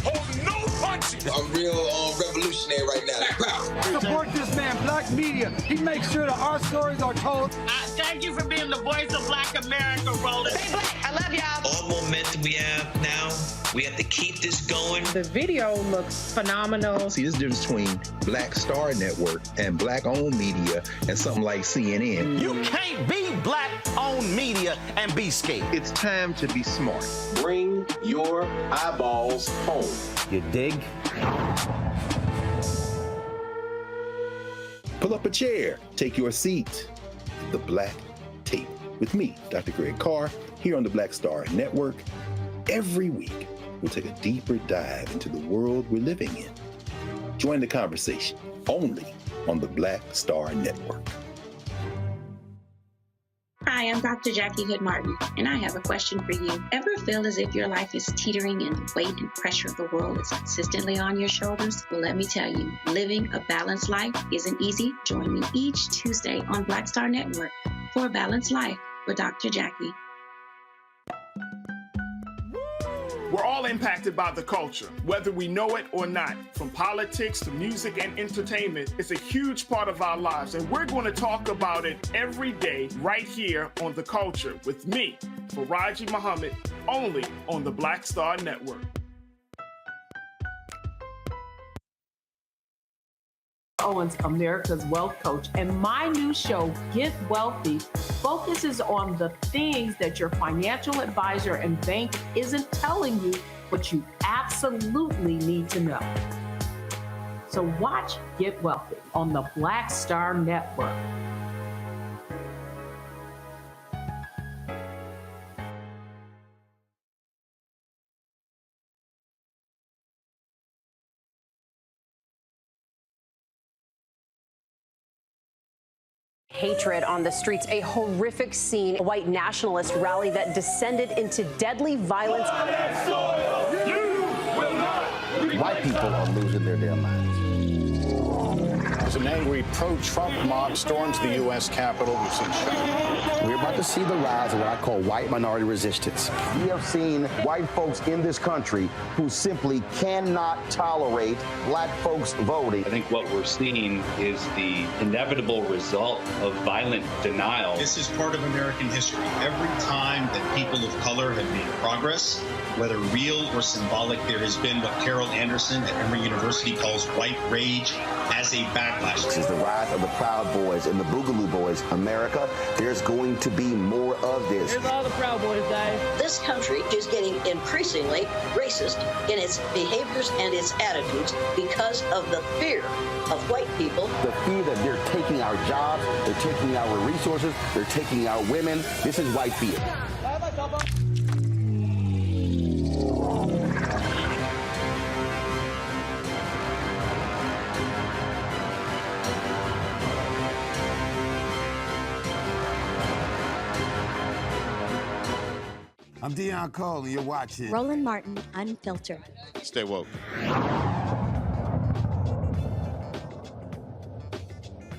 Hold no punches. I'm real revolutionary right now. Support this man, Black Media. He makes sure that our stories are told. Thank you for being the voice of Black America, Roland. Stay black. I love y'all. All momentum we have now, we have to keep this going. The video looks phenomenal. See, this difference between Black Star Network and Black-owned media and something like CNN. You can't be Black-owned media and be scared. It's time to be smart. Bring your eyeballs home. You dig? Pull up a chair. Take your seat. The Black Tape with me, Dr. Greg Carr, here on the Black Star Network. Every week, we'll take a deeper dive into the world we're living in. Join the conversation only on the Black Star Network. Hi, I'm Dr. Jackie Hood Martin, and I have a question for you. Ever feel as if your life is teetering and the weight and pressure of the world is consistently on your shoulders? Well, let me tell you, living a balanced life isn't easy. Join me each Tuesday on Black Star Network for A Balanced Life with Dr. Jackie. We're all impacted by the culture, whether we know it or not. From politics to music and entertainment, it's a huge part of our lives, and we're going to talk about it every day right here on The Culture with me, Faraji Muhammad, only on the Black Star Network. Owens, America's Wealth Coach, and my new show, Get Wealthy, focuses on the things that your financial advisor and bank isn't telling you, but you absolutely need to know. So watch Get Wealthy on the Black Star Network. Hatred on the streets, a horrific scene, a white nationalist rally that descended into deadly violence. White people are losing their damn minds. As an angry pro-Trump mob storms the U.S. Capitol, We're about to see the rise of what I call white minority resistance. We have seen white folks in this country who simply cannot tolerate black folks voting. I think what we're seeing is the inevitable result of violent denial. This is part of American history. Every time that people of color have made progress, whether real or symbolic, there has been what Carol Anderson at Emory University calls white rage as a backlash. This is the rise of the Proud Boys and the Boogaloo Boys. America, there's going to be more of this. Here's all the Proud Boys, Dave. This country is getting increasingly racist in its behaviors and its attitudes because of the fear of white people. The fear that they're taking our jobs, they're taking our resources, they're taking our women. This is white fear. I'm Deion Cole, and you're watching Roland Martin, Unfiltered. Stay woke.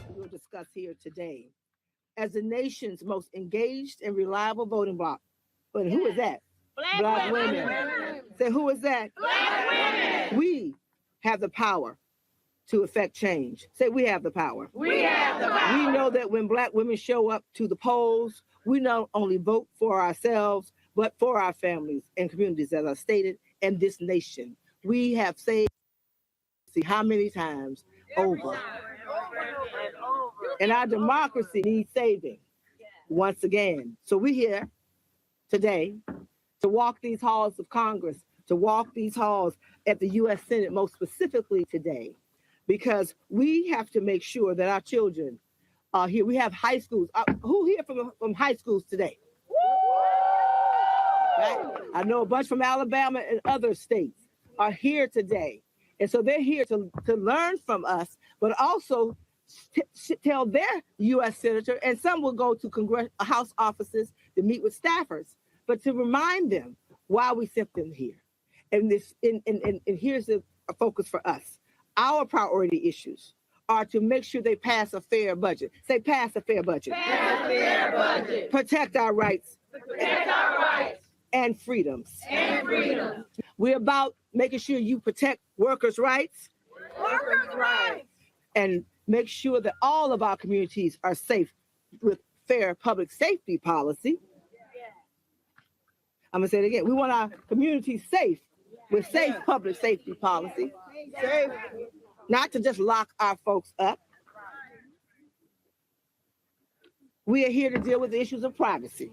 We'll discuss here today as the nation's most engaged and reliable voting bloc. But who is that? Black women. Say, who is that? Black women. We have the power to affect change. Say, we have the power. We have the power. We know that when black women show up to the polls, we not only vote for ourselves, but for our families and communities, as I stated, and this nation. We have saved, see how many times over. And our democracy needs saving once again. So we're here today to walk these halls of Congress, to walk these halls at the U.S. Senate, most specifically today, because we have to make sure that our children are here. We have high schools. Who here from high schools today? Right? I know a bunch from Alabama and other states are here today. And so they're here to learn from us, but also tell their U.S. senator, and some will go to House offices to meet with staffers, but to remind them why we sent them here. And here's a focus for us. Our priority issues are to make sure they pass a fair budget. Say, pass a fair budget. Pass a fair budget. Protect our rights. Protect our rights. and freedoms. We're about making sure you protect workers' rights. And make sure that all of our communities are safe with fair public safety policy. I'm gonna say it again. We want our communities safe with safe public safety policy. Safe. Not to just lock our folks up. We are here to deal with the issues of privacy.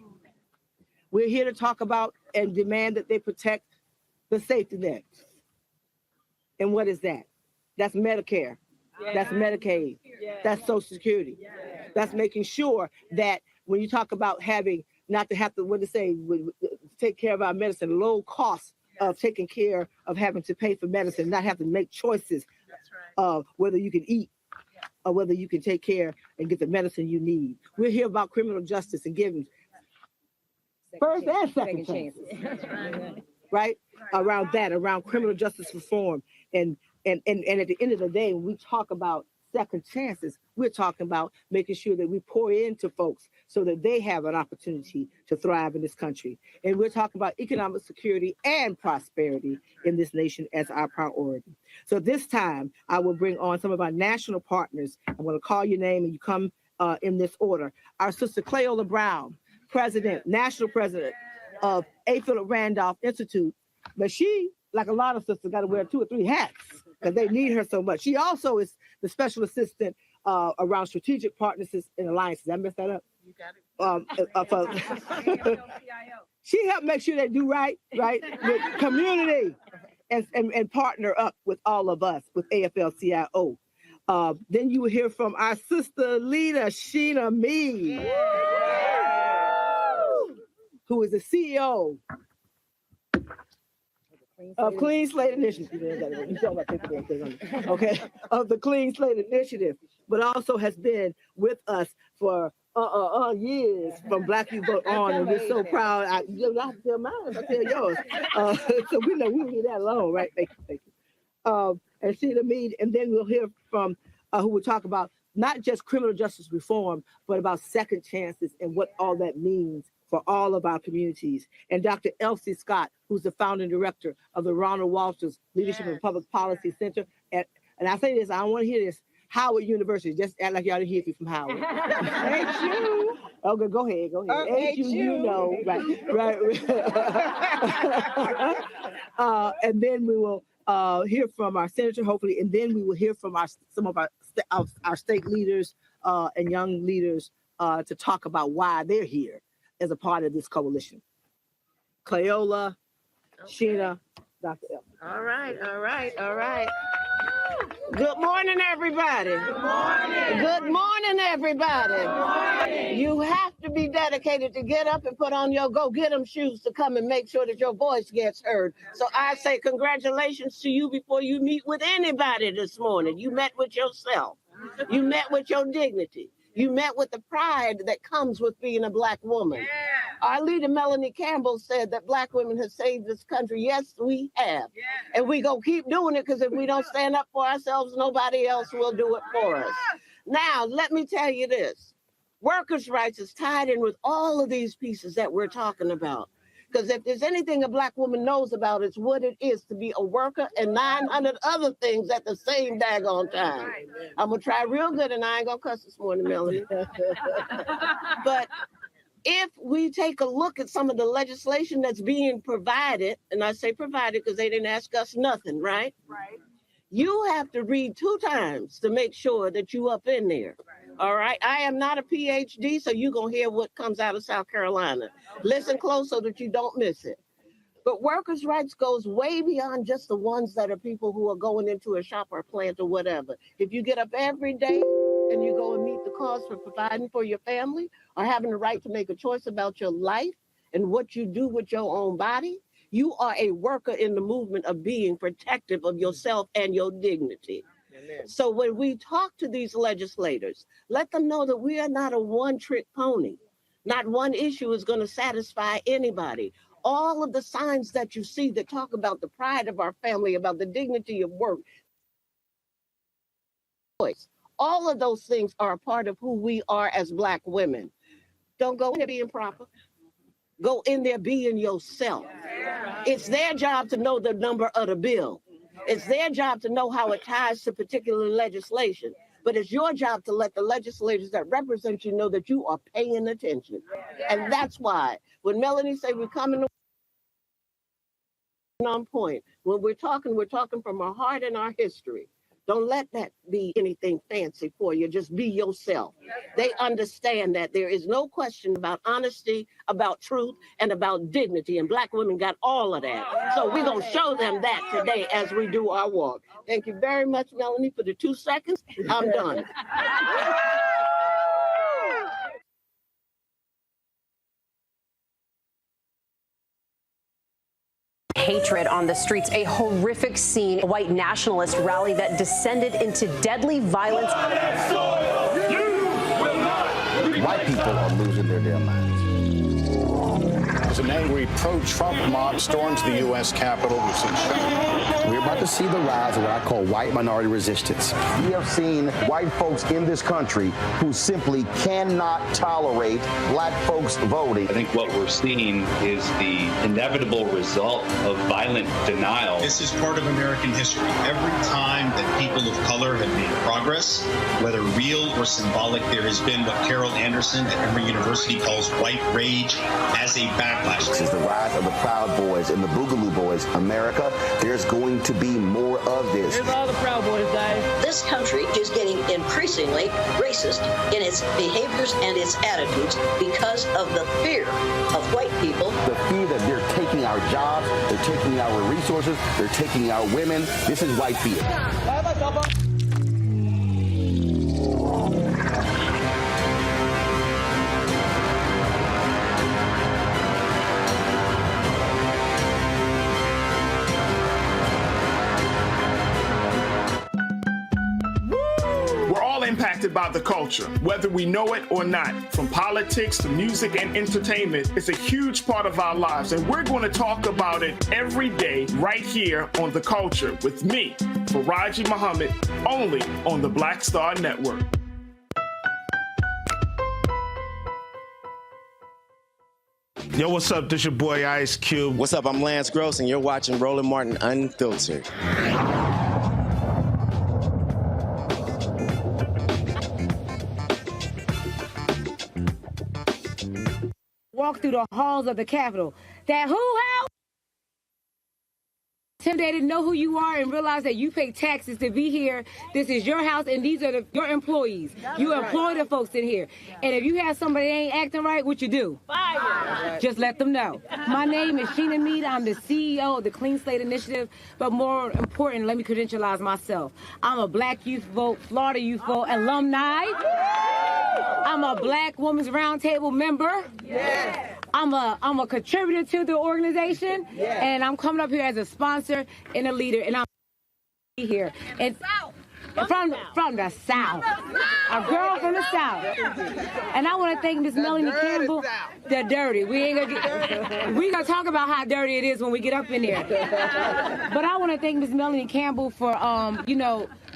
We're here to talk about and demand that they protect the safety net. And what is that? That's Medicare. That's Medicaid. That's Social Security. That's making sure that when you talk about having not to have to, take care of our medicine, low cost of taking care of having to pay for medicine, not have to make choices of whether you can eat or whether you can take care and get the medicine you need. We're here about criminal justice and giving first and second chances. Right? Around that, around criminal justice reform. And at the end of the day, when we talk about second chances, we're talking about making sure that we pour into folks so that they have an opportunity to thrive in this country. And we're talking about economic security and prosperity in this nation as our priority. So this time, I will bring on some of our national partners. I'm going to call your name and you come in this order. Our sister Cleola Brown, national president of A. Philip Randolph Institute. But she, like a lot of sisters, got to wear 2 or 3 hats because they need her so much. She also is the special assistant around strategic partnerships and alliances. Did I mess that up? You got it. She helped make sure they do right with community and partner up with all of us with AFL-CIO. Then you will hear from our sister leader, Sheena Mead, who is the CEO of Clean Slate Initiative. Okay, of the Clean Slate Initiative, but also has been with us for years from Black Youth Vote On, and we're so proud. I have to tell mine, I tell yours. So we know we leave that alone, right? Thank you. And Sheena Mead, and then we'll hear from who will talk about not just criminal justice reform, but about second chances and what all that means for all of our communities. And Dr. Elsie Scott, who's the founding director of the Ronald Walters Leadership and Public Policy Center. And I say this, I don't want to hear this, Howard University. Just act like y'all didn't hear me from Howard. HU. Okay, go ahead. HU, you know, right. And then we will hear from our senator, hopefully, and then we will hear from some of our state leaders and young leaders to talk about why they're here as a part of this coalition. Cleola, Sheena, Dr. L. All right. Good morning, everybody. Good morning, everybody. Good morning. You have to be dedicated to get up and put on your go-get-em shoes to come and make sure that your voice gets heard. So I say congratulations to you before you meet with anybody this morning. You met with yourself. You met with your dignity. You met with the pride that comes with being a Black woman. Our leader, Melanie Campbell, said that Black women have saved this country. Yes, we have. And we go keep doing it because if we don't stand up for ourselves, nobody else will do it for us. Now, let me tell you this. Workers' rights is tied in with all of these pieces that we're talking about. Because if there's anything a Black woman knows about, it's what it is to be a worker and 900 other things at the same daggone time. I'm going to try real good, and I ain't going to cuss this morning, Melanie. But if we take a look at some of the legislation that's being provided, and I say provided because they didn't ask us nothing, right? Right. You have to read 2 times to make sure that you up in there. All right. I am not a PhD, so you're going to hear what comes out of South Carolina. Okay. Listen close so that you don't miss it. But workers' rights goes way beyond just the ones that are people who are going into a shop or a plant or whatever. If you get up every day and you go and meet the cause for providing for your family or having the right to make a choice about your life and what you do with your own body, you are a worker in the movement of being protective of yourself and your dignity. Amen. So when we talk to these legislators, let them know that we are not a one-trick pony. Not one issue is going to satisfy anybody. All of the signs that you see that talk about the pride of our family, about the dignity of work, all of those things are a part of who we are as Black women. Don't go into being proper. Go in there being yourself. It's their job to know the number of the bill. It's their job to know how it ties to particular legislation. But it's your job to let the legislators that represent you know that you are paying attention. And that's why when Melanie say we're coming on point, when we're talking from our heart and our history. Don't let that be anything fancy for you. Just be yourself. They understand that there is no question about honesty, about truth, and about dignity. And Black women got all of that. So we're going to show them that today as we do our walk. Thank you very much, Melanie, for the 2 seconds. I'm done. Hatred on the streets, a horrific scene, a white nationalist rally that descended into deadly violence. White people are losing their damn minds. As an angry pro-Trump mob storms the U.S. Capitol, we've seen We're about to see the rise of what I call white minority resistance. We have seen white folks in this country who simply cannot tolerate Black folks voting. I think what we're seeing is the inevitable result of violent denial. This is part of American history. Every time that people of color have made progress, whether real or symbolic, there has been what Carol Anderson at Emory University calls white rage as a backlash. This is the rise of the Proud Boys and the Boogaloo Boys. America, there's going to be more of this. Here's all the Proud Boys, Dave. This country is getting increasingly racist in its behaviors and its attitudes because of the fear of white people. The fear that they're taking our jobs, they're taking our resources, they're taking our women. This is white fear. Impacted by the culture, whether we know it or not. From politics to music and entertainment, it's a huge part of our lives, and we're going to talk about it every day right here on The Culture with me, Faraji Muhammad, only on the Black Star Network. Yo, what's up? This your boy Ice Cube. What's up? I'm Lance Gross, and you're watching Roland Martin Unfiltered. Walk through the halls of the Capitol. That who house? They didn't know who you are and realize that you pay taxes to be here. This is your house, and these are your employees. You employ the folks in here. And if you have somebody that ain't acting right, what you do? Fire. Just let them know. My name is Sheena Mead. I'm the CEO of the Clean Slate Initiative. But more important, let me credentialize myself. I'm a Black Youth Vote, Florida Youth Vote alumni. I'm a Black Women's Roundtable member. Yes. I'm a contributor to the organization, and I'm coming up here as a sponsor and a leader, and I'm here. And from the South, a girl from the South. And I want to thank Miss Melanie Campbell. The dirty. We gonna talk about how dirty it is when we get up in there. But I want to thank Miss Melanie Campbell for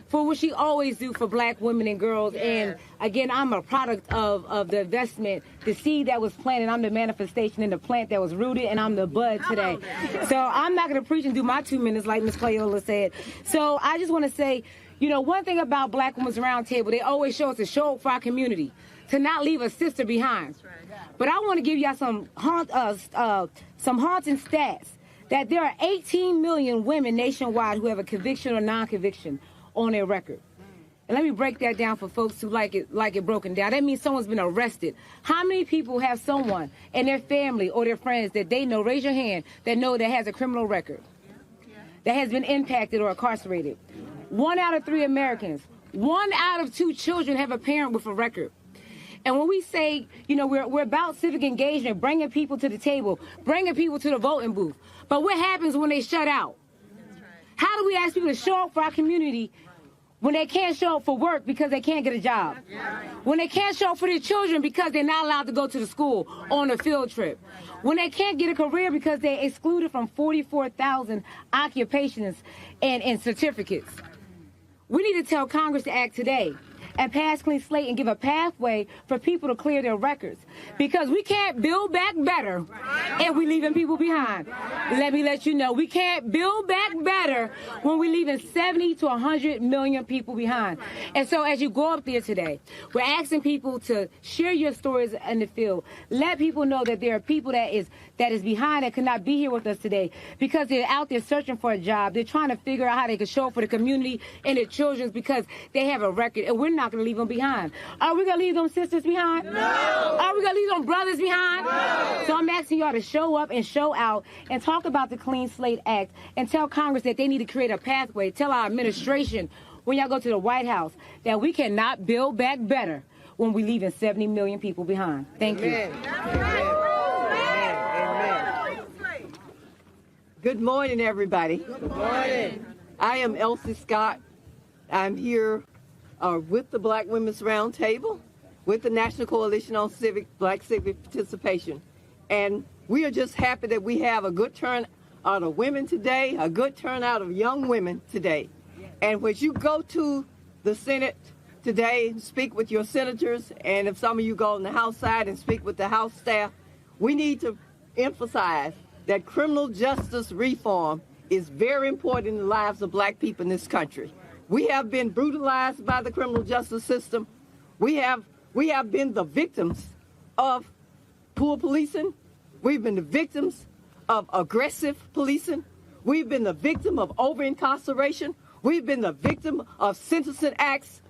for what she always do for Black women and girls. And again, I'm a product of the investment, the seed that was planted. I'm the manifestation in the plant that was rooted, and I'm the bud today. So I'm not going to preach and do my 2 minutes like Ms. Cleola said. So I just want to say, one thing about Black Women's Roundtable, they always show us to show up for our community, to not leave a sister behind. But I want to give y'all some haunting stats that there are 18 million women nationwide who have a conviction or non-conviction on their record. And let me break that down for folks who like it broken down. That means someone's been arrested. How many people have someone in their family or their friends that they know, raise your hand, that has a criminal record, that has been impacted or incarcerated? 1 out of 3 Americans, 1 out of 2 children have a parent with a record. And when we say, we're about civic engagement, bringing people to the table, bringing people to the voting booth. But what happens when they shut out? How do we ask people to show up for our community when they can't show up for work because they can't get a job? When they can't show up for their children because they're not allowed to go to the school on a field trip? When they can't get a career because they're excluded from 44,000 occupations and certificates? We need to tell Congress to act today. and pass clean slate and give a pathway for people to clear their records. Because we can't build back better if we're leaving people behind. Let me let you know, we can't build back better when we're leaving 70 to 100 million people behind. And so as you go up there today, we're asking people to share your stories in the field. Let people know that there are people that is behind that cannot be here with us today because they're out there searching for a job. They're trying to figure out how they can show up for the community and their children because they have a record, and we're not going to leave them behind. Are we going to leave them sisters behind? No. Are we going to leave them brothers behind? No. So I'm asking y'all to show up and show out and talk about the Clean Slate Act and tell Congress that they need to create a pathway. Tell our administration when y'all go to the White House that we cannot build back better when we're leaving 70 million people behind. Thank you. Amen. Good morning, everybody. Good morning. I am Elsie Scott. I'm here with the Black Women's Roundtable, with the National Coalition on Black Civic Participation. And we are just happy that we have a good turnout of women today, a good turnout of young women today. And when you go to the Senate today, speak with your senators, and if some of you go on the House side and speak with the House staff, we need to emphasize that criminal justice reform is very important in the lives of Black people in this country. We have been brutalized by the criminal justice system. We have been the victims of poor policing. We've been the victims of aggressive policing. We've been the victim of over-incarceration. We've been the victim of sentencing acts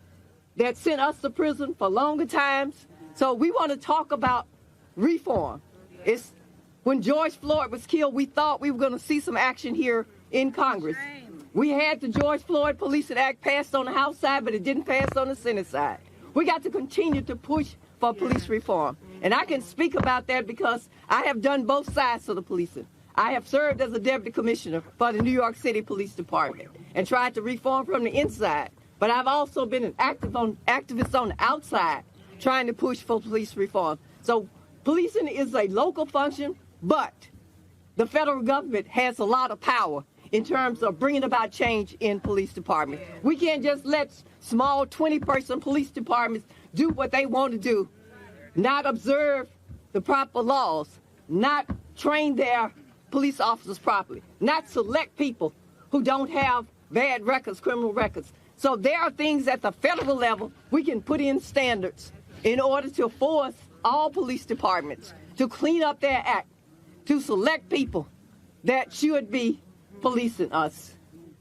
that sent us to prison for longer times. So we want to talk about reform. When George Floyd was killed, we thought we were going to see some action here in Congress. We had the George Floyd Policing Act passed on the House side, but it didn't pass on the Senate side. We got to continue to push for police reform. And I can speak about that because I have done both sides of the policing. I have served as a deputy commissioner for the New York City Police Department and tried to reform from the inside. But I've also been an activist on the outside trying to push for police reform. So policing is a local function, but the federal government has a lot of power in terms of bringing about change in police departments. We can't just let small 20-person police departments do what they want to do, not observe the proper laws, not train their police officers properly, not select people who don't have bad records, criminal records. So there are things at the federal level we can put in standards in order to force all police departments to clean up their act, to select people that should be policing us,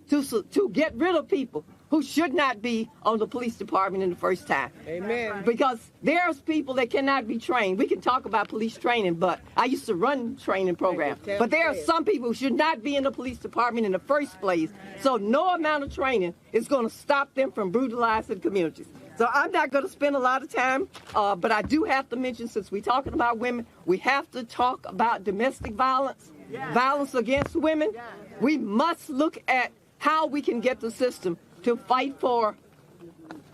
to get rid of people who should not be on the police department in the first time. Amen. Because there's people that cannot be trained. We can talk about police training, but I used to run training programs. But there are some people who should not be in the police department in the first place. So no amount of training is going to stop them from brutalizing communities. So I'm not going to spend a lot of time, but I do have to mention, since we're talking about women, we have to talk about domestic violence, violence against women. We must look at how we can get the system to fight for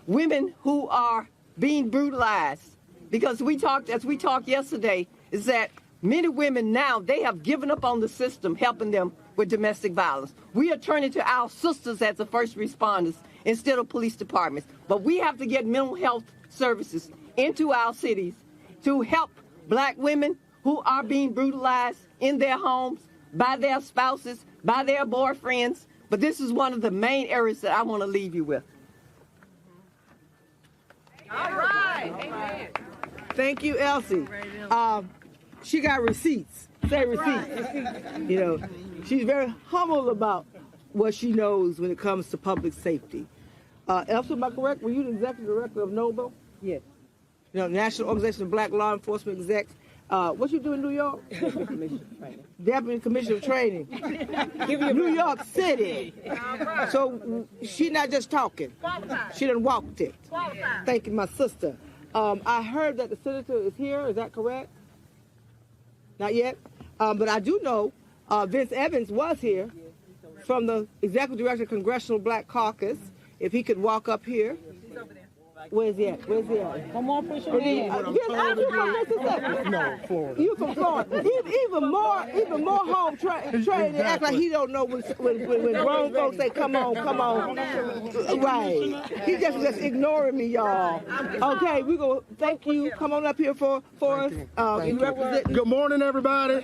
women who are being brutalized. Because as we talked yesterday, is that many women now, they have given up on the system helping them with domestic violence. We are turning to our sisters as the first responders instead of police departments. But we have to get mental health services into our cities to help Black women who are being brutalized in their homes by their spouses, by their boyfriends. But this is one of the main areas that I want to leave you with. All right. Amen. Thank you, Elsie. She got receipts. Say receipts. You know, she's very humble about what she knows when it comes to public safety. Elsie, am I correct? Were you the executive director of NOBLE? Yes. You know, National Organization of Black Law Enforcement Execs. What you do in New York? Deputy Commissioner of Training. New York City. So she's not just talking. She done walked it. Thank you, my sister. I heard that the senator is here. Is that correct? Not yet. But I do know Vince Evans was here from the Executive Director of Congressional Black Caucus. If he could walk up here. Where's he at? Where's he at? Come on, push your hand. No, Florida. You from Florida. Even more home trained and act like he don't know when grown folks say, come on. Right. He just ignoring me, y'all. Okay, we're going to thank you. Come on up here for us. You represent. Good morning, everybody.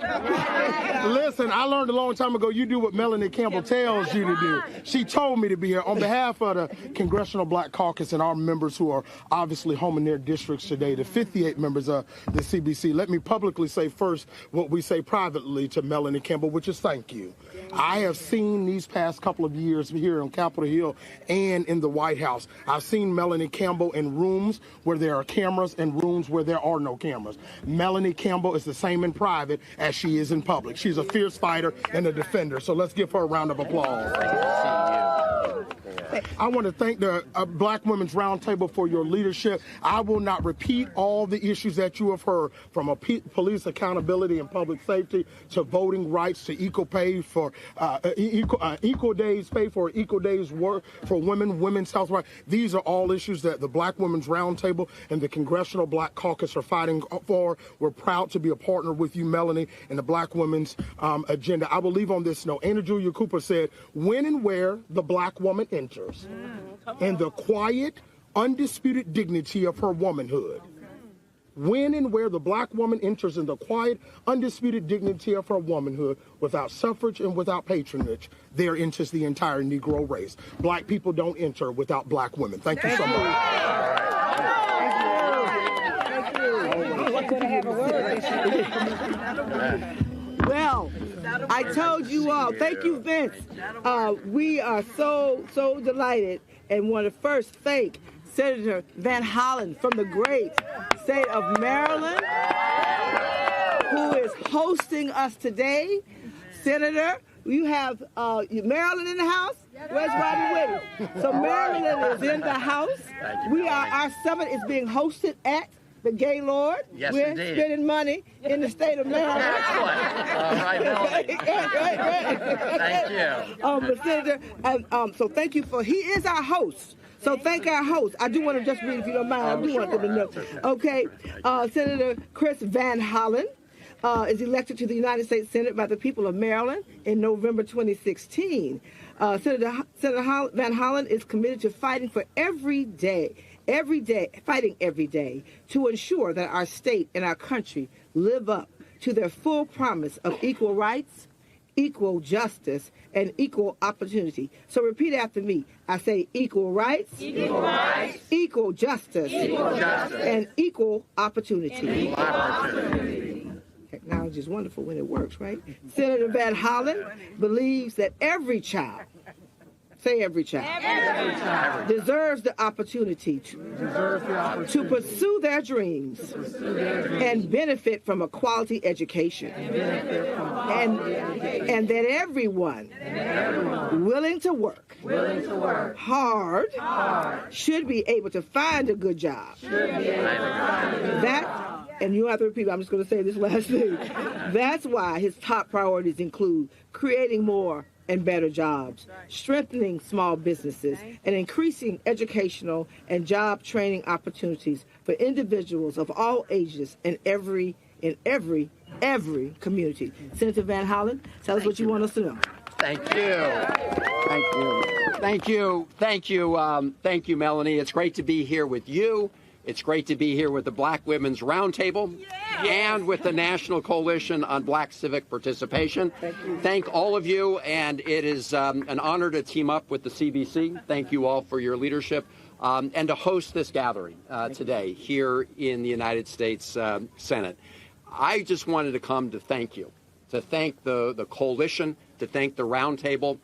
Listen, I learned a long time ago, you do what Melanie Campbell tells you to do. She told me to be here. On behalf of the Congressional Black Caucus and our members who are obviously home in their districts today, the 58 members of the CBC, let me publicly say first what we say privately to Melanie Campbell, which is thank you. I have seen these past couple of years here on Capitol Hill and in the White House, I've seen Melanie Campbell in rooms where there are cameras and rooms where there are no cameras. Melanie Campbell is the same in private as she is in public. She's a fierce fighter and a defender, so let's give her a round of applause. I want to thank the Black Women's Roundtable for your leadership. I will not repeat all the issues that you have heard, from police accountability and public safety to voting rights to equal pay for equal days pay for equal days work for women, women's health rights. These are all issues that the Black Women's Roundtable and the Congressional Black Caucus are fighting for. We're proud to be a partner with you, Melanie, in the Black Women's agenda. I will leave on this note. Anna Julia Cooper said, when and where the Black woman enters, in the quiet, undisputed dignity of her womanhood. When and where the Black woman enters in the quiet, undisputed dignity of her womanhood, without suffrage and without patronage, there enters the entire Negro race. Black people don't enter without Black women. Thank you so much. Well, I told you all. Thank you, Vince. We are so delighted and want to first thank Senator Van Hollen from the great state of Maryland, who is hosting us today. Senator, you have Maryland in the house? Where's Robbie Whitty? So Maryland is in the house. Our summit is being hosted at the Gaylord. Yes, We're indeed. spending money in the state of Maryland. Excellent. All right, Melanie. Thank you. But Senator, so thank you he is our host. So thank our host. I do want to just read, if you don't mind. I do want them to know. Okay, Senator Chris Van Hollen is elected to the United States Senate by the people of Maryland in November 2016. Senator Van Hollen is committed to fighting for fighting every day to ensure that our state and our country live up to their full promise of equal rights, equal justice, and equal opportunity. So repeat after me. I say equal rights, equal justice, and equal opportunity. Technology is wonderful when it works, right? Senator Van Hollen believes that every child, say every child, deserves the opportunity to pursue their dreams and benefit from a quality education. And that everyone willing to work hard should be able to find a good job. And you don't have to repeat, I'm just going to say this last thing. That's why his top priorities include creating more and better jobs, strengthening small businesses, and increasing educational and job training opportunities for individuals of all ages in every community. Senator Van Hollen, tell us what you want us to know. Thank you, Melanie. It's great to be here with you. It's great to be here with the Black Women's Roundtable and with the National Coalition on Black Civic Participation. Thank all of you, and it is an honor to team up with the CBC. Thank you all for your leadership and to host this gathering today here in the United States Senate. I just wanted to come to thank you, to thank the coalition, to thank the Roundtable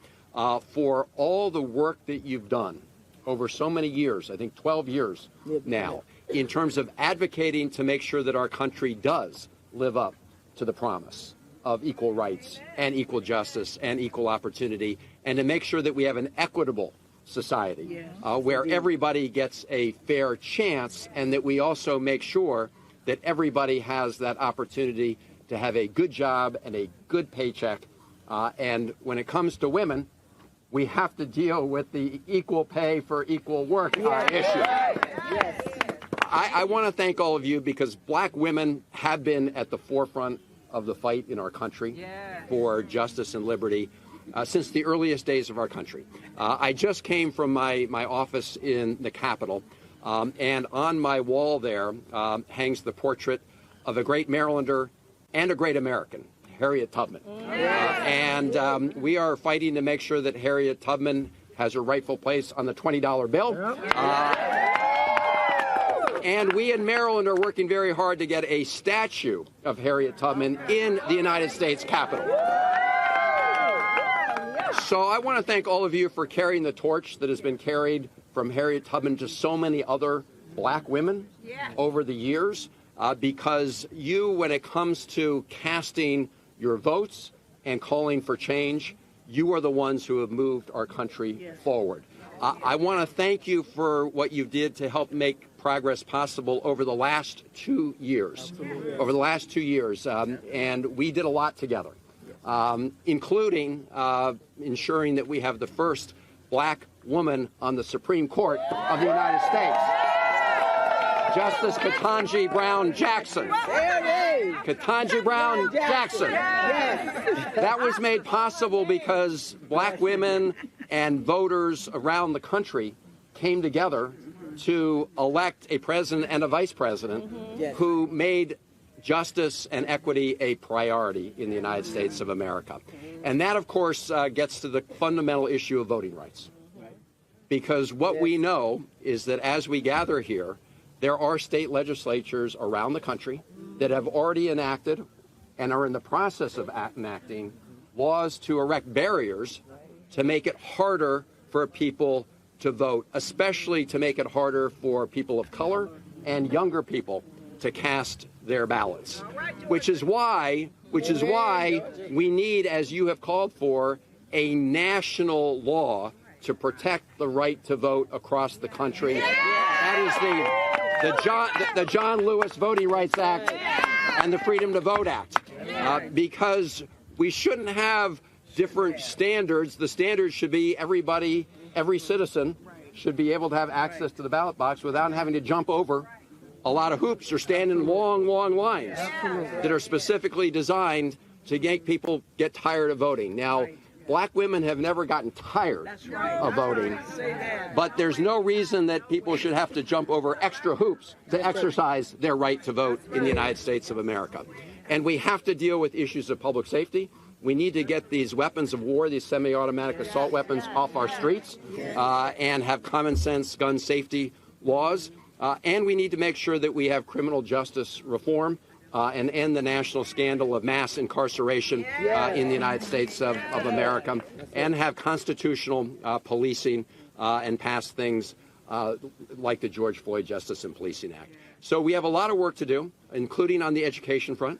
for all the work that you've done over so many years, I think 12 years now, in terms of advocating to make sure that our country does live up to the promise of equal rights and equal justice and equal opportunity, and to make sure that we have an equitable society where everybody gets a fair chance, and that we also make sure that everybody has that opportunity to have a good job and a good paycheck. And when it comes to women, we have to deal with the equal pay for equal work issue. I want to thank all of you because black women have been at the forefront of the fight in our country for justice and liberty since the earliest days of our country. I just came from my office in the Capitol, and on my wall there hangs the portrait of a great Marylander and a great American, Harriet Tubman. And we are fighting to make sure that Harriet Tubman has her rightful place on the $20 bill. And we in Maryland are working very hard to get a statue of Harriet Tubman in the United States Capitol. So I want to thank all of you for carrying the torch that has been carried from Harriet Tubman to so many other black women over the years, because you, when it comes to casting your votes and calling for change, you are the ones who have moved our country forward. I want to thank you for what you did to help make progress possible over the last 2 years. Over the last 2 years, and we did a lot together, including ensuring that we have the first black woman on the Supreme Court of the United States, Justice Ketanji Brown Jackson. Ketanji Brown Jackson. That was made possible because black women and voters around the country came together to elect a president and a vice president who made justice and equity a priority in the United States of America. And that, of course, gets to the fundamental issue of voting rights. Because what we know is that as we gather here, there are state legislatures around the country that have already enacted and are in the process of enacting laws to erect barriers to make it harder for people to vote, especially to make it harder for people of color and younger people to cast their ballots, which is why we need, as you have called for, a national law to protect the right to vote across the country. That is the John Lewis Voting Rights Act and the Freedom to Vote Act, because we shouldn't have different standards. The standards should be everybody, every citizen should be able to have access to the ballot box without having to jump over a lot of hoops or stand in long, long lines that are specifically designed to make people get tired of voting. Now, black women have never gotten tired of voting, but there's no reason that people should have to jump over extra hoops to exercise their right to vote in the United States of America. And we have to deal with issues of public safety. We need to get these weapons of war, these semi-automatic assault weapons, off our streets and have common sense gun safety laws. And we need to make sure that we have criminal justice reform and end the national scandal of mass incarceration in the United States of America, and have constitutional policing and pass things like the George Floyd Justice and Policing Act. So we have a lot of work to do, including on the education front,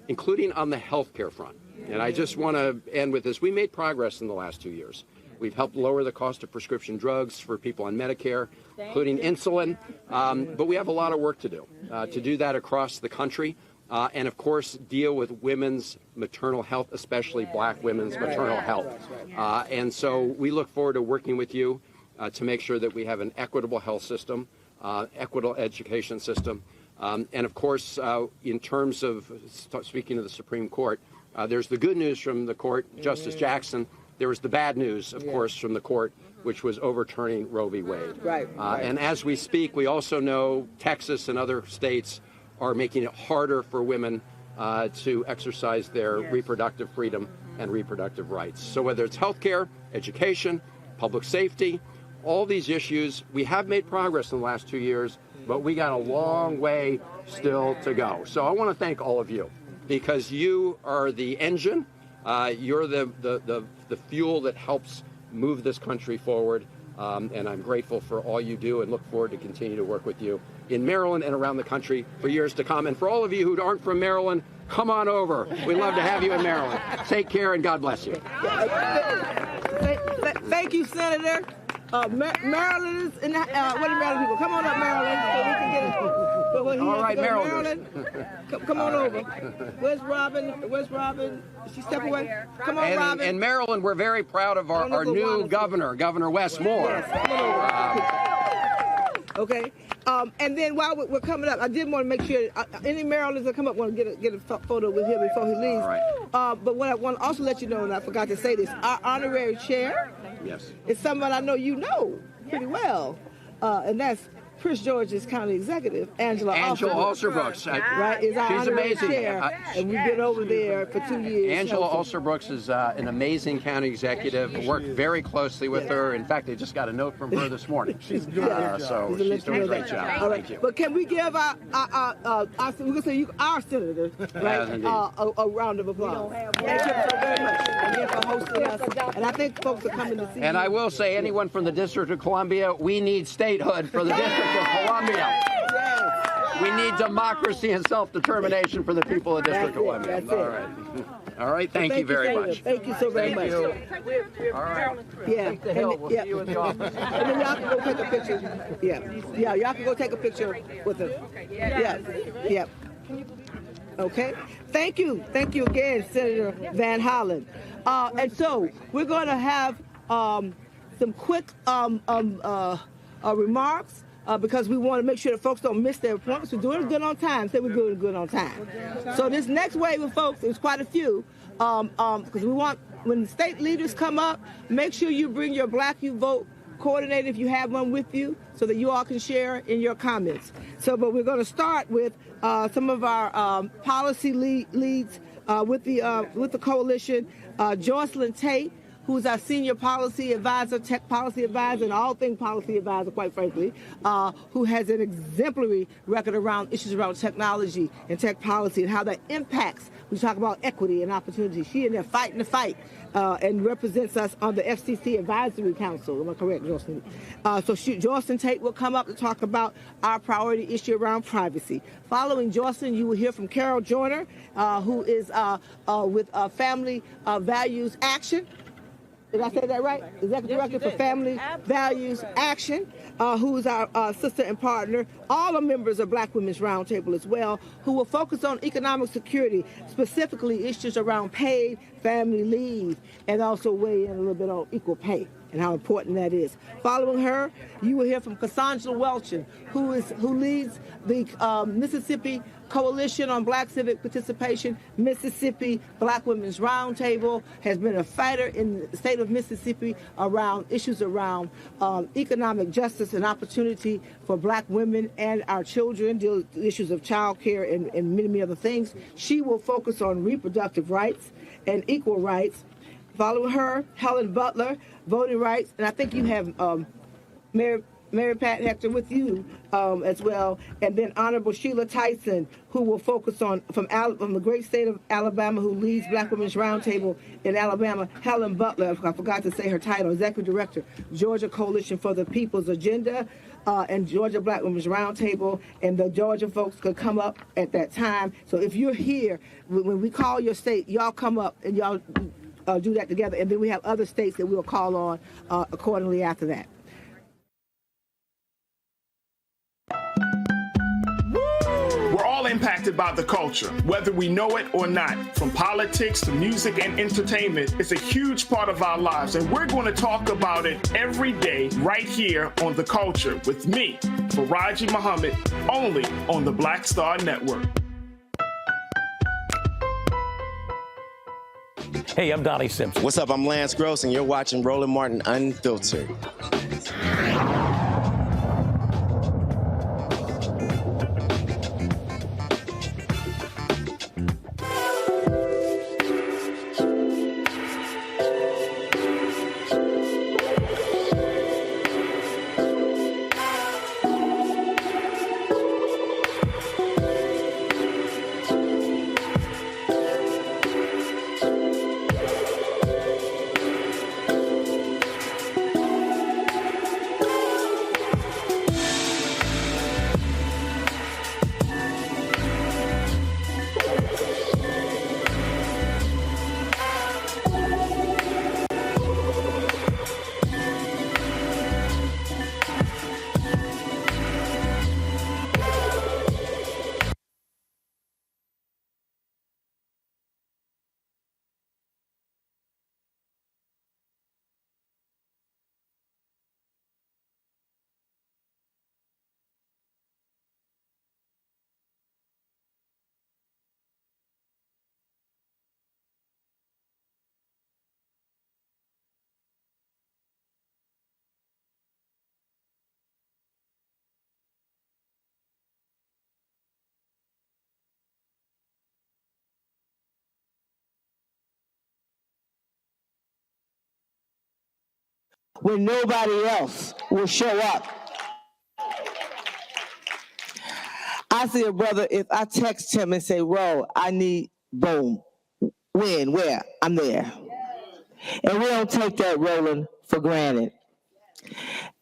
including on the health care front. And I just want to end with this. We made progress in the last 2 years. We've helped lower the cost of prescription drugs for people on Medicare, including insulin. But we have a lot of work to do that across the country. And, of course, deal with women's maternal health, especially black women's maternal health. And so we look forward to working with you to make sure that we have an equitable health system, equitable education system. And, of course, in terms of speaking of the Supreme Court, there's the good news from the court, Justice Jackson. There was the bad news, of course, from the court, which was overturning Roe v. Wade. And as we speak, we also know Texas and other states are making it harder for women to exercise their reproductive freedom and reproductive rights. So whether it's health care, education, public safety, all these issues, we have made progress in the last 2 years, but we got a long way still to go. So I want to thank all of you, because you are the engine, you're the fuel that helps move this country forward. And I'm grateful for all you do and look forward to continue to work with you in Maryland and around the country for years to come. And for all of you who aren't from Maryland, come on over. We'd love to have you in Maryland. Take care and God bless you. Thank you, Senator. Maryland is in the, what are Maryland people? Come on up, Maryland, so we can get it. All right, Maryland. Come on over. Where's Robin? Did she step away? Come on, Robin. In Maryland, we're very proud of our new governor, Governor Wes Moore. Okay. And then while we're coming up, I did want to make sure any Marylanders that come up want to get a photo with him before he leaves. All right. But what I want to also let you know, and I forgot to say this, our honorary chair is someone I know you know pretty well, and that's Prince George's County Executive, Angela Ulsterbrooks. Right, is our She's honorary amazing. chair, and we've been over there for 2 years. Angela Ulsterbrooks is an amazing county executive. Worked very closely with her. In fact, they just got a note from her this morning. She's good. So she's doing a great job. All right. Thank you. But can we give our senator, right, a round of applause? Thank you so very much again for hosting us. And I think folks are coming to see you. And I will say, anyone from the District of Columbia, we need statehood for the District of Columbia. We need democracy and self-determination for the people of the District of Columbia. That's it. All right. Thank you very much. Thank you so very much. All right. Yeah. Take the hill. We'll see you in the office. And then y'all can go take a picture. Yeah, y'all can go take a picture with them. Yeah. Okay. Thank you again, Senator Van Hollen. And so we're going to have some quick remarks. Because we want to make sure that folks don't miss their appointments. We're doing good on time. Say we're doing good on time. So this next wave of folks, there's quite a few, because we want, when state leaders come up, make sure you bring your Black You Vote coordinator if you have one with you, so that you all can share in your comments. But we're going to start with some of our policy leads with the coalition. Jocelyn Tate, who's our senior policy advisor, tech policy advisor, and all things policy advisor, quite frankly, who has an exemplary record around issues around technology and tech policy and how that impacts. We talk about equity and opportunity. She in there fighting the fight and represents us on the FCC Advisory Council. Am I correct, Jocelyn? Jocelyn Tate will come up to talk about our priority issue around privacy. Following Jocelyn, you will hear from Carol Joyner, who is with Family Values Action. Did I say that right? Executive Director for Family Values Action, who is our sister and partner. All are members of Black Women's Roundtable as well, who will focus on economic security, specifically issues around paid family leave, and also weigh in a little bit on equal pay and how important that is. Following her, you will hear from Cassandra Welchin, who leads the Mississippi Coalition on Black Civic Participation. Mississippi Black Women's Roundtable has been a fighter in the state of Mississippi around issues around economic justice and opportunity for Black women and our children, deal with issues of child care and many, many other things. She will focus on reproductive rights and equal rights. Following her, Helen Butler, voting rights, and I think you have Mary Pat Hector with you as well, and then Honorable Sheila Tyson, who will focus on from the great state of Alabama, who leads Black Women's Roundtable in Alabama. Helen Butler, I forgot to say her title, Executive Director, Georgia Coalition for the People's Agenda, and Georgia Black Women's Roundtable, and the Georgia folks could come up at that time. So if you're here, when we call your state, y'all come up and y'all do that together, and then we have other states that we'll call on accordingly after that. We're all impacted by the culture, whether we know it or not. From politics to music and entertainment, it's a huge part of our lives, and we're going to talk about it every day right here on The Culture with me, Faraji Muhammad, only on the Black Star Network. Hey, I'm Donnie Simpson. What's up? I'm Lance Gross, and you're watching Roland Martin Unfiltered. when nobody else will show up. I see a brother, if I text him and say, Ro, I need, boom, when, where, I'm there. And we don't take that, Roland, for granted.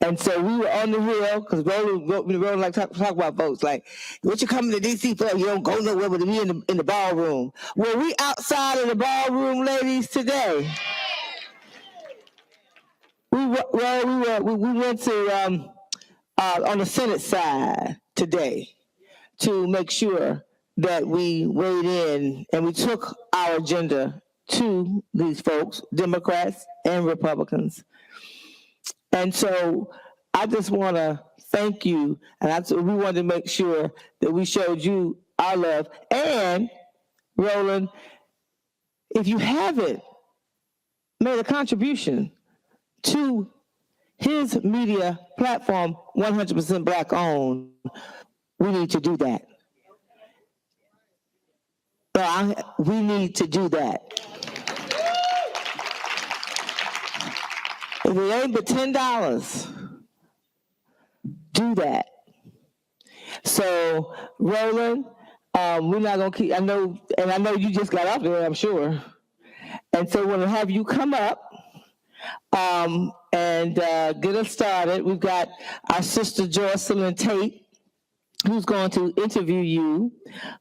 And so we were on the hill, because Roland like talk about votes, like, what you coming to D.C. for? You don't go nowhere but to be in the ballroom. Well, we outside of the ballroom, ladies, today. We went to, on the Senate side today, to make sure that we weighed in and we took our agenda to these folks, Democrats and Republicans. And so I just want to thank you, and we wanted to make sure that we showed you our love. And, Roland, if you haven't made a contribution to his media platform, 100% Black owned, we need to do that. We need to do that. If it ain't but $10, do that. So, Roland, we're not gonna keep, I know you just got off there, I'm sure. And so we're gonna have you come up and get us started. We've got our sister Jocelyn Tate, who's going to interview you,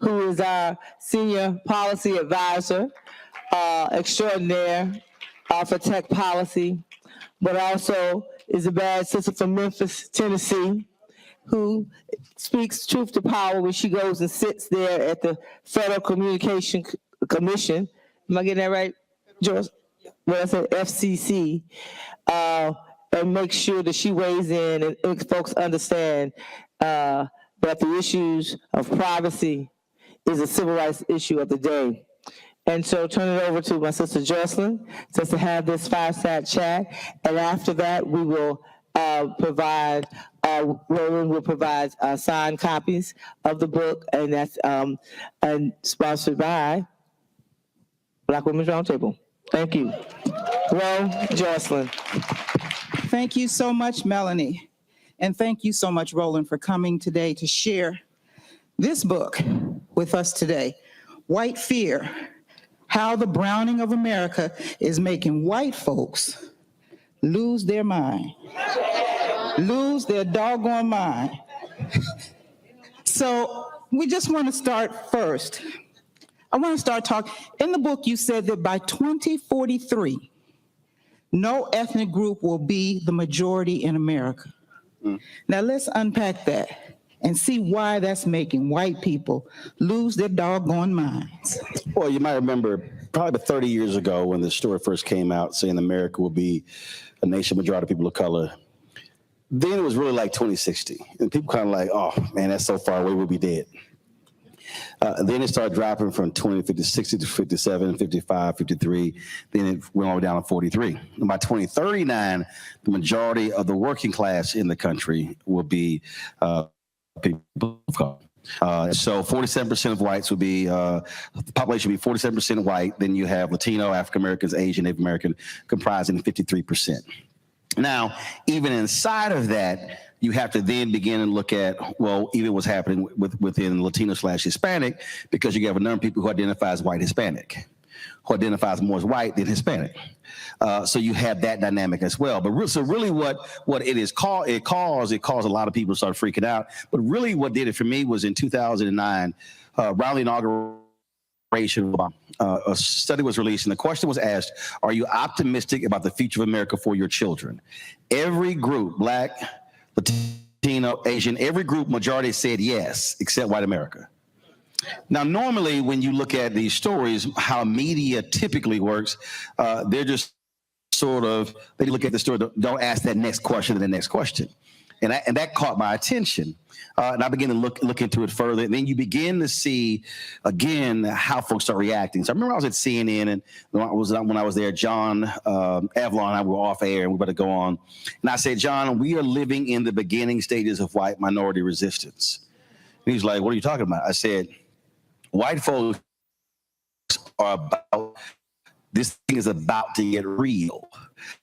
who is our senior policy advisor extraordinaire for tech policy, but also is a bad sister from Memphis, Tennessee, who speaks truth to power when she goes and sits there at the Federal Communication Commission. Am I getting that right, George? Well, I said FCC, and make sure that she weighs in and makes folks understand that the issues of privacy is a civil rights issue of the day. And so turn it over to my sister Jocelyn just to have this fireside chat. And after that, we will Roland will provide signed copies of the book, and that's and sponsored by Black Women's Roundtable. Thank you. Jocelyn. Thank you so much, Melanie. And thank you so much, Roland, for coming today to share this book with us today, White Fear, How the Browning of America is Making White Folks Lose Their Mind, lose their doggone mind. So we just want to start first. I want to start talking. In the book, you said that by 2043, no ethnic group will be the majority in America. Now let's unpack that and see why that's making white people lose their doggone minds. Well, you might remember probably 30 years ago when the story first came out saying America will be a nation majority of people of color. Then it was really like 2060. And people kind of like, oh man, that's so far away, we'll be dead. Then it started dropping from 20 to 50, 60 to 57, 55, 53. Then it went all the way down to 43. And by 2039, the majority of the working class in the country will be people of color. So 47% of whites would be, the population would be 47% white. Then you have Latino, African Americans, Asian, Native American comprising 53%. Now, even inside of that, you have to then begin and look at, well, even what's happening within Latino/Hispanic, because you have a number of people who identify as white Hispanic, who identifies more as white than Hispanic. So you have that dynamic as well. But really what it is it caused a lot of people to start freaking out. But really what did it for me was in 2009, around the inauguration, a study was released and the question was asked, are you optimistic about the future of America for your children? Every group, Black, Latino, Asian, every group majority said yes, except white America. Now, normally when you look at these stories, how media typically works, they're just sort of, they look at the story, don't ask that next question and the next question. And that caught my attention. And I began to look into it further. And then you begin to see, again, how folks start reacting. So I remember I was at CNN, and when I was there, John Avalon and I were off air, and we were about to go on. And I said, John, we are living in the beginning stages of white minority resistance. And he's like, what are you talking about? I said, white folks are about this thing is about to get real.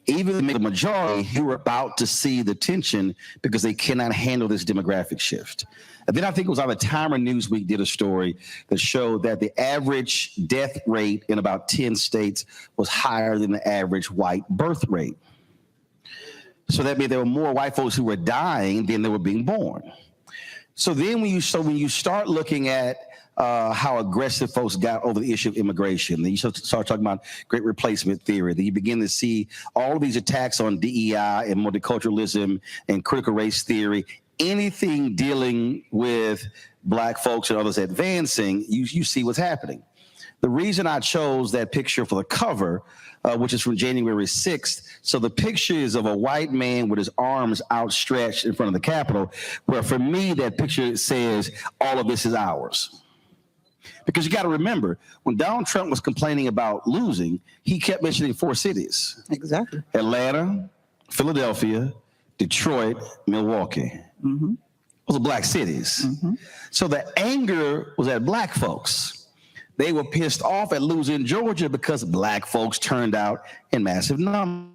Even the majority, you're about to see the tension because they cannot handle this demographic shift. And then I think it was on the Timer Newsweek did a story that showed that the average death rate in about 10 states was higher than the average white birth rate. So that meant there were more white folks who were dying than they were being born. So then when you start looking at how aggressive folks got over the issue of immigration, then you start talking about great replacement theory, then you begin to see all of these attacks on DEI and multiculturalism and critical race theory, anything dealing with black folks and others advancing, you see what's happening. The reason I chose that picture for the cover, which is from January 6th, so the picture is of a white man with his arms outstretched in front of the Capitol, where for me, that picture says, all of this is ours. Because you got to remember, when Donald Trump was complaining about losing, he kept mentioning 4 cities. Exactly. Atlanta, Philadelphia, Detroit, Milwaukee. Mm-hmm. Those are black cities. Mm-hmm. So the anger was at black folks. They were pissed off at losing Georgia because black folks turned out in massive numbers.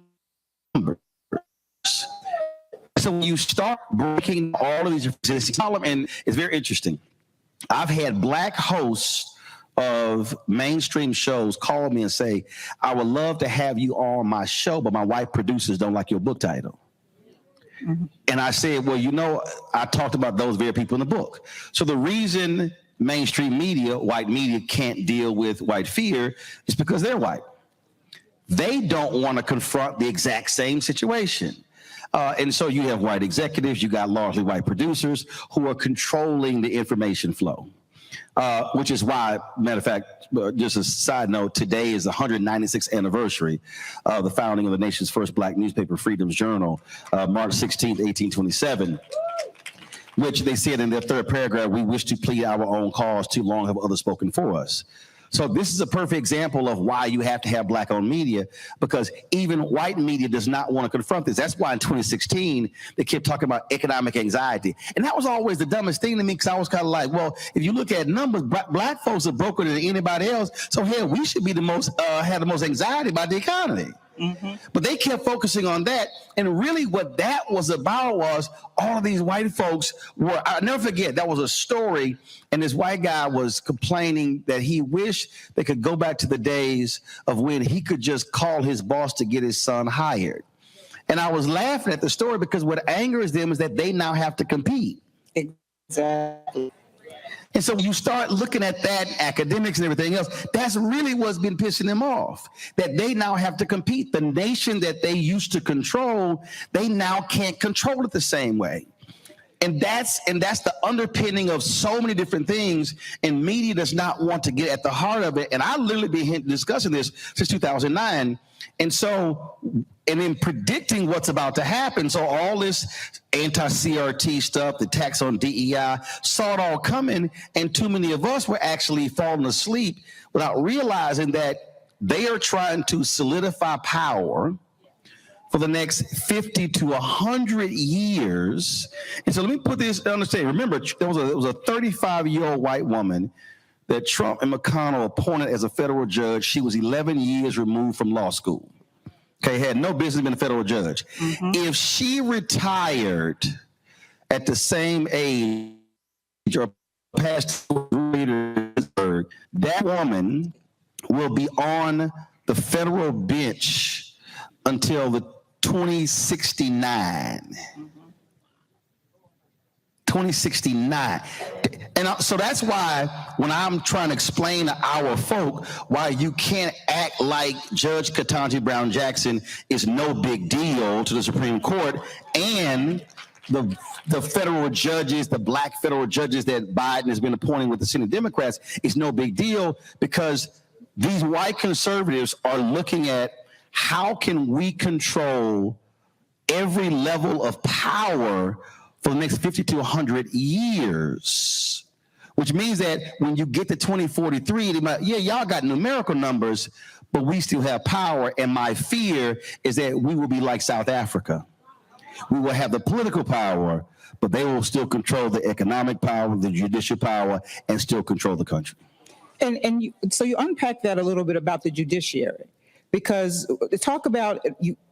So when you start breaking all of these existing columns, and it's very interesting. I've had black hosts of mainstream shows call me and say, I would love to have you on my show, but my white producers don't like your book title. Mm-hmm. And I said, well, you know, I talked about those very people in the book. So the reason mainstream media, white media, can't deal with white fear is because they're white. They don't want to confront the exact same situation. And so you have white executives, you got largely white producers who are controlling the information flow, which is why, matter of fact, just a side note, today is the 196th anniversary of the founding of the nation's first black newspaper, Freedom's Journal, March 16th, 1827, which they said in their third paragraph, we wish to plead our own cause, too long have others spoken for us. So this is a perfect example of why you have to have black-owned media, because even white media does not want to confront this. That's why in 2016, they kept talking about economic anxiety. And that was always the dumbest thing to me, because I was kind of like, well, if you look at numbers, black folks are broker than anybody else. So hell, we should be the most, have the most anxiety about the economy. Mm-hmm. But they kept focusing on that. And really what that was about was all of these white folks were, I'll never forget, that was a story. And this white guy was complaining that he wished they could go back to the days of when he could just call his boss to get his son hired. And I was laughing at the story because what angers them is that they now have to compete. Exactly. And so when you start looking at that, academics and everything else, that's really what's been pissing them off, that they now have to compete. The nation that they used to control, they now can't control it the same way. And that's the underpinning of so many different things, and media does not want to get at the heart of it. And I've literally been discussing this since 2009. And so, and in predicting what's about to happen, so all this anti-CRT stuff, the tax on DEI, saw it all coming, and too many of us were actually falling asleep without realizing that they are trying to solidify power for the next 50 to 100 years. And so let me put this, understand, remember, there was a 35-year-old white woman that Trump and McConnell appointed as a federal judge. She was 11 years removed from law school. Okay, had no business being a federal judge. Mm-hmm. If she retired at the same age or past that woman will be on the federal bench until the 2069. 2069. And so that's why when I'm trying to explain to our folk why you can't act like Judge Ketanji Brown Jackson is no big deal to the Supreme Court, and the federal judges, the black federal judges that Biden has been appointing with the Senate Democrats is no big deal, because these white conservatives are looking at how can we control every level of power for the next 50 to 100 years, which means that when you get to 2043, they might, yeah, y'all got numerical numbers, but we still have power. And my fear is that we will be like South Africa. We will have the political power, but they will still control the economic power, the judicial power, and still control the country. So you unpack that a little bit about the judiciary. because talk about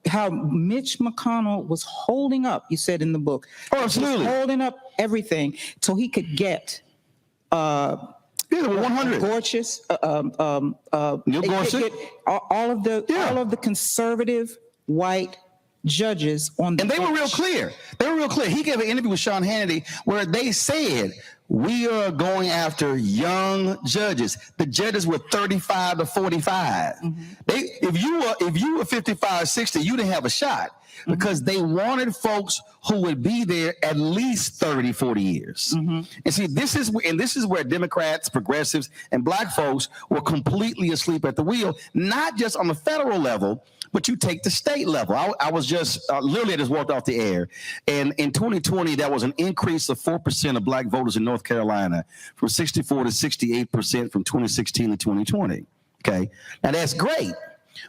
how Mitch McConnell was holding up, you said in the book. Oh, absolutely. Holding up everything so he could get 100. Gorsuch, Neil Gorsuch. All of the conservative white judges on the bench. And they were real clear. He gave an interview with Sean Hannity where they said, we are going after young judges. The judges were 35 to 45. Mm-hmm. If you were 55, 60, you didn't have a shot because they wanted folks who would be there at least 30, 40 years. Mm-hmm. And see, this is where Democrats, progressives, and black folks were completely asleep at the wheel, not just on the federal level, but you take the state level. I was just literally I just walked off the air, and in 2020 that was an increase of 4% of black voters in North Carolina, from 64 to 68% from 2016 to 2020. Okay, now that's great.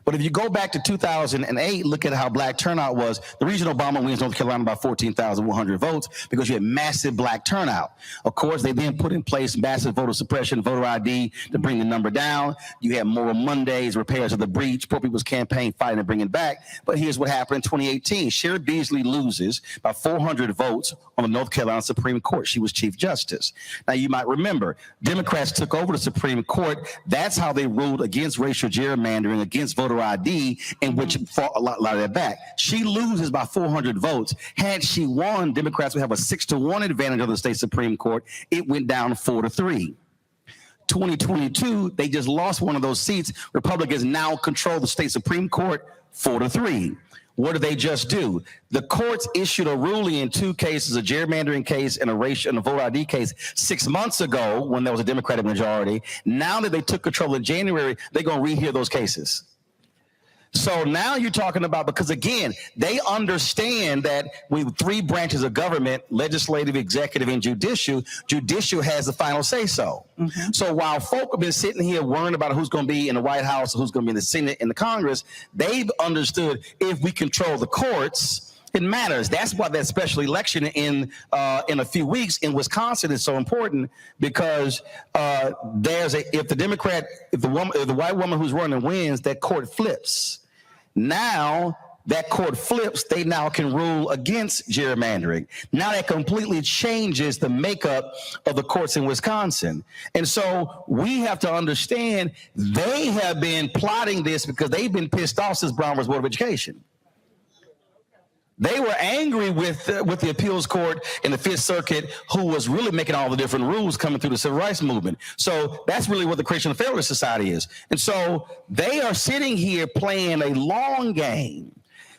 But if you go back to 2008, look at how black turnout was. The reason Obama wins North Carolina by 14,100 votes because you had massive black turnout. Of course, they then put in place massive voter suppression, voter ID to bring the number down. You had Moral Mondays, repairs of the breach, poor people's campaign fighting to bring it back. But here's what happened in 2018. Sherrod Beasley loses by 400 votes on the North Carolina Supreme Court. She was Chief Justice. Now, you might remember, Democrats took over the Supreme Court. That's how they ruled against racial gerrymandering, against voter ID, in which fought a lot of that back. She loses by 400 votes. Had she won, Democrats would have a 6-1 advantage of the state Supreme Court. It went down 4-3. 2022, they just lost one of those seats. Republicans now control the state Supreme Court 4-3. What did they just do? The courts issued a ruling in two cases, a gerrymandering case and a voter ID case 6 months ago when there was a Democratic majority. Now that they took control in January, they're going to rehear those cases. So now you're talking about, because again, they understand that with three branches of government, legislative, executive, and judicial has the final say so. Mm-hmm. So while folk have been sitting here worrying about who's going to be in the White House, who's going to be in the Senate and the Congress, they've understood if we control the courts, it matters. That's why that special election in a few weeks in Wisconsin is so important, because if the white woman who's running wins, that court flips. Now that court flips, they now can rule against gerrymandering. Now that completely changes the makeup of the courts in Wisconsin. And so we have to understand they have been plotting this because they've been pissed off since Brown v. Board of Education. They were angry with the appeals court in the Fifth Circuit, who was really making all the different rules coming through the civil rights movement. So that's really what the Creation of Federalist Society is. And so they are sitting here playing a long game.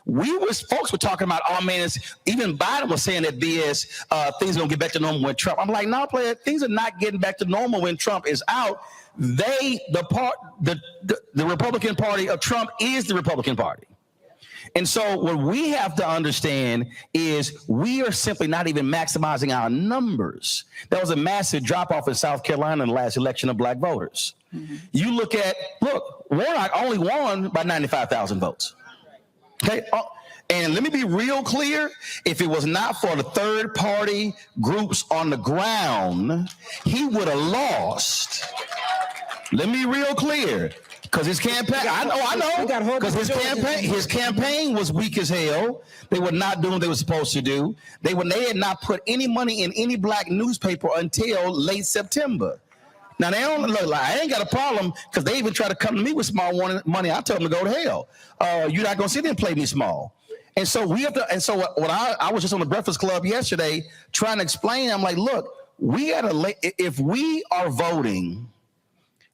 Folks were talking about, oh man, even Biden was saying that things are gonna get back to normal when Trump. I'm like, no, player, things are not getting back to normal when Trump is out. The Republican Party of Trump is the Republican Party. And so what we have to understand is we are simply not even maximizing our numbers. There was a massive drop-off in South Carolina in the last election of black voters. Mm-hmm. You look, Warnock only won by 95,000 votes. Okay, and let me be real clear. If it was not for the third-party groups on the ground, he would have lost. Let me be real clear. Because his campaign, I know. Because his campaign was weak as hell. They were not doing what they were supposed to do. They had not put any money in any black newspaper until late September. Now they don't look like I ain't got a problem, because they even try to come to me with small money. I tell them to go to hell. You're not gonna sit there and play me small. And so we have to. And so what I was just on the Breakfast Club yesterday trying to explain. I'm like, look, if we are voting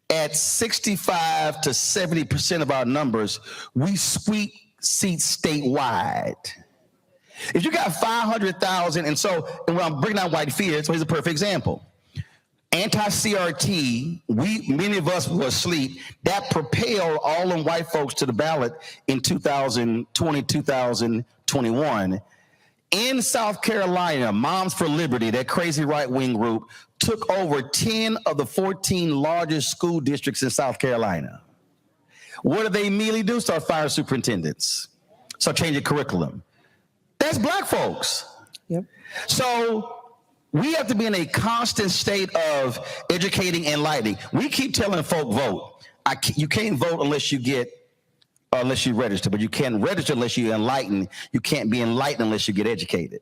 at 65 to 70% of our numbers, we sweep seats statewide. If you got 500,000, and when I'm bringing out white fear, so here's a perfect example. Anti-CRT, many of us were asleep. That propelled all them white folks to the ballot in 2020, 2021. In South Carolina, Moms for Liberty, that crazy right-wing group, took over 10 of the 14 largest school districts in South Carolina. What do they immediately do? Start firing superintendents. Start changing curriculum. That's black folks. Yep. So we have to be in a constant state of educating and enlightening. We keep telling folk vote. You can't vote unless you get unless you register, but you can't register unless you're enlightened. You can't be enlightened unless you get educated.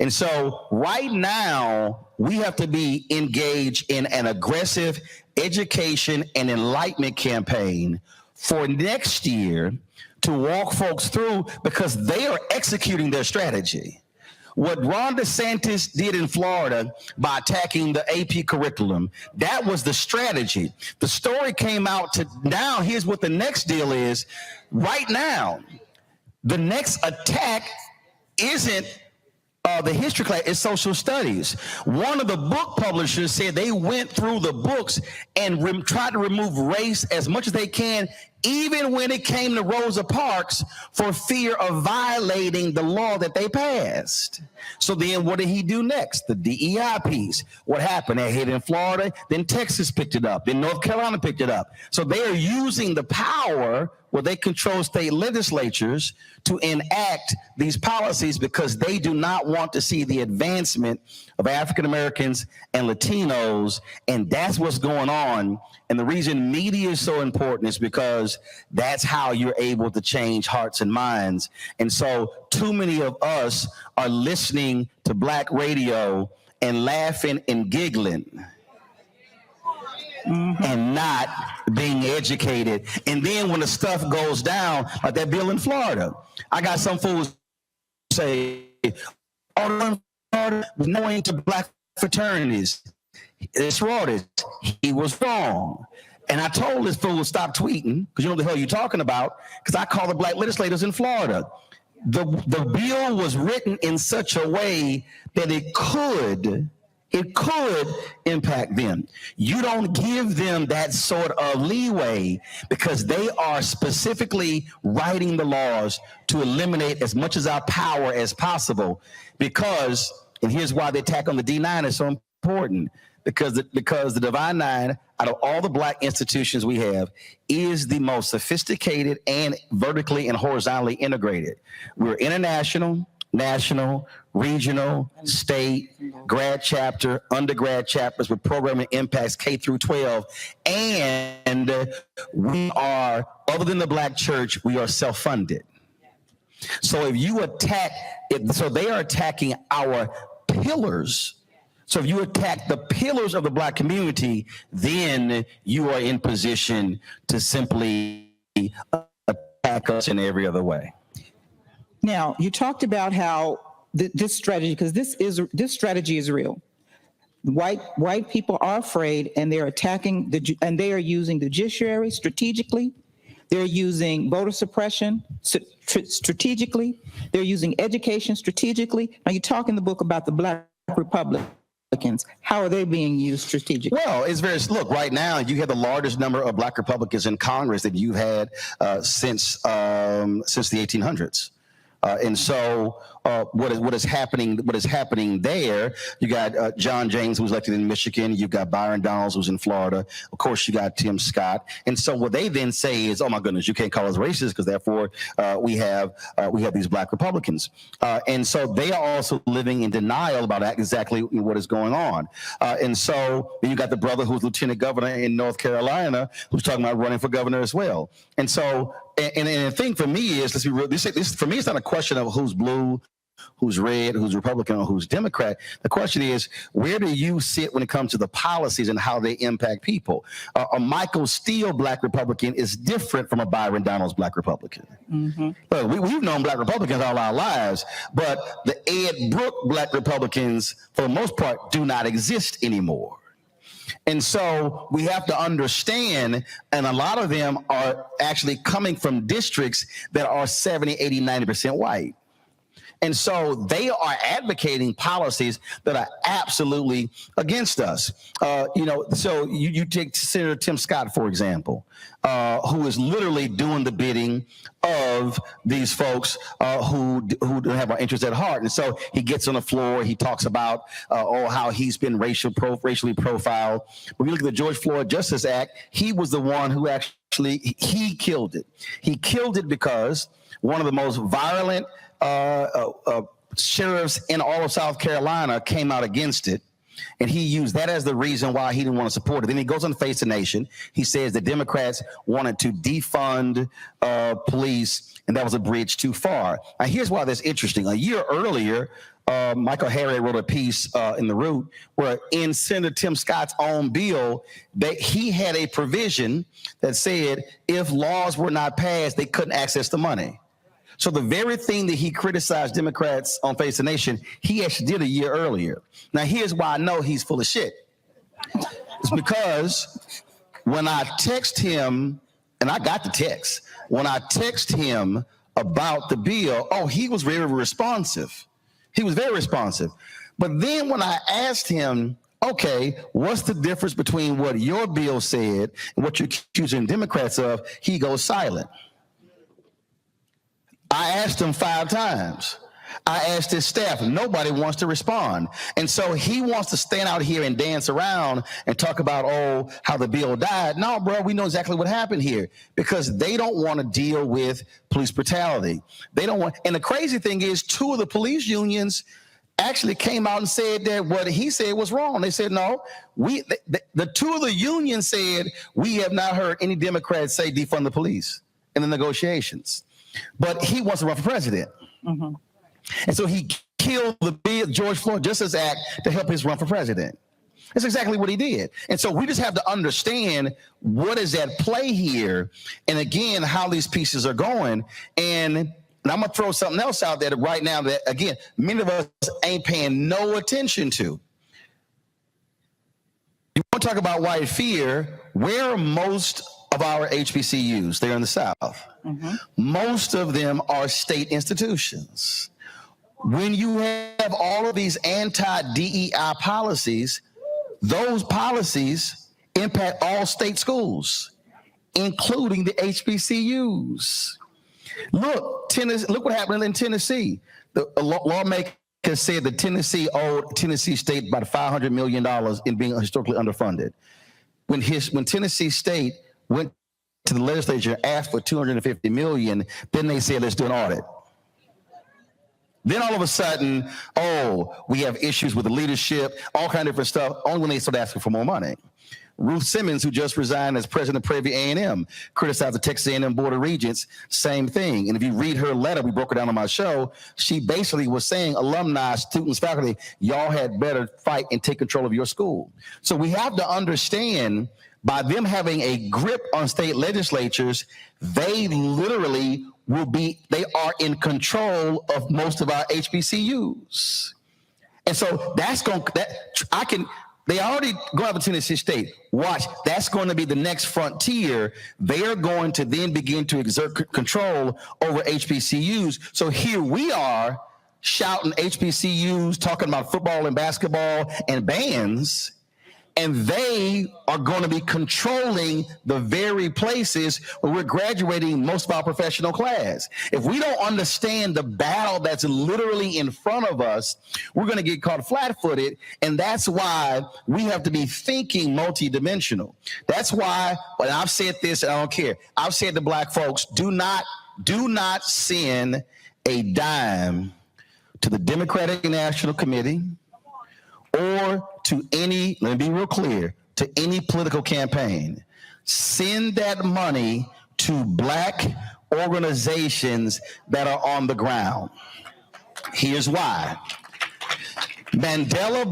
And so right now, we have to be engaged in an aggressive education and enlightenment campaign for next year to walk folks through, because they are executing their strategy. What Ron DeSantis did in Florida by attacking the AP curriculum, that was the strategy. The story came out to now, here's what the next deal is. Right now, the next attack isn't the history class, is social studies. One of the book publishers said they went through the books and tried to remove race as much as they can, even when it came to Rosa Parks, for fear of violating the law that they passed. So then what did he do next? The DEI piece. What happened? They hit in Florida, then Texas picked it up, then North Carolina picked it up. So they are using the power where they control state legislatures to enact these policies, because they do not want to see the advancement of African Americans and Latinos. And that's what's going on. And the reason media is so important is because that's how you're able to change hearts and minds. And so too many of us are listening to Black radio and laughing and giggling. And not being educated. And then when the stuff goes down, like that bill in Florida, I got some fools say, oh, Florida was knowing to Black fraternities. It's fraud. He was wrong. And I told this fool to stop tweeting, because you know what the hell you're talking about, because I call the Black legislators in Florida. The bill was written in such a way that it could impact them. You don't give them that sort of leeway, because they are specifically writing the laws to eliminate as much of our power as possible. Because, and here's why the attack on the D9 is so important, because the Divine Nine, out of all the Black institutions we have, is the most sophisticated and vertically and horizontally integrated. We're international, national, regional, state, grad chapter, undergrad chapters with programming impacts K through 12. And we are, other than the Black church, we are self-funded. So if you attack it, so they are attacking our pillars. So if you attack the pillars of the Black community, then you are in position to simply attack us in every other way. Now, you talked about how this strategy, because this strategy is real. White people are afraid, and they're attacking and they are using the judiciary strategically. They're using voter suppression strategically. They're using education strategically. Now, you talk in the book about the Black Republicans. How are they being used strategically? Well, it's very, look, right now you have the largest number of Black Republicans in Congress that you've had since the 1800s. And so what is happening there, you got John James, who was elected in Michigan. You've got Byron Donalds, who's in Florida. Of course, you got Tim Scott. And so what they then say is, oh, my goodness, you can't call us racist, because therefore we have these Black Republicans. And so they are also living in denial about exactly what is going on. And so you got the brother who's lieutenant governor in North Carolina, who's talking about running for governor as well. And so, and the thing for me is, let's be real, this for me, it's not a question of who's blue, who's red, who's Republican, or who's Democrat. The question is, where do you sit when it comes to the policies and how they impact people? A Michael Steele Black Republican is different from a Byron Donalds Black Republican. Mm-hmm. Look, we've known Black Republicans all our lives, but the Ed Brooke Black Republicans, for the most part, do not exist anymore. And so we have to understand, and a lot of them are actually coming from districts that are 70, 80, 90% white. And so they are advocating policies that are absolutely against us. So you take Senator Tim Scott, for example, who is literally doing the bidding of these folks who have our interests at heart. And so he gets on the floor, he talks about how he's been racially profiled. When you look at the George Floyd Justice Act, he was the one who actually, he killed it. He killed it because one of the most violent sheriffs in all of South Carolina came out against it. And he used that as the reason why he didn't want to support it. Then he goes on to Face the Nation. He says the Democrats wanted to defund police, and that was a bridge too far. Now, here's why that's interesting. A year earlier, Michael Harriet wrote a piece in The Root where in Senator Tim Scott's own bill, that he had a provision that said if laws were not passed, they couldn't access the money. So the very thing that he criticized Democrats on Face the Nation, he actually did a year earlier. Now, here's why I know he's full of shit. It's because when I text him, and I got the text, when I text him about the bill, he was very responsive. He was very responsive. But then when I asked him, okay, what's the difference between what your bill said and what you're accusing Democrats of, he goes silent. I asked him 5 times. I asked his staff. Nobody wants to respond. And so he wants to stand out here and dance around and talk about, how the bill died. No, bro, we know exactly what happened here because they don't want to deal with police brutality. They don't want. And the crazy thing is 2 of the police unions actually came out and said that what he said was wrong. They said, no, the 2 of the unions said, we have not heard any Democrats say defund the police in the negotiations. But he wants to run for president. Mm-hmm. And so he killed the George Floyd Justice Act to help his run for president. That's exactly what he did. And so we just have to understand what is at play here. And again, how these pieces are going. And I'm going to throw something else out there right now that, again, many of us ain't paying no attention to. You want to talk about white fear? Where are most of our HBCUs? They're in the South. Mm-hmm. Most of them are state institutions. When you have all of these anti-DEI policies, those policies impact all state schools, including the HBCUs. Look what happened in Tennessee. The lawmakers said that Tennessee owed Tennessee State about $500 million in being historically underfunded. When Tennessee State went to the legislature and asked for $250 million, then they said, let's do an audit. Then all of a sudden, we have issues with the leadership, all kind of different stuff, only when they start asking for more money. Ruth Simmons, who just resigned as president of Prairie A&M, criticized the Texas A&M Board of Regents, same thing. And if you read her letter, we broke it down on my show, she basically was saying, alumni, students, faculty, y'all had better fight and take control of your school. So we have to understand, by them having a grip on state legislatures, they literally they are in control of most of our HBCUs. And so they already go out to Tennessee State. Watch, that's going to be the next frontier. They are going to then begin to exert control over HBCUs. So here we are shouting HBCUs, talking about football and basketball and bands, and they are going to be controlling the very places where we're graduating most of our professional class. If we don't understand the battle that's literally in front of us, we're going to get caught flat-footed, and that's why we have to be thinking multidimensional. That's why, and I've said this, and I don't care, I've said to black folks, do not send a dime to the Democratic National Committee or to any, let me be real clear, to any political campaign. Send that money to black organizations that are on the ground. Here's why. Mandela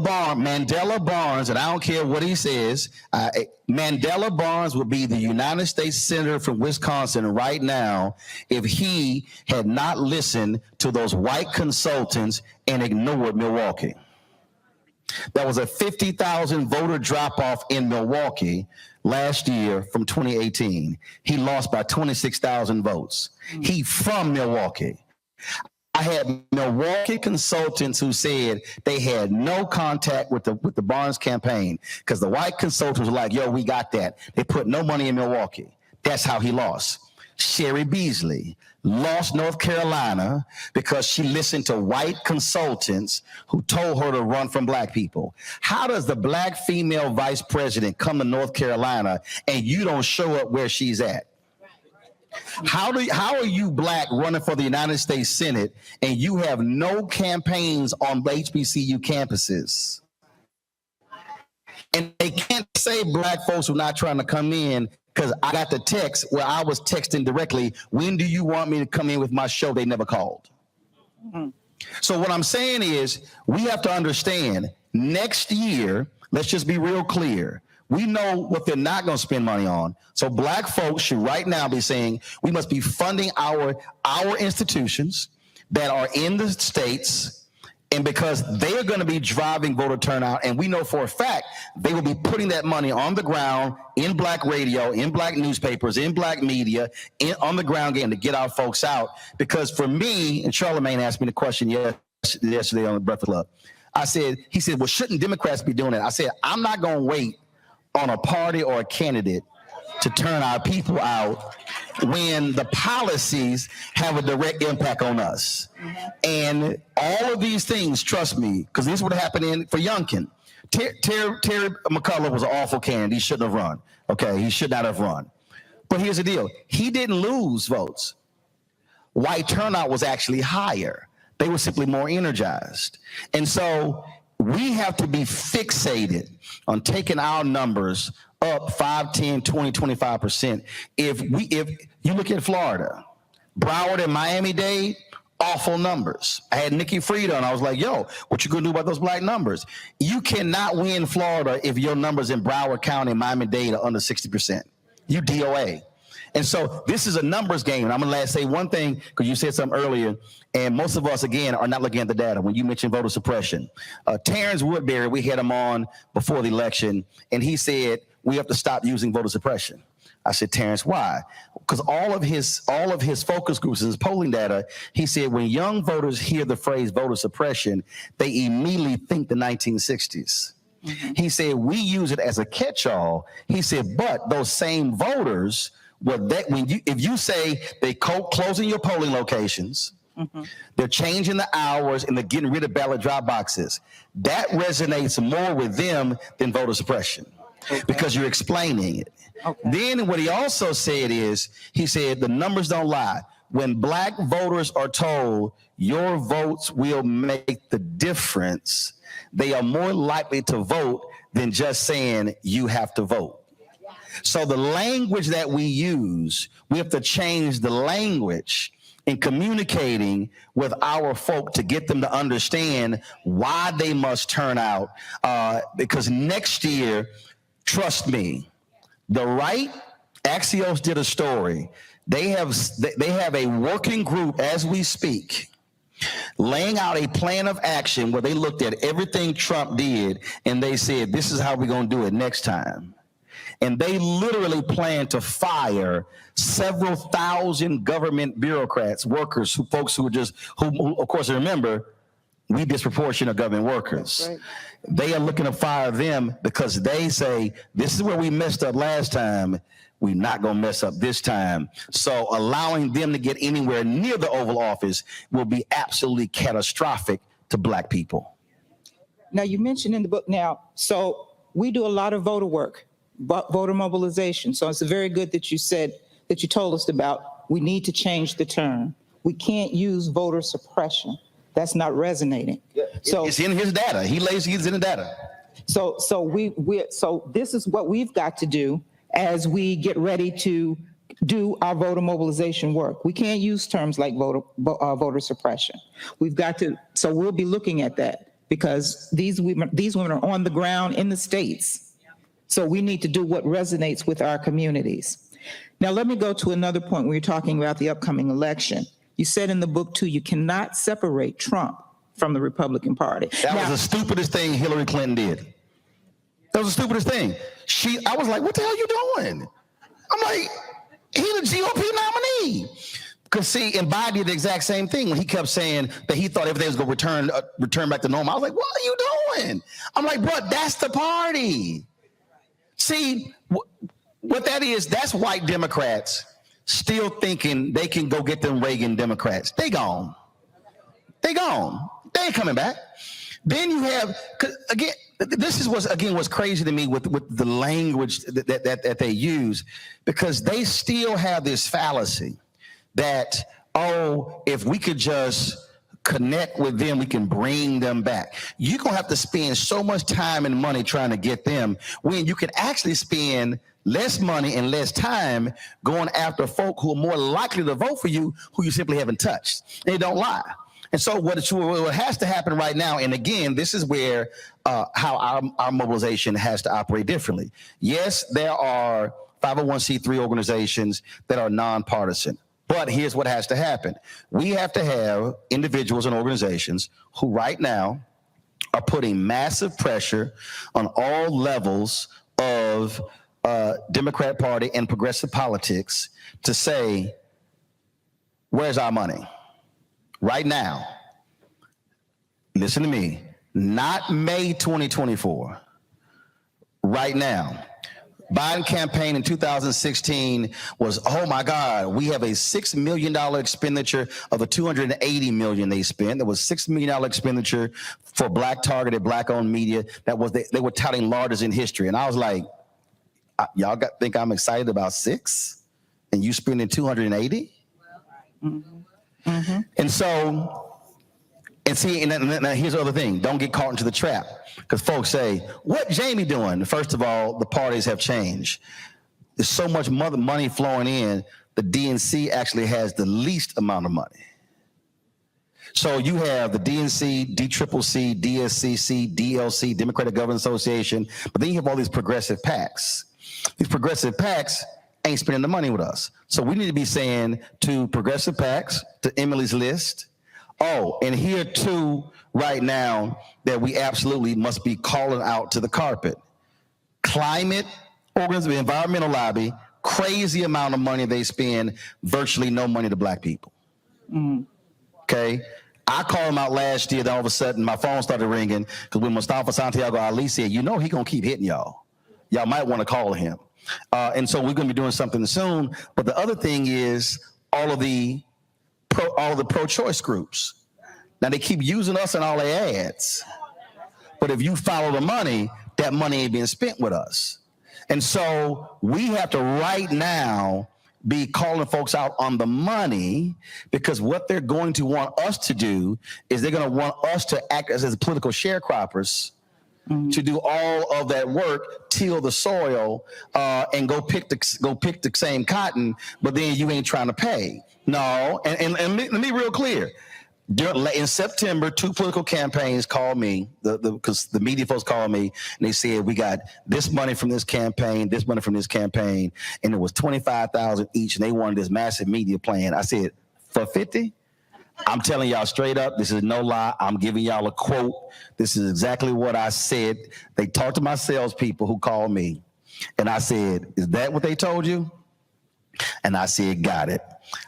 Barnes, and I don't care what he says, Mandela Barnes would be the United States Senator from Wisconsin right now if he had not listened to those white consultants and ignored Milwaukee. That was a 50,000 voter drop-off in Milwaukee last year from 2018. He lost by 26,000 votes. He from Milwaukee. I had Milwaukee consultants who said they had no contact with the Barnes campaign because the white consultants were like, yo, we got that. They put no money in Milwaukee. That's how he lost. Sherry Beasley lost North Carolina because she listened to white consultants who told her to run from black people. How does the black female vice president come to North Carolina and you don't show up where she's at? How are you black running for the United States Senate and you have no campaigns on HBCU campuses? And they can't say black folks were not trying to come in, because I got the text where I was texting directly, when do you want me to come in with my show? They never called. Mm-hmm. So what I'm saying is, we have to understand, next year, let's just be real clear. We know what they're not going to spend money on. So black folks should right now be saying, we must be funding our institutions that are in the states, and because they are going to be driving voter turnout, and we know for a fact they will be putting that money on the ground, in black radio, in black newspapers, in black media, on the ground game to get our folks out. Because for me, and Charlemagne asked me the question yesterday on the Breakfast Club, he said, well, shouldn't Democrats be doing it? I said, I'm not going to wait on a party or a candidate to turn our people out when the policies have a direct impact on us. Mm-hmm. And all of these things, trust me, because this would happen for Youngkin. Terry McCullough was an awful candidate. He shouldn't have run. Okay, he should not have run. But here's the deal. He didn't lose votes. White turnout was actually higher. They were simply more energized. And so we have to be fixated on taking our numbers up 5, 10, 20, 25%. If you look at Florida, Broward and Miami-Dade, awful numbers. I had Nikki Frieda and I was like, yo, what you gonna do about those black numbers? You cannot win Florida if your numbers in Broward County and Miami-Dade are under 60%. You DOA. And so this is a numbers game. And I'm going to say one thing, because you said something earlier, and most of us, again, are not looking at the data. When you mentioned voter suppression, Terrence Woodbury, we had him on before the election, and he said, we have to stop using voter suppression. I said, Terrence, why? Because all of his focus groups and his polling data, he said, when young voters hear the phrase voter suppression, they immediately think the 1960s. Mm-hmm. He said, we use it as a catch-all. He said, but those same voters, if you say they closing your polling locations, mm-hmm. they're changing the hours, and they're getting rid of ballot drop boxes, that resonates more with them than voter suppression, okay. because you're explaining it. Okay. Then what he also said is, he said the numbers don't lie. When black voters are told your votes will make the difference, they are more likely to vote than just saying you have to vote. So the language that we use, we have to change the language in communicating with our folk to get them to understand why they must turn out. Because next year, trust me, the right, Axios did a story. They have a working group as we speak, laying out a plan of action where they looked at everything Trump did and they said, this is how we're going to do it next time. And they literally plan to fire several thousand government bureaucrats, workers, folks who of course, remember, we disproportionate government workers. Right. They are looking to fire them because they say, this is where we messed up last time. We're not going to mess up this time. So allowing them to get anywhere near the Oval Office will be absolutely catastrophic to black people. Now, you mentioned in the book so we do a lot of voter work, voter mobilization. So it's very good that you said, that you told us about, we need to change the term. We can't use voter suppression. That's not resonating. Yeah, so it's in his data. He's in the data. So this is what we've got to do as we get ready to do our voter mobilization work. We can't use terms like voter suppression. We've got to, so we'll be looking at that because these women are on the ground in the states. So we need to do what resonates with our communities. Now, let me go to another point where you're talking about the upcoming election. You said in the book, too, you cannot separate Trump from the Republican Party. That was the stupidest thing Hillary Clinton did. That was the stupidest thing. I was like, what the hell are you doing? I'm like, he's the GOP nominee. Because see, and Biden did the exact same thing when he kept saying that he thought everything was going to return back to normal. I was like, what are you doing? I'm like, bro, that's the party. See, what that is, that's white Democrats still thinking they can go get them Reagan Democrats. They gone. They ain't coming back. Then you have, again, this is what's crazy to me with the language that they use, because they still have this fallacy that, if we could just connect with them, we can bring them back. You're going to have to spend so much time and money trying to get them when you can actually spend less money and less time going after folk who are more likely to vote for you, who you simply haven't touched. They don't lie. And so what has to happen right now, and again, this is where how our mobilization has to operate differently. Yes, there are 501c3 organizations that are nonpartisan. But here's what has to happen. We have to have individuals and organizations who right now are putting massive pressure on all levels of Democrat Party and progressive politics to say, where's our money? Right now, listen to me, not May 2024, right now. Biden campaign in 2016 was, oh my God, we have a $6 million expenditure of the $280 million they spent. There was $6 million expenditure for black targeted, black owned media. That was, they were touting largest in history. And I was like, y'all think I'm excited about 6 and you spending 280? And so, and see, and now here's the other thing. Don't get caught into the trap. Because folks say, what Jamie doing? First of all, the parties have changed. There's so much money flowing in, the DNC actually has the least amount of money. So you have the DNC, DCCC, DSCC, DLC, Democratic Government Association, but then you have all these progressive PACs. These progressive PACs ain't spending the money with us. So we need to be saying to progressive PACs, to Emily's list, oh, and here too, right now, that we absolutely must be calling out to the carpet. Climate organization, environmental lobby, crazy amount of money they spend, virtually no money to black people. Okay? I called him out last year, then all of a sudden my phone started ringing because when Mustafa Santiago Ali said, you know he gonna keep hitting y'all. Y'all might want to call him. And so we're gonna be doing something soon. But the other thing is all of the pro-choice groups. Now they keep using us in all their ads. But if you follow the money, that money ain't being spent with us. And so we have to right now be calling folks out on the money, because what they're going to want us to do is they're going to want us to act as political sharecroppers to do all of that work, till the soil, and go pick the same cotton, but then you ain't trying to pay. No, and let me be real clear. In September, 2 political campaigns called me, because the media folks called me, and they said, we got this money from this campaign, this money from this campaign, and it was $25,000 each, and they wanted this massive media plan. I said, for 50? I'm telling y'all straight up, this is no lie. I'm giving y'all a quote. This is exactly what I said. They talked to my salespeople who called me, and I said, is that what they told you? And I said, got it.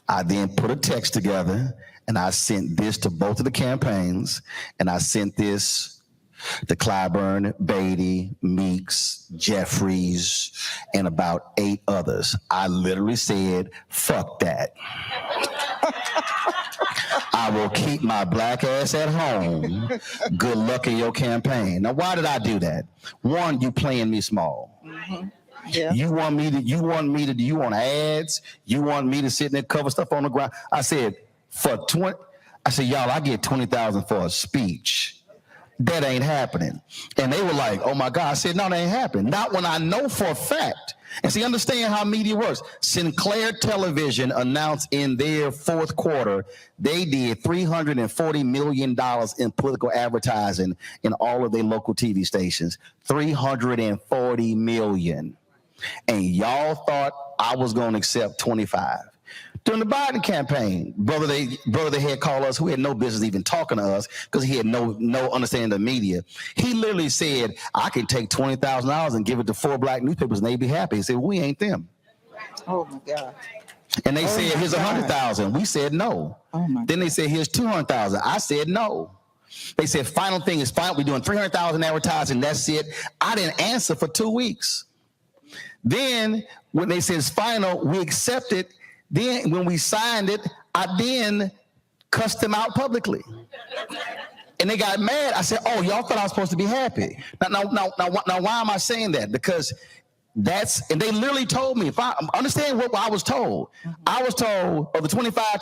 I then put a text together, and I sent this to both of the campaigns, and I sent this to Clyburn, Beatty, Meeks, Jeffries, and about 8 others. I literally said, fuck that. I will keep my black ass at home. Good luck in your campaign. Now, why did I do that? One, you playing me small. Yeah. You want ads? You want me to sit there and cover stuff on the ground? I said, y'all, I get $20,000 for a speech. That ain't happening. And they were like, oh my God. I said, no, that ain't happening. Not when I know for a fact. And see, understand how media works. Sinclair Television announced in their 4th quarter, they did $340 million in political advertising in all of their local TV stations. $340 million. And y'all thought I was going to accept 25. During the Biden campaign, brother they had called us, who had no business even talking to us because he had no understanding of the media. He literally said, I can take $20,000 and give it to 4 black newspapers and they'd be happy. He said, we ain't them. Oh my God. And they said, here's 100,000. We said no. Then they said, here's 200,000. I said no. They said, final thing is final. We're doing 300,000 advertising. That's it. I didn't answer for 2 weeks. Then when they said it's final, we accepted. Then when we signed it, I then cussed them out publicly. And they got mad. I said, oh, y'all thought I was supposed to be happy. Now, why am I saying that? Because and they literally told me, if I understand what I was told. I was told, of the 25,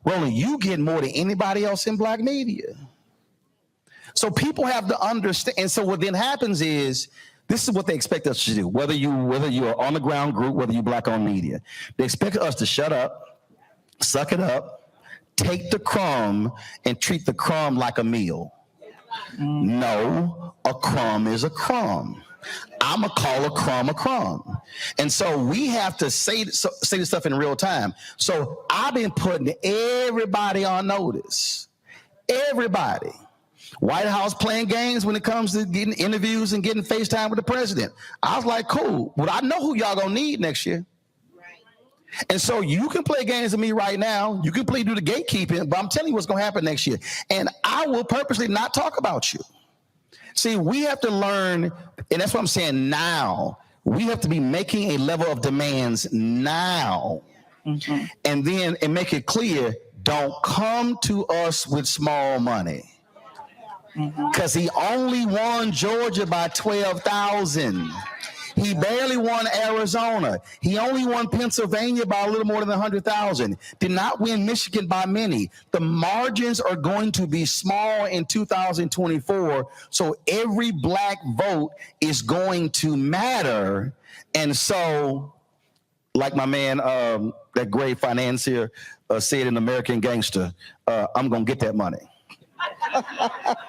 Roland, you get more than anybody else in black media. So people have to understand. And so what then happens is, this is what they expect us to do, whether you're on the ground group, whether you're black on media. They expect us to shut up, suck it up, take the crumb, and treat the crumb like a meal. No, a crumb is a crumb. I'm going to call a crumb a crumb. And so we have to say this stuff in real time. So I've been putting everybody on notice. Everybody. White House playing games when it comes to getting interviews and getting FaceTime with the president. I was like, cool. Well, I know who y'all going to need next year. And so you can play games with me right now. You can do the gatekeeping, but I'm telling you what's going to happen next year. And I will purposely not talk about you. See, we have to learn, and that's what I'm saying now. We have to be making a level of demands now. And then make it clear, don't come to us with small money. Because he only won Georgia by 12,000. He barely won Arizona. He only won Pennsylvania by a little more than 100,000. Did not win Michigan by many. The margins are going to be small in 2024, so every black vote is going to matter. And so, like my man, that great financier said in American Gangster, I'm going to get that money.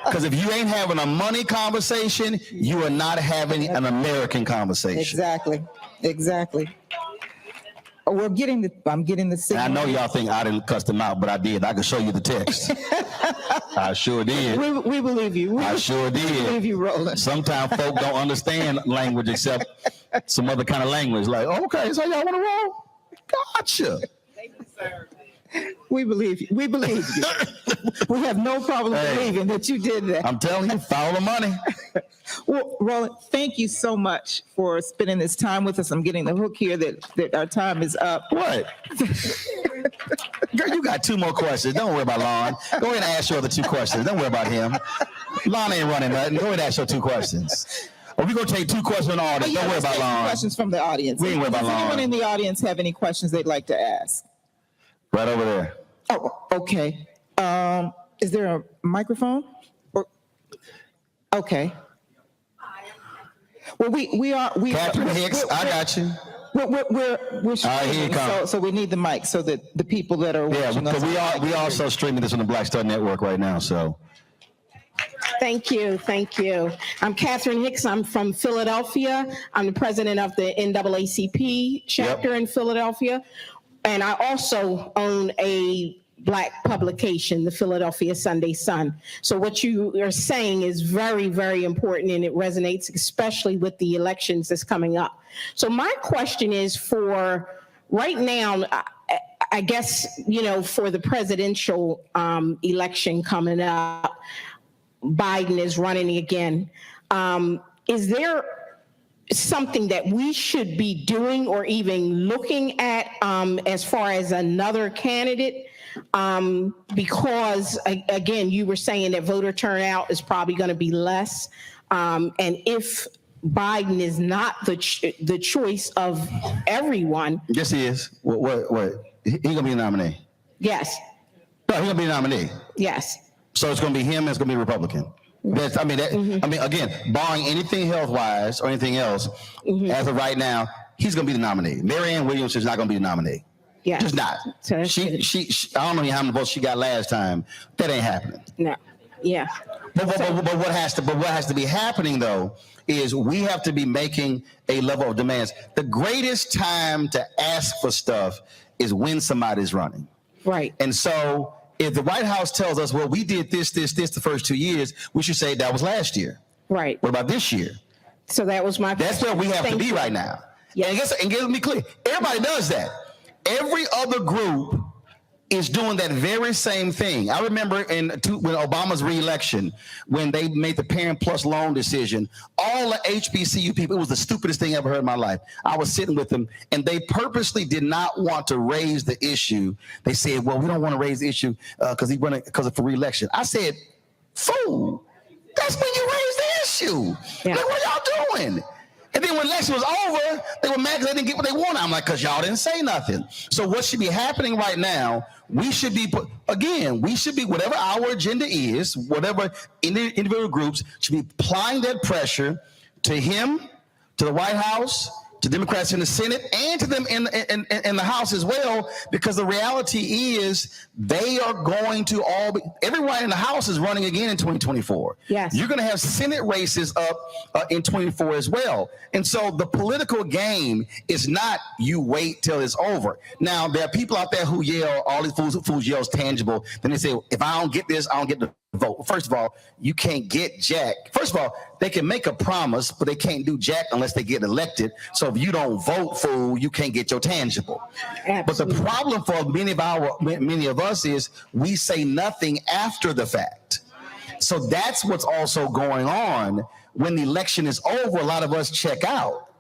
Because if you ain't having a money conversation, you are not having an American conversation. Exactly. Oh, I'm getting the signal. And I know y'all think I didn't cuss them out, but I did. I can show you the text. I sure did. We believe you. I sure did. We believe you, Roland. Sometimes folk don't understand language except some other kind of language. Like, okay, so y'all want to roll? Gotcha. We believe you. We believe you. We have no problem believing that you did that. I'm telling you, follow the money. Well, Roland, thank you so much for spending this time with us. I'm getting the hook here that our time is up. What? Girl, you got two more questions. Don't worry about Lon. Go ahead and ask your other two questions. Don't worry about him. Lon ain't running nothing. Go ahead and ask your two questions. Or we're going to take two questions from the audience. Don't worry about Lon. Questions from the audience. We ain't worry about Lon. Does anyone in the audience have any questions they'd like to ask? Right over there. Oh, okay. Is there a microphone? Okay. Well, we Catherine Hicks, I got you. We're streaming, so we need the mic so that the people that are watching us. Yeah, we also streaming this on the Black Star Network right now, so. Thank you. I'm Catherine Hicks. I'm from Philadelphia. I'm the president of the NAACP chapter in Philadelphia. And I also own a black publication, the Philadelphia Sunday Sun. So what you are saying is very, very important, and it resonates especially with the elections that's coming up. So my question is, for right now, I guess, for the presidential election coming up, Biden is running again. Is there something that we should be doing or even looking at as far as another candidate? Because again, you were saying that voter turnout is probably going to be less. And if Biden is not the choice of everyone. Yes, he is. What? He's going to be the nominee. Yes. No, he's going to be the nominee. Yes. So it's going to be him and it's going to be Republican. Again, barring anything health-wise or anything else, as of right now, he's going to be the nominee. Marianne Williams is not going to be the nominee. Yeah, just not. So she I don't know how many votes she got last time. That ain't happening. No. Yeah. But what has to be happening though is we have to be making a level of demands. The greatest time to ask for stuff is when somebody's running. Right. And so if the White House tells us, well, we did this the first 2 years, we should say that was last year. Right. What about this year? So that was my That's where we have to be right now. Yes. And get me clear, everybody does that. Every other group is doing that very same thing. I remember when Obama's re-election, when they made the Parent Plus loan decision, all the HBCU people, it was the stupidest thing I ever heard in my life. I was sitting with them, and they purposely did not want to raise the issue. They said, well, we don't want to raise the issue because of re-election. I said, fool, that's when you raise the issue. Yeah. Like, what y'all doing? And then when the election was over, they were mad because they didn't get what they wanted. I'm like, because y'all didn't say nothing. So what should be happening right now, we should be, whatever our agenda is, whatever individual groups should be applying that pressure to him, to the White House, to Democrats in the Senate, and to them in the House as well, because the reality is they are going to all be, everyone in the House is running again in 2024. Yes. You're going to have Senate races up in 24 as well. And so the political game is not you wait till it's over. Now, there are people out there who yell, all these fools yells tangible. Then they say, if I don't get this, I don't get the vote. First of all, you can't get jack. First of all, they can make a promise, but they can't do jack unless they get elected. So if you don't vote, fool, you can't get your tangible. Absolutely. But the problem for many of us is we say nothing after the fact. So that's what's also going on. When the election is over, a lot of us check out.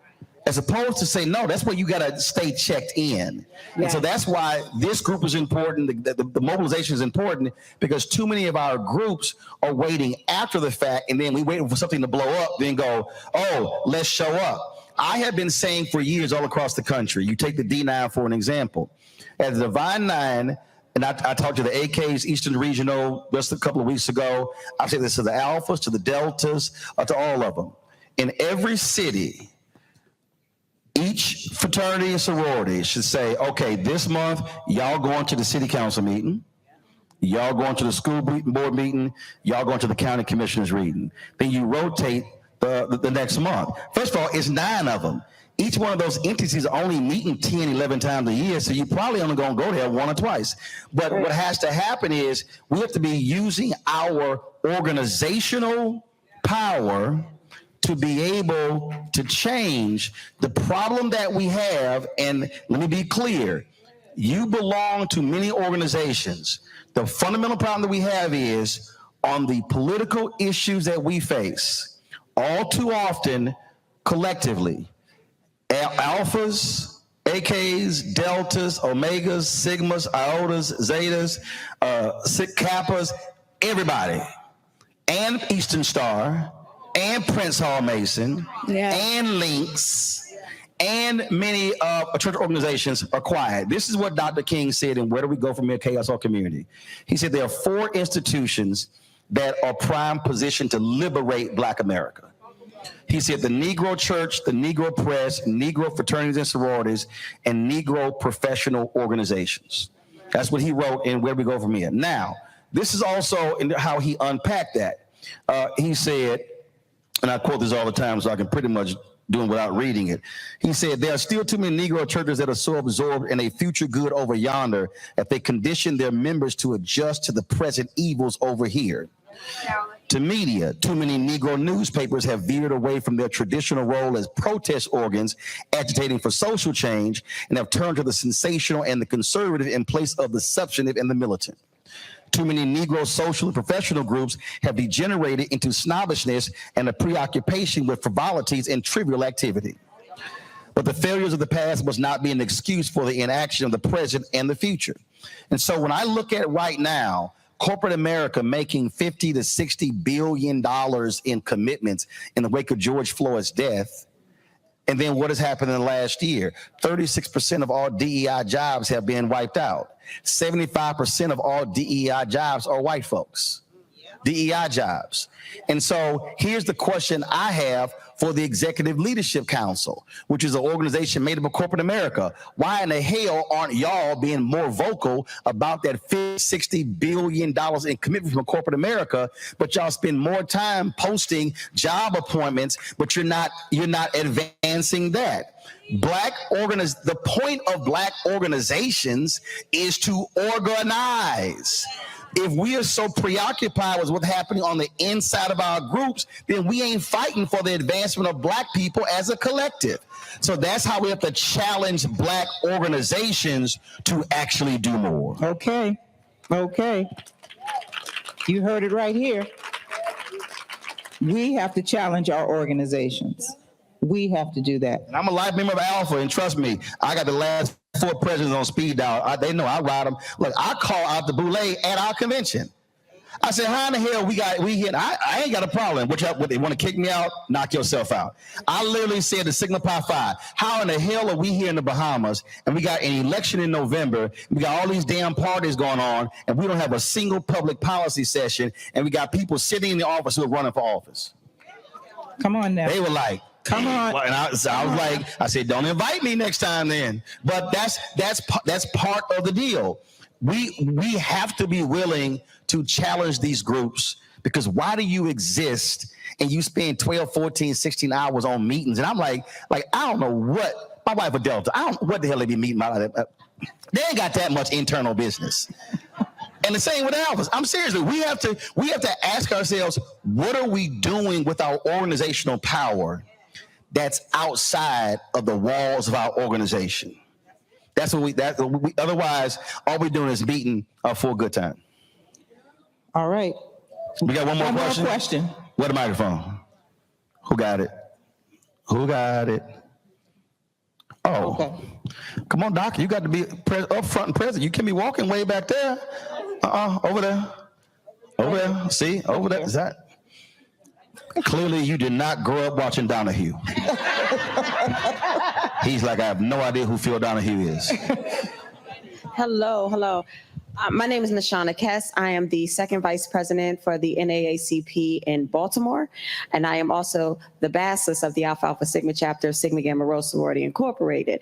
As opposed to say, no, that's where you got to stay checked in. Yes. And so that's why this group is important. The mobilization is important, because too many of our groups are waiting after the fact, and then we waiting for something to blow up, then go, oh, let's show up. I have been saying for years all across the country, you take the D9 for an example. At the Divine Nine, and I talked to the AKs, Eastern Regional, just a couple of weeks ago. I say this to the Alphas, to the Deltas, to all of them. In every city, each fraternity and sorority should say, okay, this month, y'all going to the city council meeting, y'all going to the school board meeting, y'all going to the county commissioners meeting. Then you rotate the next month. First of all, it's 9 of them. Each one of those entities are only meeting 10, 11 times a year, so you're probably only going to go there 1 or twice. But what has to happen is we have to be using our organizational power to be able to change the problem that we have. And let me be clear, you belong to many organizations. The fundamental problem that we have is on the political issues that we face, all too often, collectively, alphas, AKs, deltas, omegas, sigmas, iotas, zetas, kappas, everybody, and Eastern Star, and Prince Hall Mason, and Links, and many church organizations are quiet. This is what Dr. King said in Where Do We Go From Here, Chaos or Community? He said there are 4 institutions that are prime positioned to liberate Black America. He said the Negro Church, the Negro Press, Negro fraternities and sororities, and Negro professional organizations. That's what he wrote in Where We Go From Here. Now, this is also in how he unpacked that. He said, and I quote this all the time so I can pretty much do it without reading it. He said, there are still too many Negro churches that are so absorbed in a future good over yonder that they condition their members to adjust to the present evils over here. To media, too many Negro newspapers have veered away from their traditional role as protest organs, agitating for social change, and have turned to the sensational and the conservative in place of the substantive and the militant. Too many Negro social and professional groups have degenerated into snobbishness and a preoccupation with frivolities and trivial activity. But the failures of the past must not be an excuse for the inaction of the present and the future. And so when I look at right now, corporate America making $50 to $60 billion in commitments in the wake of George Floyd's death, and then what has happened in the last year? 36% of all DEI jobs have been wiped out. 75% of all DEI jobs are white folks. DEI jobs. And so here's the question I have for the Executive Leadership Council, which is an organization made up of corporate America. Why in the hell aren't y'all being more vocal about that $60 billion in commitment from corporate America, but y'all spend more time posting job appointments, but you're not advancing that? The point of Black organizations is to organize. If we are so preoccupied with what's happening on the inside of our groups, then we ain't fighting for the advancement of Black people as a collective. So that's how we have to challenge Black organizations to actually do more. Okay. You heard it right here. We have to challenge our organizations. We have to do that. I'm a life member of Alpha, and trust me, I got the last 4 presidents on speed dial. They know I ride them. Look, I call out the boule at our convention. I said, how in the hell we hit? I ain't got a problem. What they want to kick me out? Knock yourself out. I literally said to Sigma Pi Phi, how in the hell are we here in the Bahamas and we got an election in November, we got all these damn parties going on, and we don't have a single public policy session, and we got people sitting in the office who are running for office. Come on now. They were like, come on. And I was like, I said, don't invite me next time then. But that's part of the deal. We have to be willing to challenge these groups, because why do you exist and you spend 12, 14, 16 hours on meetings? And I'm like, I don't know what, my wife a Delta, I don't know what the hell they be meeting about. They ain't got that much internal business. And the same with Alphas. I'm seriously, we have to ask ourselves, what are we doing with our organizational power that's outside of the walls of our organization? That's what otherwise, all we're doing is meeting for a good time. All right. We got one more question. Where the microphone? Who got it? Oh, okay. Come on, Doc. You got to be up front and present. You can't be walking way back there. Over there. See, over there. Is that? Clearly, you did not grow up watching Donahue. He's like, I have no idea who Phil Donahue is. Hello. My name is Nashana Kess. I am the second vice president for the NAACP in Baltimore, and I am also the bassist of the Alpha Alpha Sigma chapter of Sigma Gamma Rho Sorority Incorporated.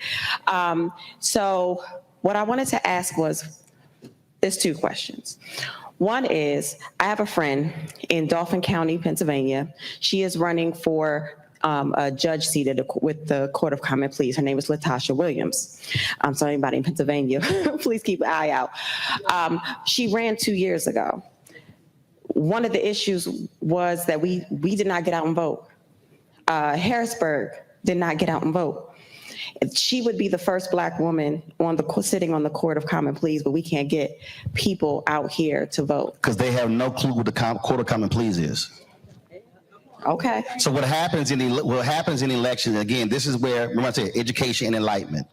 So what I wanted to ask is two questions. One is, I have a friend in Dauphin County, Pennsylvania. She is running for a judge seat with the Court of Common Pleas. Her name is Latasha Williams. So anybody in Pennsylvania, please keep an eye out. She ran 2 years ago. One of the issues was that we did not get out and vote. Harrisburg did not get out and vote. She would be the first Black woman sitting on the Court of Common Pleas, but we can't get people out here to vote. Because they have no clue what the Court of Common Pleas is. Okay. So what happens in elections, again, this is where, remember I said, education and enlightenment.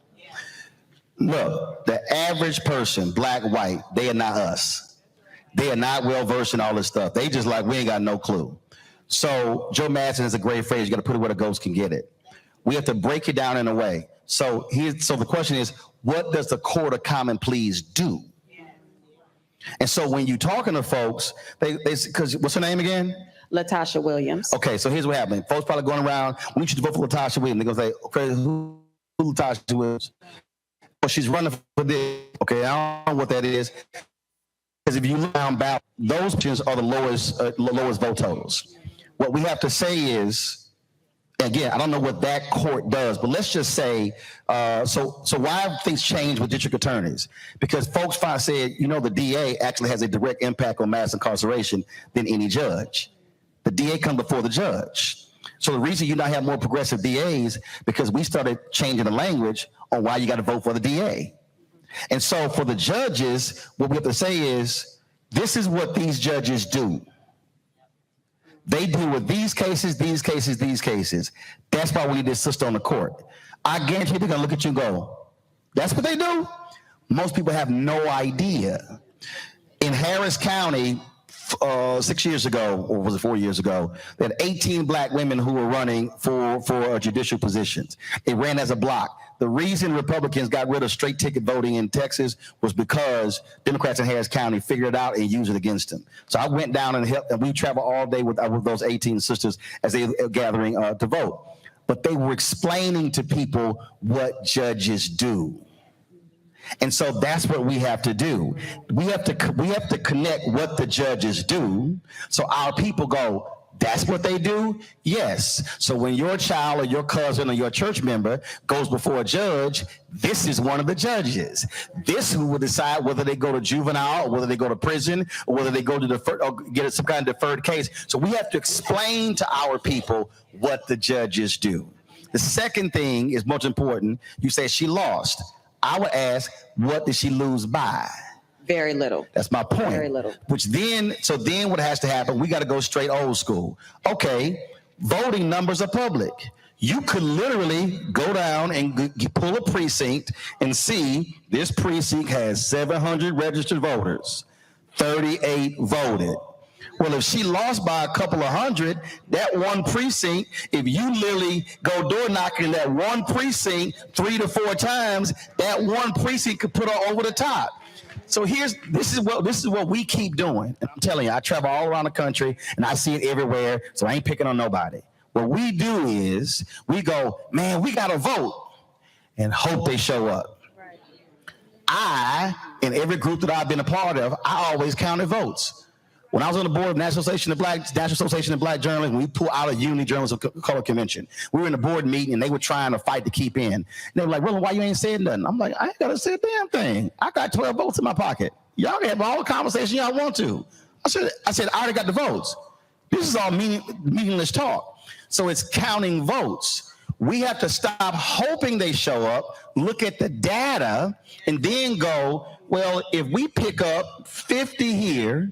Look, the average person, Black, white, they are not us. They are not well-versed in all this stuff. They just like, we ain't got no clue. So Joe Madsen has a great phrase, you got to put it where the ghost can get it. We have to break it down in a way. So the question is, what does the Court of Common Pleas do? And so when you're talking to folks, because what's her name again? Latasha Williams. Okay, so here's what happened. Folks probably going around, we need you to vote for Latasha Williams. They're going to say, okay, who Latasha Williams? Well, she's running for this. Okay, I don't know what that is. Because if you look down ballot, those positions are the lowest vote totals. What we have to say is, again, I don't know what that court does, but let's just say, so why have things changed with district attorneys? Because folks said, the DA actually has a direct impact on mass incarceration than any judge. The DA comes before the judge. So the reason you not have more progressive DAs, because we started changing the language on why you got to vote for the DA. And so for the judges, what we have to say is, this is what these judges do. They deal with these cases. That's why we need this system on the court. I guarantee they're gonna look at you and go, that's what they do? Most people have no idea. In Harris County, 6 years ago, or was it 4 years ago, they had 18 Black women who were running for judicial positions. It ran as a block. The reason Republicans got rid of straight ticket voting in Texas was because Democrats in Harris County figured it out and used it against them. So I went down and helped, and we traveled all day with those 18 sisters as they were gathering to vote. But they were explaining to people what judges do. And so that's what we have to do. We have to connect what the judges do, so our people go, that's what they do? Yes. So when your child or your cousin or your church member goes before a judge, this is one of the judges. This who will decide whether they go to juvenile or whether they go to prison or whether they go to defer or get some kind of deferred case. So we have to explain to our people what the judges do. The second thing is most important. You say she lost. I would ask, what did she lose by? Very little. That's my point. Very little. So then what has to happen, we got to go straight old school. Okay, voting numbers are public. You could literally go down and pull a precinct and see this precinct has 700 registered voters, 38 voted. Well, if she lost by a couple of hundred, that one precinct, if you literally go door knocking that one precinct 3 to 4 times, that one precinct could put her over the top. So this is what we keep doing. And I'm telling you, I travel all around the country and I see it everywhere, so I ain't picking on nobody. What we do is we go, man, we got to vote and hope they show up. Right. In every group that I've been a part of, I always counted votes. When I was on the board of National Association of Black Journalists, we pulled out a Unity Journalists of Color Convention. We were in the board meeting and they were trying to fight to keep in. And they were like, Roland, why you ain't said nothing? I'm like, I ain't got to say a damn thing. I got 12 votes in my pocket. Y'all can have all the conversation y'all want to. I said, I already got the votes. This is all meaningless talk. So it's counting votes. We have to stop hoping they show up, look at the data, and then go, well, if we pick up 50 here,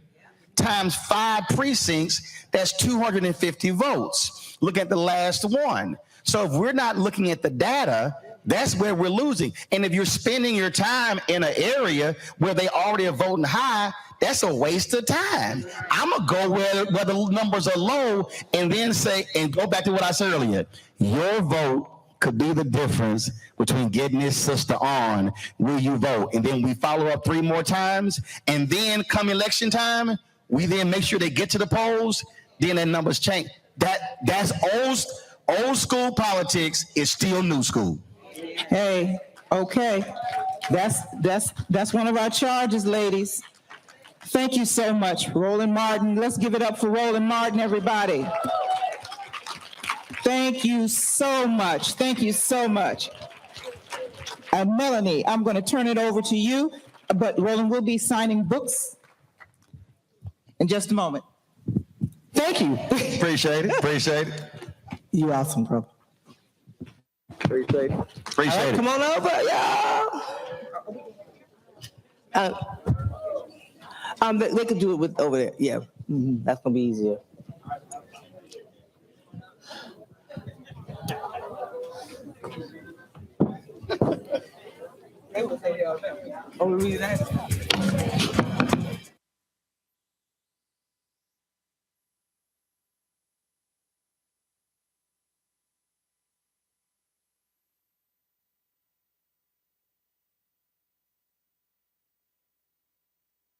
times 5 precincts, that's 250 votes. Look at the last one. So if we're not looking at the data, that's where we're losing. And if you're spending your time in an area where they already are voting high, that's a waste of time. I'm gonna go where the numbers are low and then say, and go back to what I said earlier, your vote could be the difference between getting this sister on, will you vote? And then we follow up 3 more times, and then come election time, we then make sure they get to the polls, then their numbers change. That's old school politics is still new school. Hey, okay. That's one of our charges, ladies. Thank you so much, Roland Martin. Let's give it up for Roland Martin, everybody. Thank you so much. Thank you so much. Melanie, I'm going to turn it over to you, but Roland will be signing books in just a moment. Thank you. Appreciate it. You awesome, bro. Appreciate it. Come on over, y'all. They could do it with over there. Yeah, that's gonna be easier. Oh, we read that.